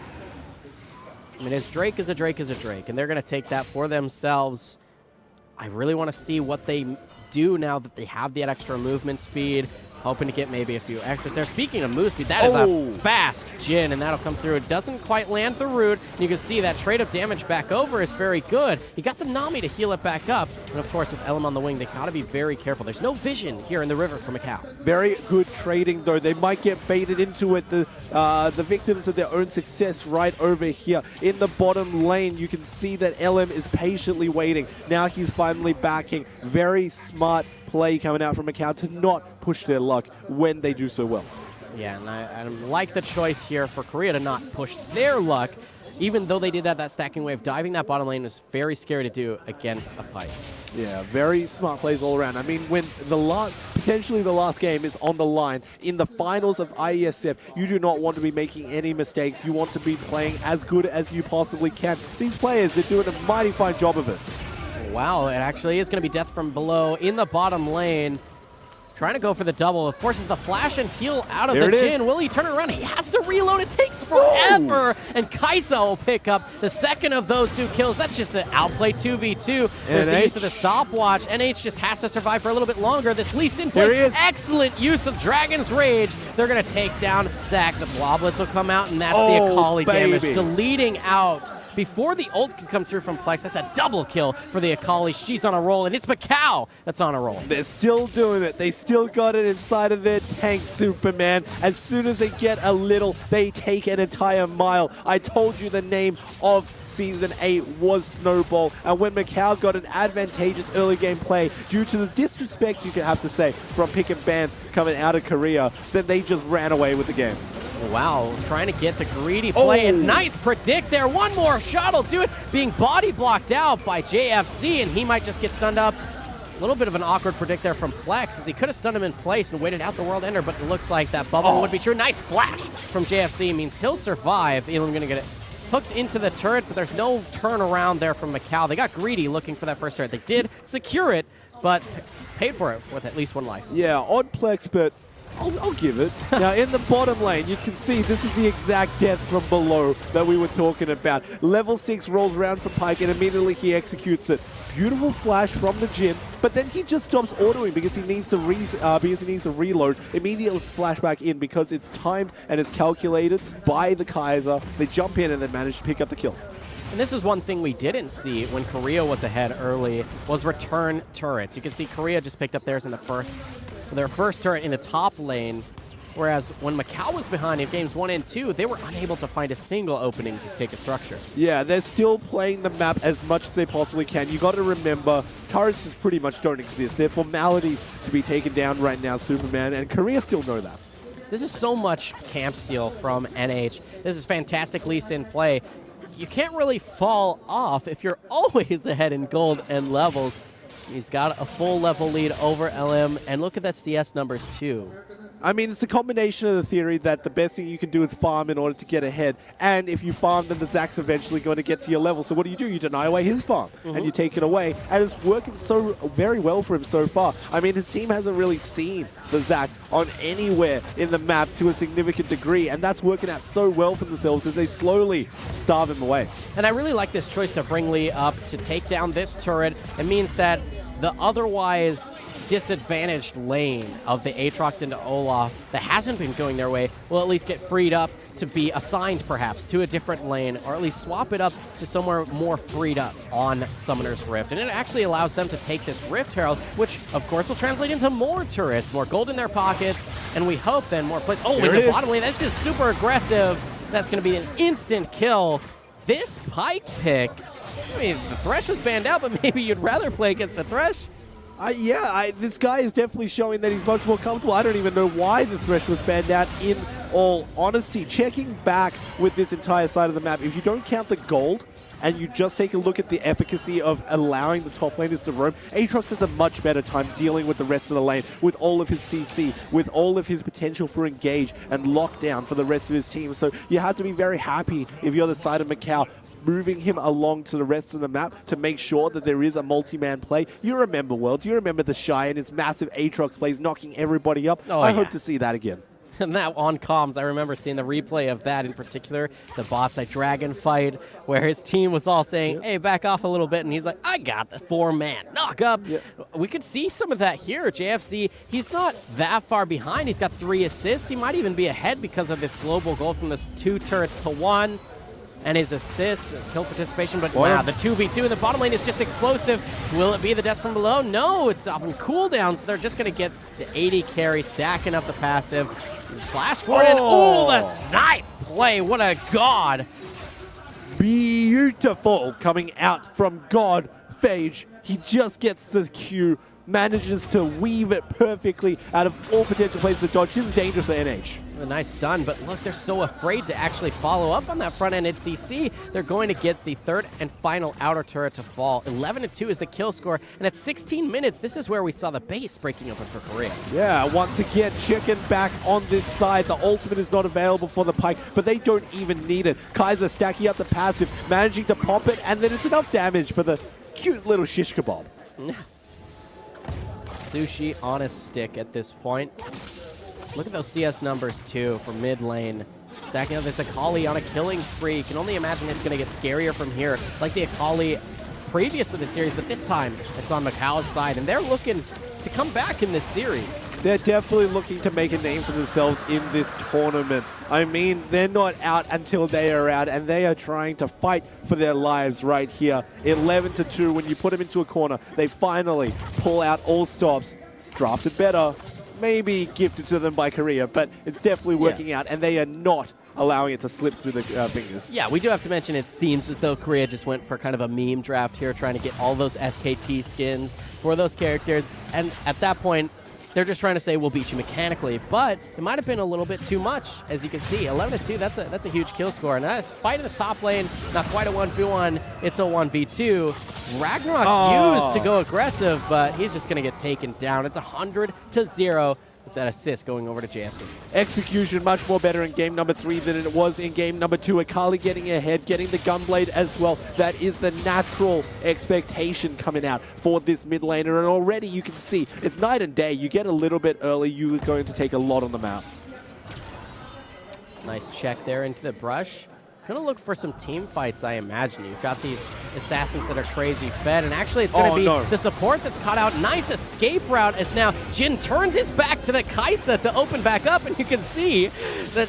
I mean, his Drake is a Drake is a Drake, and they're going to take that for themselves. I really want to see what they do now that they have that extra movement speed. Hoping to get maybe a few extras there. Speaking of move speed, that is a fast Jhin, and that'll come through. It doesn't quite land the root. You can see that trade of damage back over is very good. He got the Nami to heal it back up. And of course, with Elam on the wing, they got to be very careful. There's no vision here in the river for Macau. Very good trading, though. They might get baited into it. The victims of their own success right over here. In the bottom lane, you can see that Elam is patiently waiting. Now he's finally backing. Very smart play coming out from Macau to not push their luck when they do so well. Yeah, and I like the choice here for Korea to not push their luck, even though they did that stacking wave. Diving that bottom lane was very scary to do against a pipe. Yeah, very smart plays all around. I mean, when potentially the last game is on the line, in the finals of IeSF, you do not want to be making any mistakes. You want to be playing as good as you possibly can. These players, they're doing a mighty fine job of it. Wow, it actually is going to be death from below in the bottom lane. Trying to go for the double. Of course, is the flash and heal out of the Jhin. Will he turn it around? He has to reload. It takes forever. And Kaisa will pick up the second of those 2 kills. That's just an outplay 2v2. There's the use of the stopwatch. NH just has to survive for a little bit longer. This Lee Sin play, excellent use of Dragon's Rage. They're going to take down Zac. The Bloblets will come out, and that's the Akali damage. Deleting out. Before the ult can come through from Plex, that's a double kill for the Akali. She's on a roll, and it's Macau that's on a roll. They're still doing it. They still got it inside of their tank, Superman. As soon as they get a little, they take an entire mile. I told you the name of Season 8 was Snowball, and when Macau got an advantageous early game play due to the disrespect, you can have to say, from pick and bans coming out of Korea, then they just ran away with the game. Wow, trying to get the greedy play, and nice predict there. One more shot will do it, being body blocked out by JFC, and he might just get stunned up. A little bit of an awkward predict there from Plex, as he could have stunned him in place and waited out the World Ender, but it looks like that bubble would be true. Nice flash from JFC means he'll survive. Elam going to get it. hooked into the turret, but there's no turnaround there from Macau. They got greedy looking for that first turret. They did secure it, but paid for it with at least 1 life. Yeah, odd plex, but I'll give it. Now, in the bottom lane, you can see this is the exact death from below that we were talking about. Level 6 rolls around for Pyke, and immediately he executes it. Beautiful flash from the Jhin, but then he just stops autoing because he needs to reload. Immediately flashback in because it's timed and it's calculated by the Kaiser. They jump in and then manage to pick up the kill. And this is one thing we didn't see when Korea was ahead early, was return turrets. You can see Korea just picked up theirs in their first turret in the top lane, whereas when Macau was behind in games 1 and 2, they were unable to find a single opening to take a structure. Yeah, they're still playing the map as much as they possibly can. You got to remember, turrets just pretty much don't exist. They're formalities to be taken down right now, Superman, and Korea still know that. This is so much camp steal from NH. This is fantastic Lee Sin play. You can't really fall off if you're always ahead in gold and levels. He's got a full level lead over LM, and look at the CS numbers too. I mean, it's a combination of the theory that the best thing you can do is farm in order to get ahead, and if you farm, then the Zack's eventually going to get to your level. So what do? You deny away his farm, and you take it away, and it's working so very well for him so far. I mean, his team hasn't really seen the Zack on anywhere in the map to a significant degree, and that's working out so well for themselves as they slowly starve him away. And I really like this choice to bring Lee up to take down this turret. It means that the otherwise disadvantaged lane of the Aatrox into Olaf that hasn't been going their way will at least get freed up to be assigned perhaps to a different lane, or at least swap it up to somewhere more freed up on Summoner's Rift. And it actually allows them to take this Rift Herald, which of course will translate into more turrets, more gold in their pockets, and we hope then more plays. Oh, in the bottom lane, that's just super aggressive. That's going to be an instant kill. This Pyke pick, I mean, the Thresh was banned out, but maybe you'd rather play against the Thresh. This guy is definitely showing that he's much more comfortable. I don't even know why the Thresh was banned out, in all honesty. Checking back with this entire side of the map, if you don't count the gold and you just take a look at the efficacy of allowing the top laners to roam, Aatrox has a much better time dealing with the rest of the lane, with all of his CC, with all of his potential for engage and lockdown for the rest of his team. So you have to be very happy if you're the side of Macau, moving him along to the rest of the map to make sure that there is a multi-man play. You remember, World, you remember the Shy and his massive Aatrox plays knocking everybody up. I hope to see that again. And that on comms, I remember seeing the replay of that in particular, the Botsite Dragon fight, where his team was all saying, hey, back off a little bit, and he's like, I got the 4-man knock up. We could see some of that here. JFC, he's not that far behind. He's got 3 assists. He might even be ahead because of this global goal from this 2 turrets to 1. And his assist, kill participation, but wow, the 2v2 in the bottom lane is just explosive. Will it be the death from below? No, it's up in cooldown, so they're just going to get the 80 carry, stacking up the passive. Flash forward, and the snipe play, what a god. Beautiful coming out from God Phage. He just gets the Q, manages to weave it perfectly out of all potential places to dodge. This is dangerous for NH. A nice stun, but look, they're so afraid to actually follow up on that front-ended CC. They're going to get the 3rd and final outer turret to fall. 11-2 is the kill score, and at 16 minutes, this is where we saw the base breaking open for Korea. Yeah, once again, chicken back on this side. The ultimate is not available for the Pyke, but they don't even need it. Kaiser stacking up the passive, managing to pop it, and then it's enough damage for the cute little shish kebab. Sushi on a stick at this point. Look at those CS numbers, too, for mid lane. Stacking up this Akali on a killing spree. You can only imagine it's going to get scarier from here, like the Akali previous to the series, but this time it's on Macau's side, and they're looking to come back in this series. They're definitely looking to make a name for themselves in this tournament. I mean, they're not out until they are out, and they are trying to fight for their lives right here. 11-2, when you put them into a corner, they finally pull out all stops. Drafted better. Maybe gifted to them by Korea, but it's definitely working out, and they are not allowing it to slip through the fingers. Yeah, we do have to mention it seems as though Korea just went for kind of a meme draft here, trying to get all those SKT skins for those characters, and at that point, they're just trying to say we'll beat you mechanically, but it might have been a little bit too much, as you can see. 11-2, that's a huge kill score. And that's fight in the top lane, not quite a 1v1, it's a 1v2. Ragnarok used to go aggressive, but he's just going to get taken down. It's 100-0. with that assist going over to JFC. Execution much more better in game number 3 than it was in game number 2. Akali getting ahead, getting the gunblade as well. That is the natural expectation coming out for this mid laner, and already you can see it's night and day. You get a little bit early, you're going to take a lot on the map. Nice check there into the brush. Gonna look for some team fights, I imagine. You've got these assassins that are crazy fed, and actually it's gonna be the support that's caught out. Nice escape route as now Jin turns his back to the Kaisa to open back up, and you can see that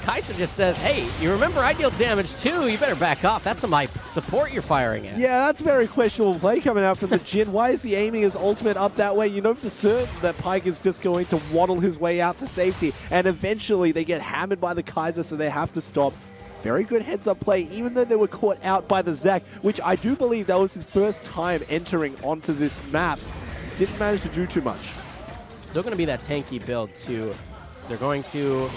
Kaisa just says, hey, you remember I deal damage too, you better back off. That's my support you're firing at. Yeah, that's a very questionable play coming out from the Jin. Why is he aiming his ultimate up that way? You know for certain that Pyke is just going to waddle his way out to safety, and eventually they get hammered by the Kaiser, so they have to stop. Very good heads-up play, even though they were caught out by the Zac, which I do believe that was his first time entering onto this map. Didn't manage to do too much. Still going to be that tanky build, too. They're going to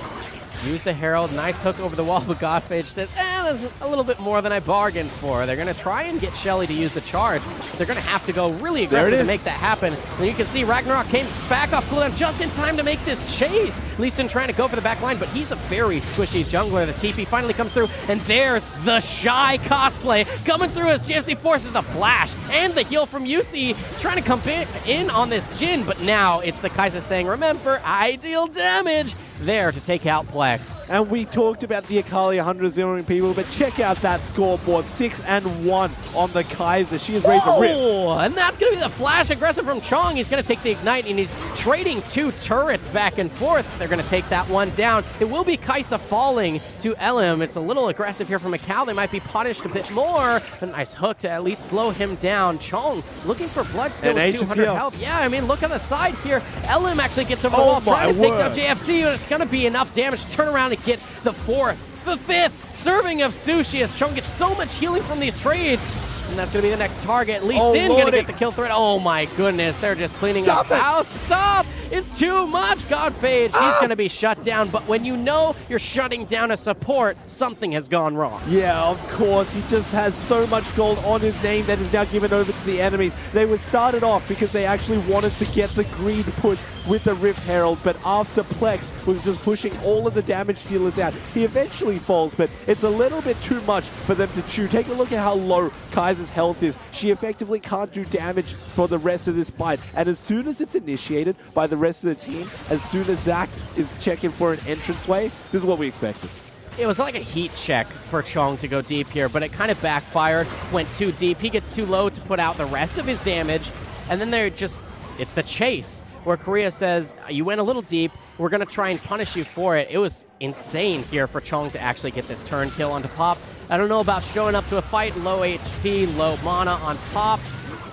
use the Herald. Nice hook over the wall, but Godphage says, that's a little bit more than I bargained for. They're going to try and get Shelly to use a charge. They're going to have to go really aggressive to make that happen. And you can see Ragnarok came back off cooldown just in time to make this chase. Lee Sin trying to go for the back line, but he's a very squishy jungler. The TP finally comes through, and there's the Shy cosplay coming through as JFC forces the flash and the heal from UC. Trying to come in on this Jin, but now it's the Kaisa saying, remember, I deal damage. There to take out Plex. And we talked about the Akali 100-0ing people, but check out that scoreboard. 6-1 on the Kaiser. She is ready to rip. And that's going to be the flash aggressive from Chong. He's going to take the Ignite, and he's trading 2 turrets back and forth. They're going to take that one down. It will be Kaisa falling to Elim. It's a little aggressive here from Macau. They might be punished a bit more. A nice hook to at least slow him down. Chong looking for blood still with 200 health. Yeah, I mean, look on the side here. Elim actually gets over the wall, trying to take down JFC, and it's going to be enough damage to turn around and get the 4th, the 5th serving of sushi as Chong gets so much healing from these trades. And that's going to be the next target. Lee Sin going to get the kill threat. Oh my goodness, they're just cleaning up house. Stop! It's too much, Godphage. He's going to be shut down, but when you know you're shutting down a support, something has gone wrong. Yeah, of course. He just has so much gold on his name that is now given over to the enemies. They were started off because they actually wanted to get the greed push with the Rift Herald, but after Plex was just pushing all of the damage dealers out, he eventually falls, but it's a little bit too much for them to chew. Take a look at how low Kaiser's health is. She effectively can't do damage for the rest of this fight, and as soon as it's initiated by the rest of the team, as soon as Zac is checking for an entranceway, this is what we expected. It was like a heat check for Chong to go deep here, but it kind of backfired, went too deep. He gets too low to put out the rest of his damage, and then it's the chase, where Korea says, you went a little deep, we're going to try and punish you for it. It was insane here for Chong to actually get this turn kill onto Pop. I don't know about showing up to a fight, low HP, low mana on Pop.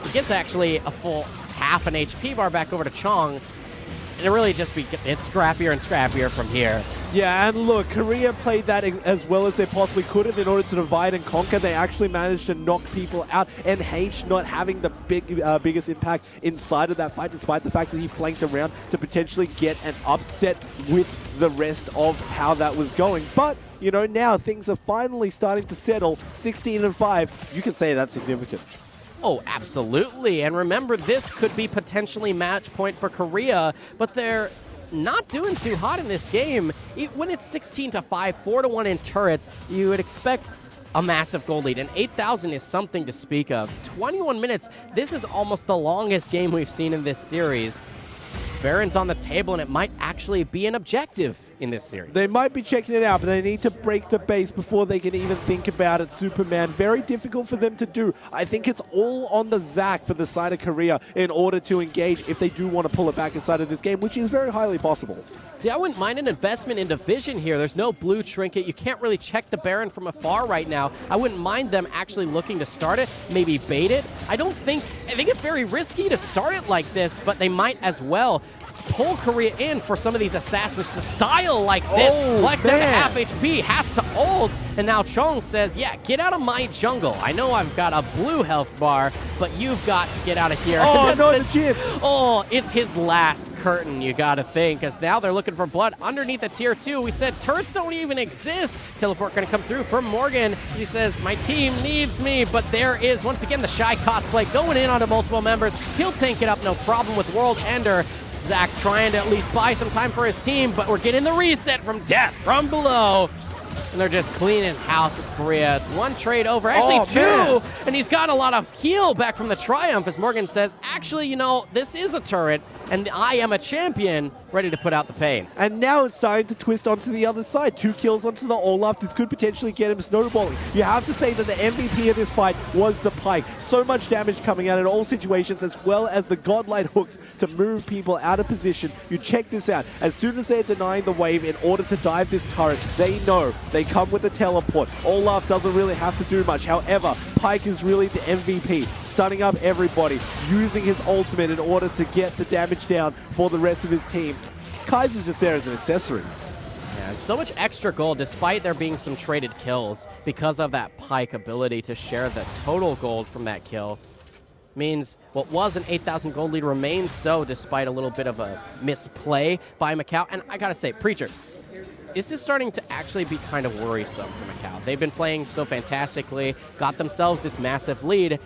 He gets actually a full half an HP bar back over to Chong. And it really just it's scrappier and scrappier from here. Yeah, and look, Korea played that as well as they possibly could have in order to divide and conquer. They actually managed to knock people out. NH not having the biggest impact inside of that fight, despite the fact that he flanked around to potentially get an upset with the rest of how that was going. But, you know, now things are finally starting to settle. 16-5, you can say that's significant. Oh, absolutely. And remember, this could be potentially match point for Korea, but they're not doing too hot in this game. When it's 16-5, 4-1 in turrets, you would expect a massive goal lead, and 8,000 is something to speak of. 21 minutes, this is almost the longest game we've seen in this series. Baron's on the table, and it might actually be an objective in this series. They might be checking it out, but they need to break the base before they can even think about it. Superman, very difficult for them to do. I think it's all on the Zac for the side of Korea in order to engage if they do want to pull it back inside of this game, which is very highly possible. See, I wouldn't mind an investment into vision here. There's no blue trinket. You can't really check the Baron from afar right now. I wouldn't mind them actually looking to start it, maybe bait it. I think it's very risky to start it like this, but they might as well pull Korea in for some of these assassins to style like this. Flex down to half HP, has to ult, and now Chong says, yeah, get out of my jungle. I know I've got a blue health bar, but you've got to get out of here. Oh, no, the Jin. Oh, it's his last curtain, you gotta think, because now they're looking for blood underneath the tier 2. We said turrets don't even exist. Teleport gonna come through from Morgan. He says, my team needs me, but there is, once again, the Shy cosplay going in onto multiple members. He'll tank it up, no problem with World Ender. Zach trying to at least buy some time for his team, but we're getting the reset from Death from below. And they're just cleaning house with Korea. It's one trade over, actually two, man. and he's got a lot of heal back from the Triumph as Morgan says, actually, you know, this is a turret, and I am a champion ready to put out the pain. And now it's starting to twist onto the other side. 2 kills onto the Olaf. This could potentially get him snowballing. You have to say that the MVP of this fight was the Pyke. So much damage coming out in all situations, as well as the godlike hooks to move people out of position. You check this out. As soon as they're denying the wave in order to dive this turret, they know they come with the teleport. Olaf doesn't really have to do much. However, Pyke is really the MVP, stunning up everybody, using his ultimate in order to get the damage down for the rest of his team. Kaiser's just there as an accessory. Yeah, so much extra gold despite there being some traded kills because of that Pyke ability to share the total gold from that kill. Means what was an 8,000 gold lead remains so despite a little bit of a misplay by Macau. And I gotta say, Preacher, this is starting to actually be kind of worrisome for Macau. They've been playing so fantastically, got themselves this massive lead,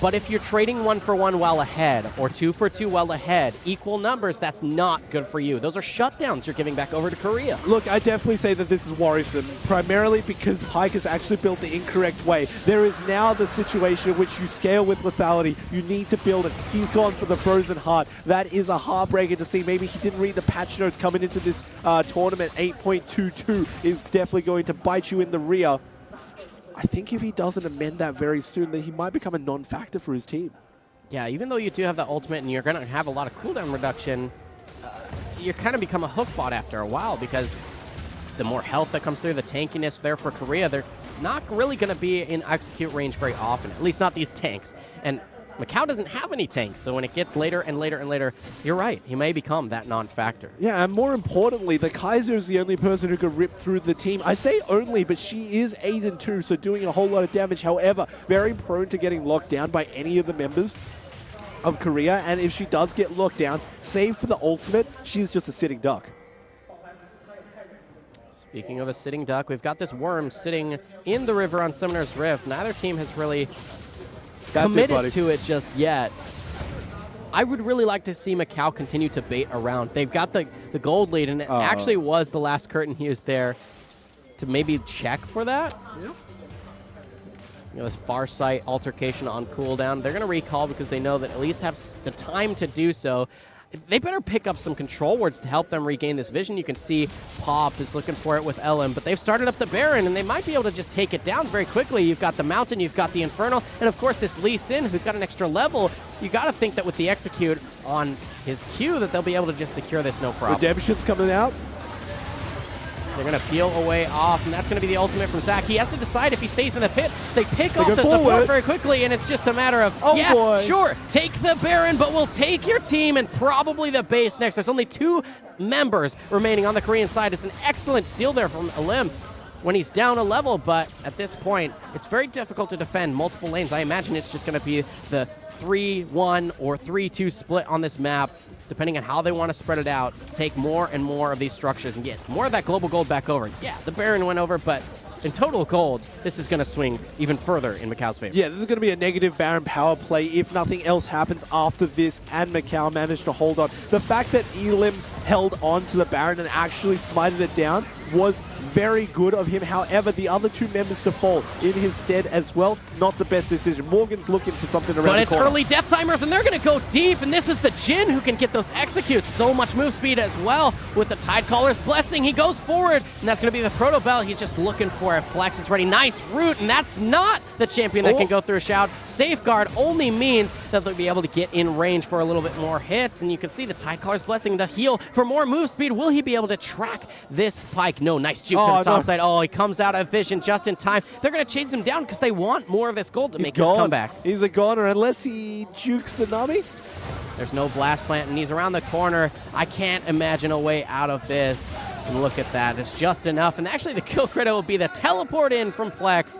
but if you're trading 1 for 1 well ahead, or 2 for 2 well ahead, equal numbers, that's not good for you. Those are shutdowns you're giving back over to Korea. Look, I definitely say that this is worrisome, primarily because Pyke is actually built the incorrect way. There is now the situation in which you scale with lethality. You need to build it. He's gone for the Frozen Heart. That is a heartbreaker to see. Maybe he didn't read the patch notes coming into this tournament. 8.22 is definitely going to bite you in the rear. I think if he doesn't amend that very soon, then he might become a non-factor for his team. Yeah, even though you do have the ultimate and you're going to have a lot of cooldown reduction, you kind of become a hook bot after a while because the more health that comes through, the tankiness there for Korea, they're not really going to be in execute range very often, at least not these tanks. And Macau doesn't have any tanks, so when it gets later and later and later, you're right, he may become that non-factor. Yeah, and more importantly, the Kaiser is the only person who could rip through the team. I say only, but she is 8-2, so doing a whole lot of damage. However, very prone to getting locked down by any of the members of Korea, and if she does get locked down, save for the ultimate, she's just a sitting duck. Speaking of a sitting duck, we've got this worm sitting in the river on Summoner's Rift. Neither team has really committed to it just yet. I would really like to see Macau continue to bait around. They've got the gold lead, and it actually was the last curtain he was there to maybe check for that. Yep. You know, this Farsight altercation on cooldown. They're going to recall because they know that at least have the time to do so. They better pick up some control wards to help them regain this vision. You can see Pop is looking for it with LM, but they've started up the Baron, and they might be able to just take it down very quickly. You've got the Mountain, you've got the Infernal, and of course this Lee Sin, who's got an extra level. You got to think that with the Execute on his Q that they'll be able to just secure this no problem. Redemption's coming out. They're going to peel away off, and that's going to be the ultimate from Zach. He has to decide if he stays in the pit. They pick off the support very quickly, and it's just a matter of, sure, take the Baron, but we'll take your team and probably the base next. There's only 2 members remaining on the Korean side. It's an excellent steal there from Elim when he's down a level, but at this point, it's very difficult to defend multiple lanes. I imagine it's just going to be the 3-1 or 3-2 split on this map, depending on how they want to spread it out, take more and more of these structures and get more of that global gold back over. Yeah, the Baron went over, but in total gold, this is going to swing even further in Macau's favor. Yeah, this is going to be a negative Baron power play if nothing else happens after this, and Macau managed to hold on. The fact that Elim held on to the Baron and actually smited it down was very good of him. However, the other 2 members to fall in his stead as well, not the best decision. Morgan's looking for something around the corner. But it's early death timers, and they're going to go deep, and this is the Jin who can get those executes. So much move speed as well with the Tidecaller's Blessing. He goes forward, and that's going to be the Proto Bell. He's just looking for it. Flex is ready. Nice root, and that's not the champion that can go through a Shout. Safeguard only means that they'll be able to get in range for a little bit more hits, and you can see the Tidecaller's Blessing, the heal for more move speed. Will he be able to track this Pyke? No, nice juke to the top side. Oh, he comes out of vision just in time. They're going to chase him down because they want more of this gold to make his comeback. He's a goner unless he jukes the Nami. There's no blast plant, and he's around the corner. I can't imagine a way out of this. And look at that. It's just enough. And actually, the kill credit will be the teleport in from Plex.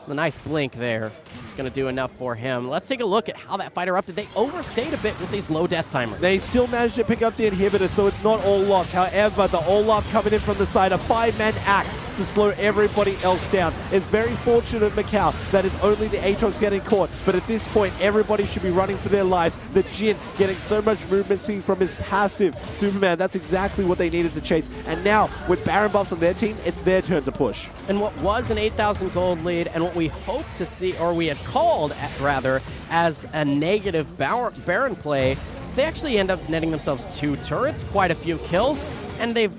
The nice blink there. It's going to do enough for him. Let's take a look at how that fight erupted. They overstayed a bit with these low death timers. They still managed to pick up the inhibitor, so it's not all lost. However, the Olaf coming in from the side, a 5-man axe to slow everybody else down. It's very fortunate of Macau that it's only the Aatrox getting caught, but at this point, everybody should be running for their lives. The Jin getting so much movement speed from his passive Superman. That's exactly what they needed to chase. And now, with Baron buffs on their team, it's their turn to push. And what was an 8,000 gold lead, and what we hoped to see, or we had called, rather, as a negative Baron play, they actually end up netting themselves 2 turrets, quite a few kills, and they've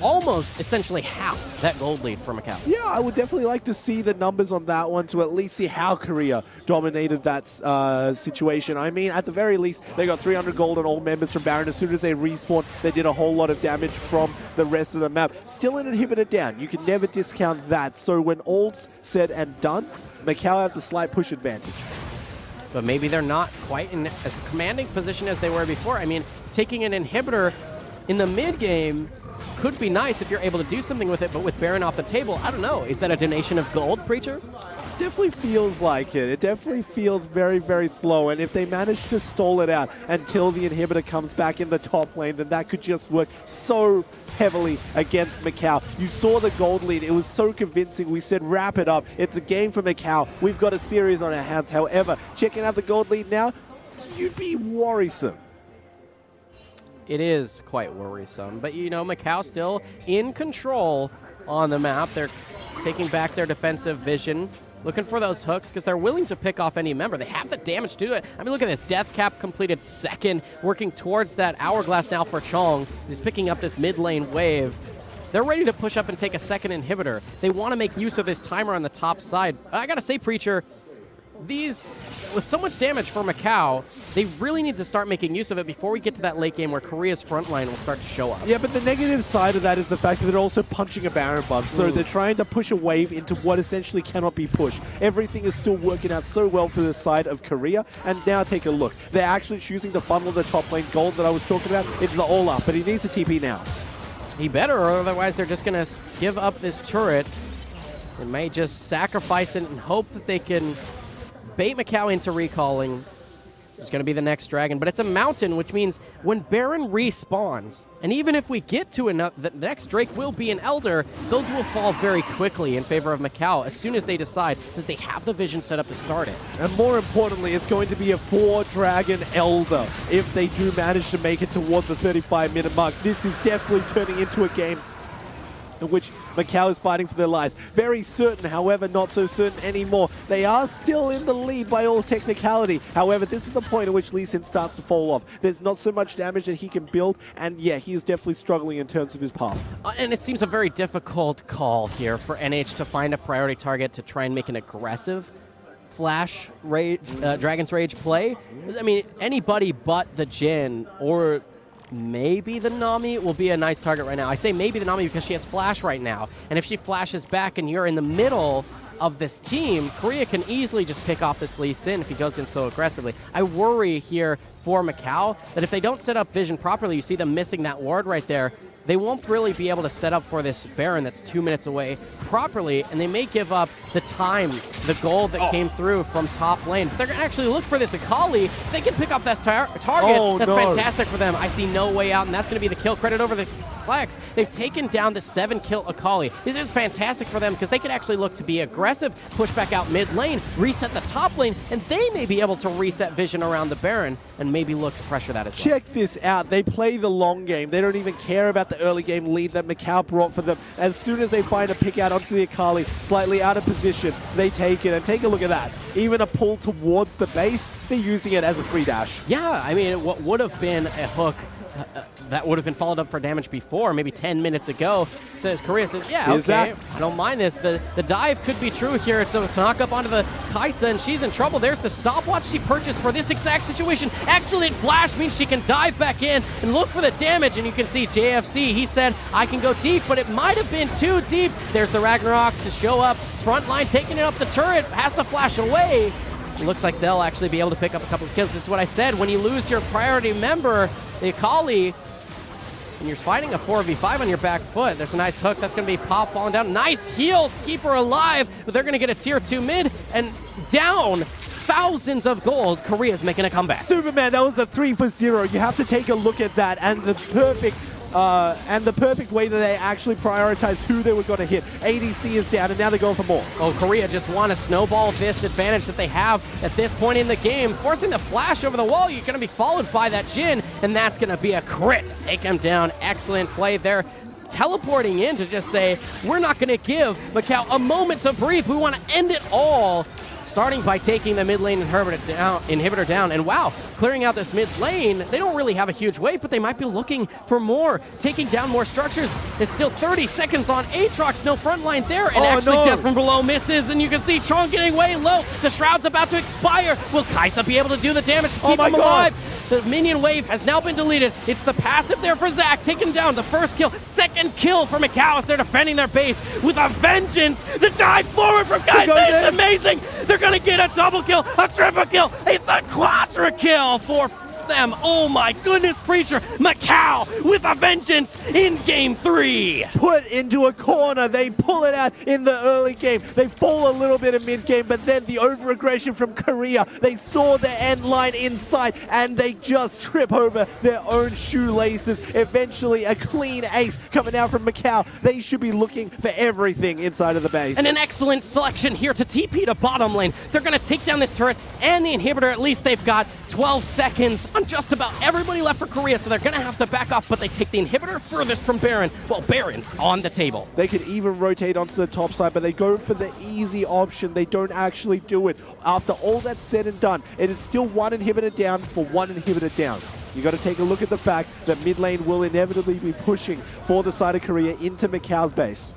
almost essentially halved that gold lead for Macau. Yeah, I would definitely like to see the numbers on that one to at least see how Korea dominated that situation. I mean, at the very least, they got 300 gold on all members from Baron. As soon as they respawned, they did a whole lot of damage from the rest of the map. Still an inhibitor down. You can never discount that. So when all's said and done, Macau have the slight push advantage. But maybe they're not quite in as commanding position as they were before. I mean, taking an inhibitor in the mid game could be nice if you're able to do something with it, but with Baron off the table, I don't know. Is that a donation of gold, Preacher? Definitely feels like it. It definitely feels very, very slow. And if they manage to stall it out until the inhibitor comes back in the top lane, then that could just work so heavily against Macau. You saw the gold lead. It was so convincing. We said, wrap it up. It's a game for Macau. We've got a series on our hands. However, checking out the gold lead now, you'd be worrisome. It is quite worrisome, but you know, Macau still in control on the map. They're taking back their defensive vision, looking for those hooks because they're willing to pick off any member. They have the damage to do it. I mean, look at this. Death Cap completed second, working towards that hourglass now for Chong. He's picking up this mid lane wave. They're ready to push up and take a second inhibitor. They want to make use of this timer on the top side. I gotta say, Preacher, these, with so much damage for Macau, they really need to start making use of it before we get to that late game where Korea's front line will start to show up. Yeah, but the negative side of that is the fact that they're also punching a Baron buff, so they're trying to push a wave into what essentially cannot be pushed. Everything is still working out so well for the side of Korea, and now take a look. They're actually choosing to funnel the top lane gold that I was talking about into the all-up, but he needs a TP now. He better, or otherwise they're just going to give up this turret. They may just sacrifice it and hope that they can bait Macau into recalling. It's going to be the next dragon, but it's a mountain, which means when Baron respawns, and even if we get to the next Drake will be an Elder, those will fall very quickly in favor of Macau as soon as they decide that they have the vision set up to start it. And more importantly, it's going to be a 4-dragon Elder if they do manage to make it towards the 35-minute mark. This is definitely turning into a game in which Macau is fighting for their lives. Very certain, however, not so certain anymore. They are still in the lead by all technicality. However, this is the point at which Lee Sin starts to fall off. There's not so much damage that he can build, and yeah, he is definitely struggling in terms of his path. And it seems a very difficult call here for NH to find a priority target to try and make an aggressive Flash Rage, Dragon's Rage play. I mean, anybody but the Jin or maybe the Nami will be a nice target right now. I say maybe the Nami because she has Flash right now. And if she flashes back and you're in the middle of this team, Korea can easily just pick off this Lee Sin if he goes in so aggressively. I worry here for Macau that if they don't set up vision properly, you see them missing that ward right there, they won't really be able to set up for this Baron that's 2 minutes away properly, and they may give up the time, the gold that came through from top lane. But they're going to actually look for this Akali. They can pick up that target. That's fantastic for them. I see no way out, and that's going to be the kill. Credit over the Flex. They've taken down the 7-kill Akali. This is fantastic for them because they could actually look to be aggressive, push back out mid lane, reset the top lane, and they may be able to reset vision around the Baron and maybe look to pressure that as well. Check this out. They play the long game. They don't even care about the early game lead that Macau brought for them. As soon as they find a pick out onto the Akali, slightly out of position, they take it. And take a look at that. Even a pull towards the base, they're using it as a free dash. Yeah, I mean, what would have been a hook that would have been followed up for damage before, maybe 10 minutes ago, Korea says, yeah, okay, I don't mind this. The dive could be true here. So to knock up onto the Kaisa, and she's in trouble. There's the stopwatch she purchased for this exact situation. Excellent flash means she can dive back in and look for the damage, and you can see JFC, he said, I can go deep, but it might have been too deep. There's the Ragnarok to show up. Front line taking it up the turret, has to flash away. It looks like they'll actually be able to pick up a couple of kills. This is what I said. When you lose your priority member, the Akali, and you're fighting a 4v5 on your back foot, there's a nice hook. That's going to be Pop falling down. Nice heal to keep her alive, but they're going to get a tier 2 mid and down thousands of gold. Korea's making a comeback. Superman, that was a 3 for 0. You have to take a look at that, and the perfect and the perfect way that they actually prioritized who they were going to hit. ADC is down, and now they're going for more. Oh, Korea just want to snowball this advantage that they have at this point in the game, forcing the flash over the wall. You're going to be followed by that Jhin, and that's going to be a crit. Take him down. Excellent play there. Teleporting in to just say, we're not going to give Macau a moment to breathe. We want to end it all. Starting by taking the mid lane inhibitor down, and wow, clearing out this mid lane. They don't really have a huge wave, but they might be looking for more, taking down more structures. It's still 30 seconds on Aatrox, no front line there, and actually Death from Below misses, and you can see Chong getting way low. The Shroud's about to expire. Will Kaisa be able to do the damage to keep him alive? The minion wave has now been deleted. It's the passive there for Zac, taking down the first kill, second kill for Macau as they're defending their base with a vengeance. The dive forward from Kaisa is amazing. They're gonna get a double kill, a triple kill. It's a quadra kill for them. Oh my goodness, Preacher. Macau with a vengeance in game 3. Put into a corner. They pull it out in the early game. They fall a little bit in mid game, but then the over-aggression from Korea. They saw the end line inside, and they just trip over their own shoelaces. Eventually, a clean ace coming out from Macau. They should be looking for everything inside of the base. And an excellent selection here to TP to bottom lane. They're going to take down this turret and the inhibitor. At least they've got 12 seconds on just about everybody left for Korea, so they're going to have to back off, but they take the inhibitor furthest from Baron. Well, Baron's on the table. They could even rotate onto the top side, but they go for the easy option. They don't actually do it. After all that's said and done, it is still one inhibitor down for one inhibitor down. You got to take a look at the fact that mid lane will inevitably be pushing for the side of Korea into Macau's base.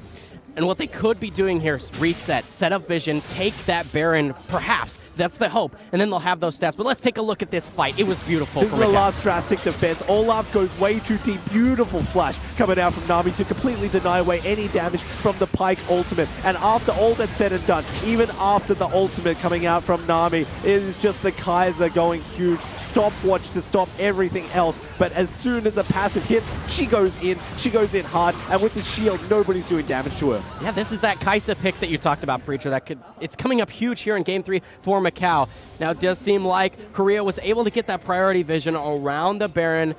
And what they could be doing here is reset, set up vision, take that Baron, perhaps. That's the hope, and then they'll have those stats. But let's take a look at this fight. It was beautiful. This is the last drastic defense. Olaf goes way too deep. Beautiful flash coming out from Nami to completely deny away any damage from the Pyke ultimate. And after all that's said and done, even after the ultimate coming out from Nami, it is just the Kaiser going huge. Stopwatch to stop everything else. But as soon as a passive hits, she goes in. She goes in hard. And with the shield, nobody's doing damage to her. Yeah, this is that Kaisa pick that you talked about, Preacher. It's coming up huge here in Game 3 for Macau. Now, it does seem like Korea was able to get that priority vision around the Baron,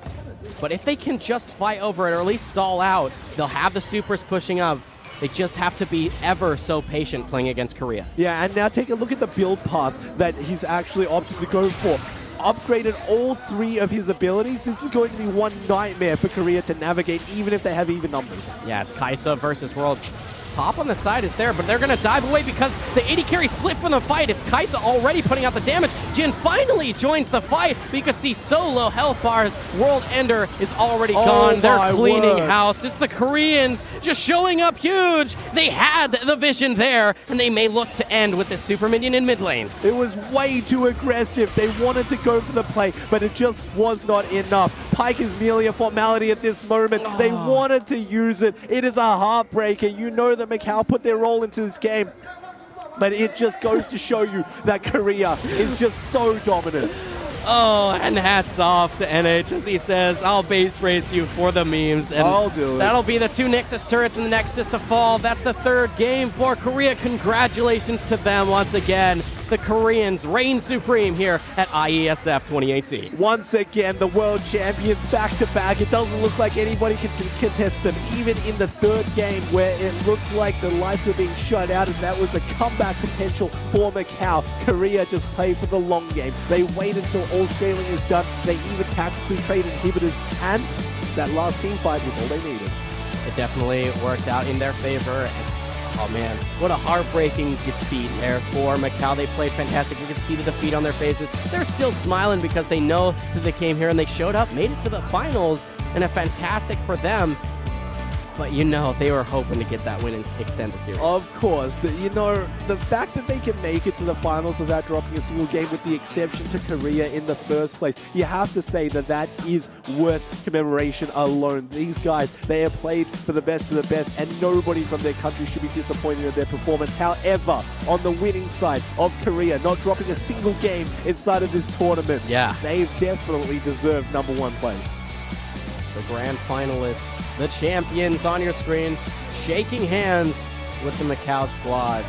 but if they can just fight over it or at least stall out, they'll have the supers pushing up. They just have to be ever so patient playing against Korea. Yeah, and now take a look at the build path that he's actually opted to go for. Upgraded all 3 of his abilities. This is going to be one nightmare for Korea to navigate, even if they have even numbers. Yeah, it's Kaisa versus World. Pop on the side is there, but they're going to dive away because the AD carry split from the fight. It's Kaisa already putting out the damage. Jhin finally joins the fight, but you can see solo health bars. World Ender is already gone. They're cleaning house. It's the Koreans just showing up huge. They had the vision there, and they may look to end with this super minion in mid lane. It was way too aggressive. They wanted to go for the play, but it just was not enough. Pyke is merely a formality at this moment. They wanted to use it. It is a heartbreaker. You know that Macau put their role into this game, but it just goes to show you that Korea is just so dominant. Oh, and hats off to NH as he says, I'll base race you for the memes. And I'll do it. That'll be the 2 Nexus turrets and the Nexus to fall. That's the 3rd game for Korea. Congratulations to them once again. The Koreans reign supreme here at IeSF 2018. Once again, the world champions back-to-back. It doesn't look like anybody can contest them, even in the 3rd game where it looked like the lights were being shut out, and that was a comeback potential for Macau. Korea just played for the long game. They waited until all scaling is done. They even tactically traded inhibitors, and that last team fight was all they needed. It definitely worked out in their favor. Oh man, what a heartbreaking defeat there for Macau. They played fantastic. You can see the defeat on their faces. They're still smiling because they know that they came here and they showed up, made it to the finals, and a fantastic for them. But you know, they were hoping to get that win and extend the series. Of course, but you know, the fact that they can make it to the finals without dropping a single game, with the exception to Korea in the first place, you have to say that that is worth commemoration alone. These guys, they have played for the best of the best, and nobody from their country should be disappointed in their performance. However, on the winning side of Korea, not dropping a single game inside of this tournament, they've definitely deserved #1 place. The grand finalists, the champions on your screen, shaking hands with the Macau squad.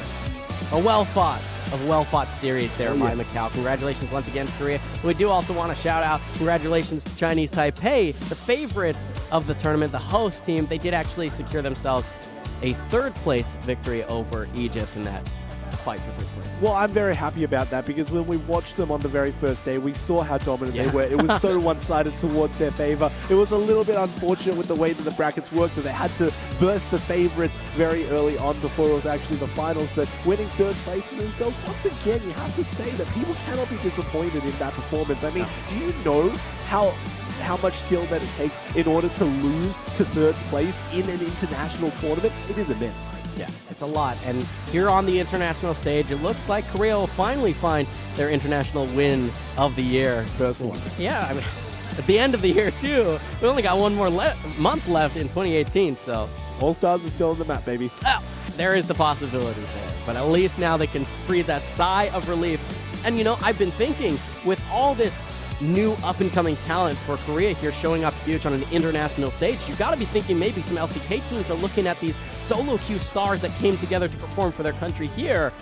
A well-fought, of well-fought series there by Macau. Congratulations once again to Korea. We do also want to shout out congratulations to Chinese Taipei, the favorites of the tournament, the host team. They did actually secure themselves a third-place victory over Egypt in that fight for third place. Well, I'm very happy about that because when we watched them on the very first day, we saw how dominant they were. It was so one-sided towards their favor. It was a little bit unfortunate with the way that the brackets worked, that they had to burst the favorites very early on before it was actually the finals. But winning third place for themselves, once again, you have to say that people cannot be disappointed in that performance. I mean, do you know how much skill that it takes in order to lose to third place in an international tournament? It is immense. Yeah, it's a lot. And here on the international stage, it looks like Korea will finally find their international win of the year. First one. Yeah, I mean, at the end of the year, too. We only got one more month left in 2018, so. All-Stars are still on the map, baby. Oh, there is the possibility there. But at least now they can breathe that sigh of relief. And, you know, I've been thinking, with all this new up-and-coming talent for Korea here showing up huge on an international stage, you got to be thinking maybe some LCK teams are looking at these solo queue stars that came together to perform for their country here.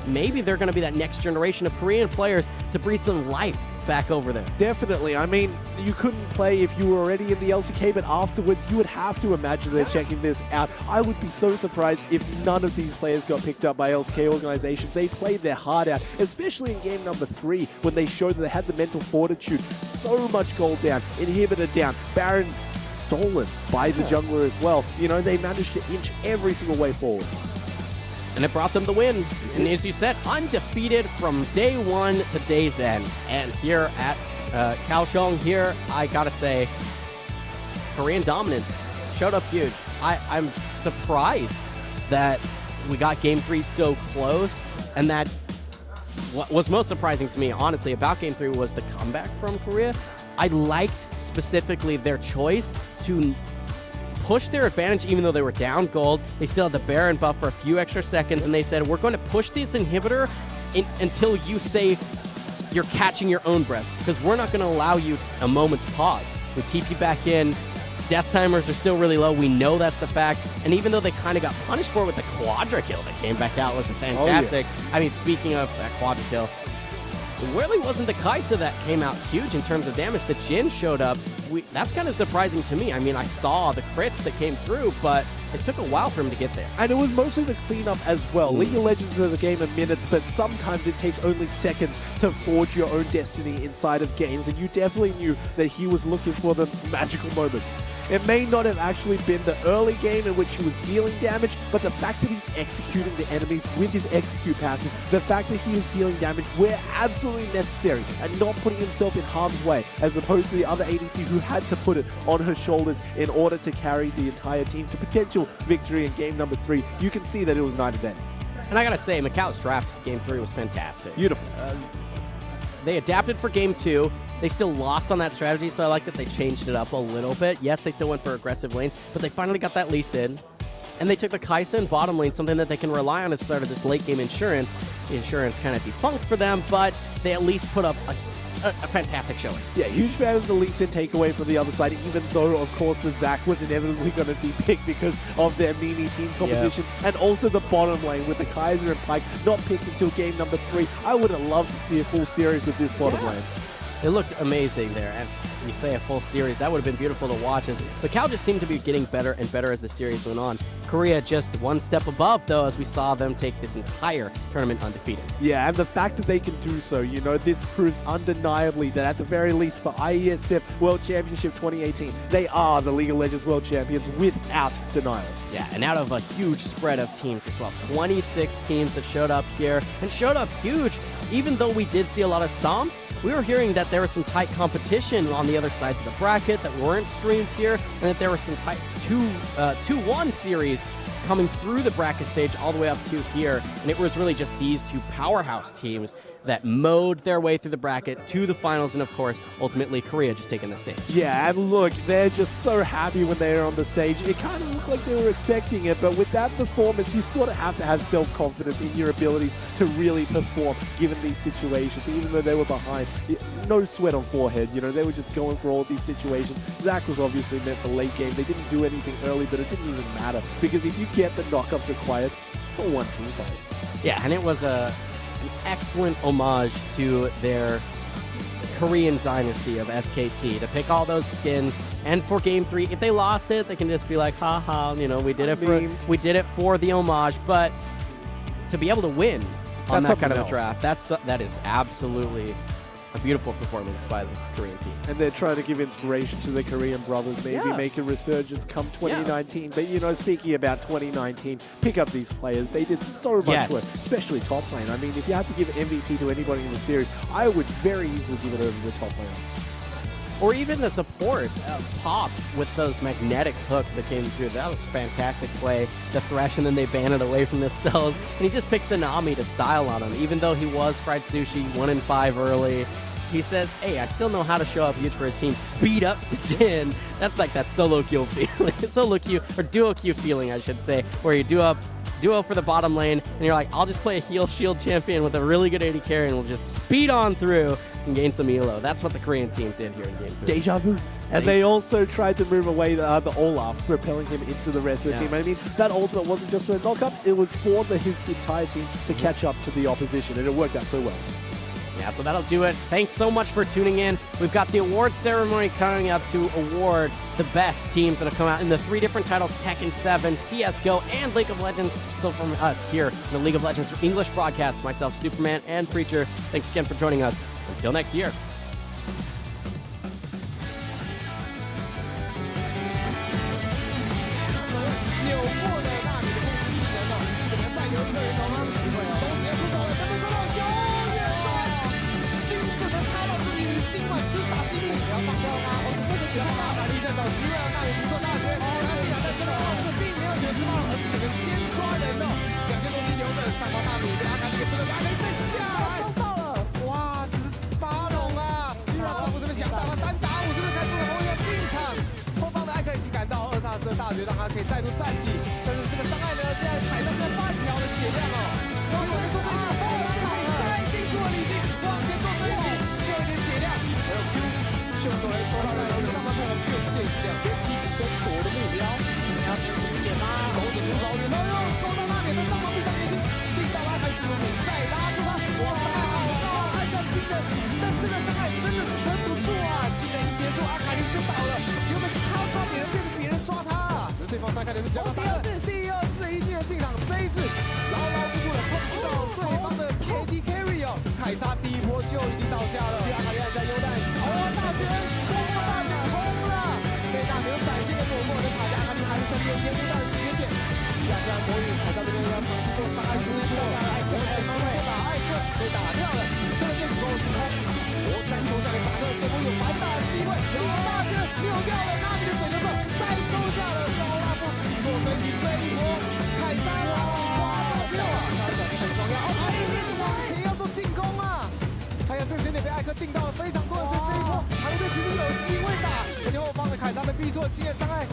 Maybe they're going to be that next generation of Korean players to breathe some life back over there. Definitely. I mean, you couldn't play if you were already in the LCK, but afterwards you would have to imagine they're checking this out. I would be so surprised if none of these players got picked up by LCK organizations. They played their heart out, especially in game number 3 when they showed that they had the mental fortitude. So much gold down, inhibitor down, Baron stolen by the jungler as well. You know, they managed to inch every single way forward. And it brought them the win. And as you said, undefeated from day one to day's end. And here at Kaohsiung here, I gotta say, Korean dominance showed up huge. I'm surprised that we got Game 3 so close, and that what was most surprising to me, honestly, about Game 3 was the comeback from Korea. I liked specifically their choice to push their advantage even though they were down gold. They still had the Baron buff for a few extra seconds, and they said, we're going to push this inhibitor until you say you're catching your own breath, because we're not going to allow you a moment's pause. We TP back in. Death timers are still really low. We know that's the fact. And even though they kind of got punished for it with the quadra kill that came back out, was fantastic. Oh, yeah. I mean, speaking of that quadra kill, it really wasn't the Kaisa that came out huge in terms of damage. The Jhin showed up. That's kind of surprising to me. I mean, I saw the crits that came through, but it took a while for him to get there. And it was mostly the cleanup as well. League of Legends is a game of minutes, but sometimes it takes only seconds to forge your own destiny inside of games, and you definitely knew that he was looking for the magical moments. It may not have actually been the early game in which he was dealing damage, but the fact that he's executing the enemies with his execute passive, the fact that he is dealing damage where absolutely necessary and not putting himself in harm's way, as opposed to the other ADC who had to put it on her shoulders in order to carry the entire team to potential victory in game number 3. You can see that it was night and day. And I gotta say, Macau's draft game 3 was fantastic. Beautiful. They adapted for game 2. They still lost on that strategy, so I like that they changed it up a little bit. Yes, they still went for aggressive lanes, but they finally got that Lee Sin. And they took the Kaisa in bottom lane, something that they can rely on as sort of this late game insurance. The insurance kind of defunct for them, but they at least put up a fantastic showing. Yeah, huge fan of the Lee Sin takeaway from the other side, even though, of course, the Zac was inevitably going to be picked because of their mini team composition. Yep. And also the bottom lane with the Kaiser and Pyke not picked until game number 3. I would have loved to see a full series of this bottom lane. It looked amazing there, and you say a full series, that would have been beautiful to watch. As Macau just seemed to be getting better and better as the series went on. Korea just one step above, though, as we saw them take this entire tournament undefeated. Yeah, and the fact that they can do so, you know, this proves undeniably that at the very least for IeSF World Championship 2018, they are the League of Legends World Champions without denial. Yeah, and out of a huge spread of teams as well. 26 teams that showed up here, and showed up huge. Even though we did see a lot of stomps, we were hearing that there was some tight competition on the other sides of the bracket that weren't streamed here, and that there were some tight 2-1 series coming through the bracket stage all the way up to here. And it was really just these two powerhouse teams that mowed their way through the bracket to the finals, and of course, ultimately Korea just taking the stage. Yeah, and look, they're just so happy when they're on the stage. It kind of looked like they were expecting it, but with that performance, you sort of have to have self-confidence in your abilities to really perform given these situations. Even though they were behind, no sweat on forehead, you know, they were just going for all these situations. Zac was obviously meant for late game. They didn't do anything early, but it didn't even matter, because if you get the knockups required for one team fight. Yeah, and it was excellent homage to their Korean dynasty of SKT to pick all those skins. And for game 3, if they lost it, they can just be like, haha, you know, we did it for the homage. But to be able to win on that kind of a draft, that is absolutely a beautiful performance by the Korean team. And they're trying to give inspiration to the Korean brothers, maybe make a resurgence come 2019. But, you know, speaking about 2019, pick up these players. They did so much work, especially top lane. I mean, if you had to give MVP to anybody in the series, I would very easily give it over to the top lane. Or even the support Pop with those magnetic hooks that came through. That was a fantastic play. The Thresh, and then they ban it away from the cells. And he just picks the Nami to style on him. Even though he was fried sushi 1-5 early, he says, hey, I still know how to show up huge for his team. Speed up the Jhin. That's like that solo queue feeling. Solo queue, or duo queue feeling, I should say, where you duo for the bottom lane, and you're like, I'll just play a heal shield champion with a really good AD carry, and we'll just speed on through and gain some elo. That's what the Korean team did here in game 3. Deja vu. And they also tried to move away the Olaf, propelling him into the rest of the team. I mean, that ultimate wasn't just for a knockup, it was for his entire team to catch up to the opposition, and it worked out so well. Yeah, so that'll do it. Thanks so much for tuning in. We've got the award ceremony coming up to award the best teams that have come out in the 3 different titles, Tekken 7, CSGO, and League of Legends. So from us here in the League of Legends English broadcast, myself, Superman, and Preacher, thanks again for joining us. Until next year.大绝让他可以再度战绩，但是这个伤害呢，现在踩上是半条的血量哦。有人做这个后来再定住了李信，往前做追击，最后一点血量，还有 Q 秀手来收到了上半部分确实也是两边积极争夺的目标。你要先出点吗？手指出手点，哎呦，勾到那边的上方闭上眼睛，定到拉开主路，再拉住他，哇塞，好按照惊人，但这个伤害真的是撑不住啊！惊人一结束，阿卡丽就倒了，原本是他抓别人，变成别人抓他。对方伤害的是比较大的，第二次一技能进场，这一次牢牢不住的碰到对方的 AD carry 哦，凯莎第一波就已经倒下了，阿卡丽按下优弹，哇，大绝攻了，大绝攻了，被大绝闪现的躲过的卡加，阿卡丽还是身边烟雾弹的时间点，亚瑟魔域，凯莎这边要尝试做伤害输出了，艾克前方先把艾克被打掉了，这个对主攻主攻，我再收下来打克，这波有反打的机会，有大绝溜掉了，纳米的水球棍再收下了。做根据这一波，凯莎拉哇爆啊！他的很重要，阿丽一直往前要做进攻啊！哎呀，这个时间点被艾克定到了非常多，所以这一波韩国队其实有机会打，而且后方的凯莎被逼出了惊人伤害，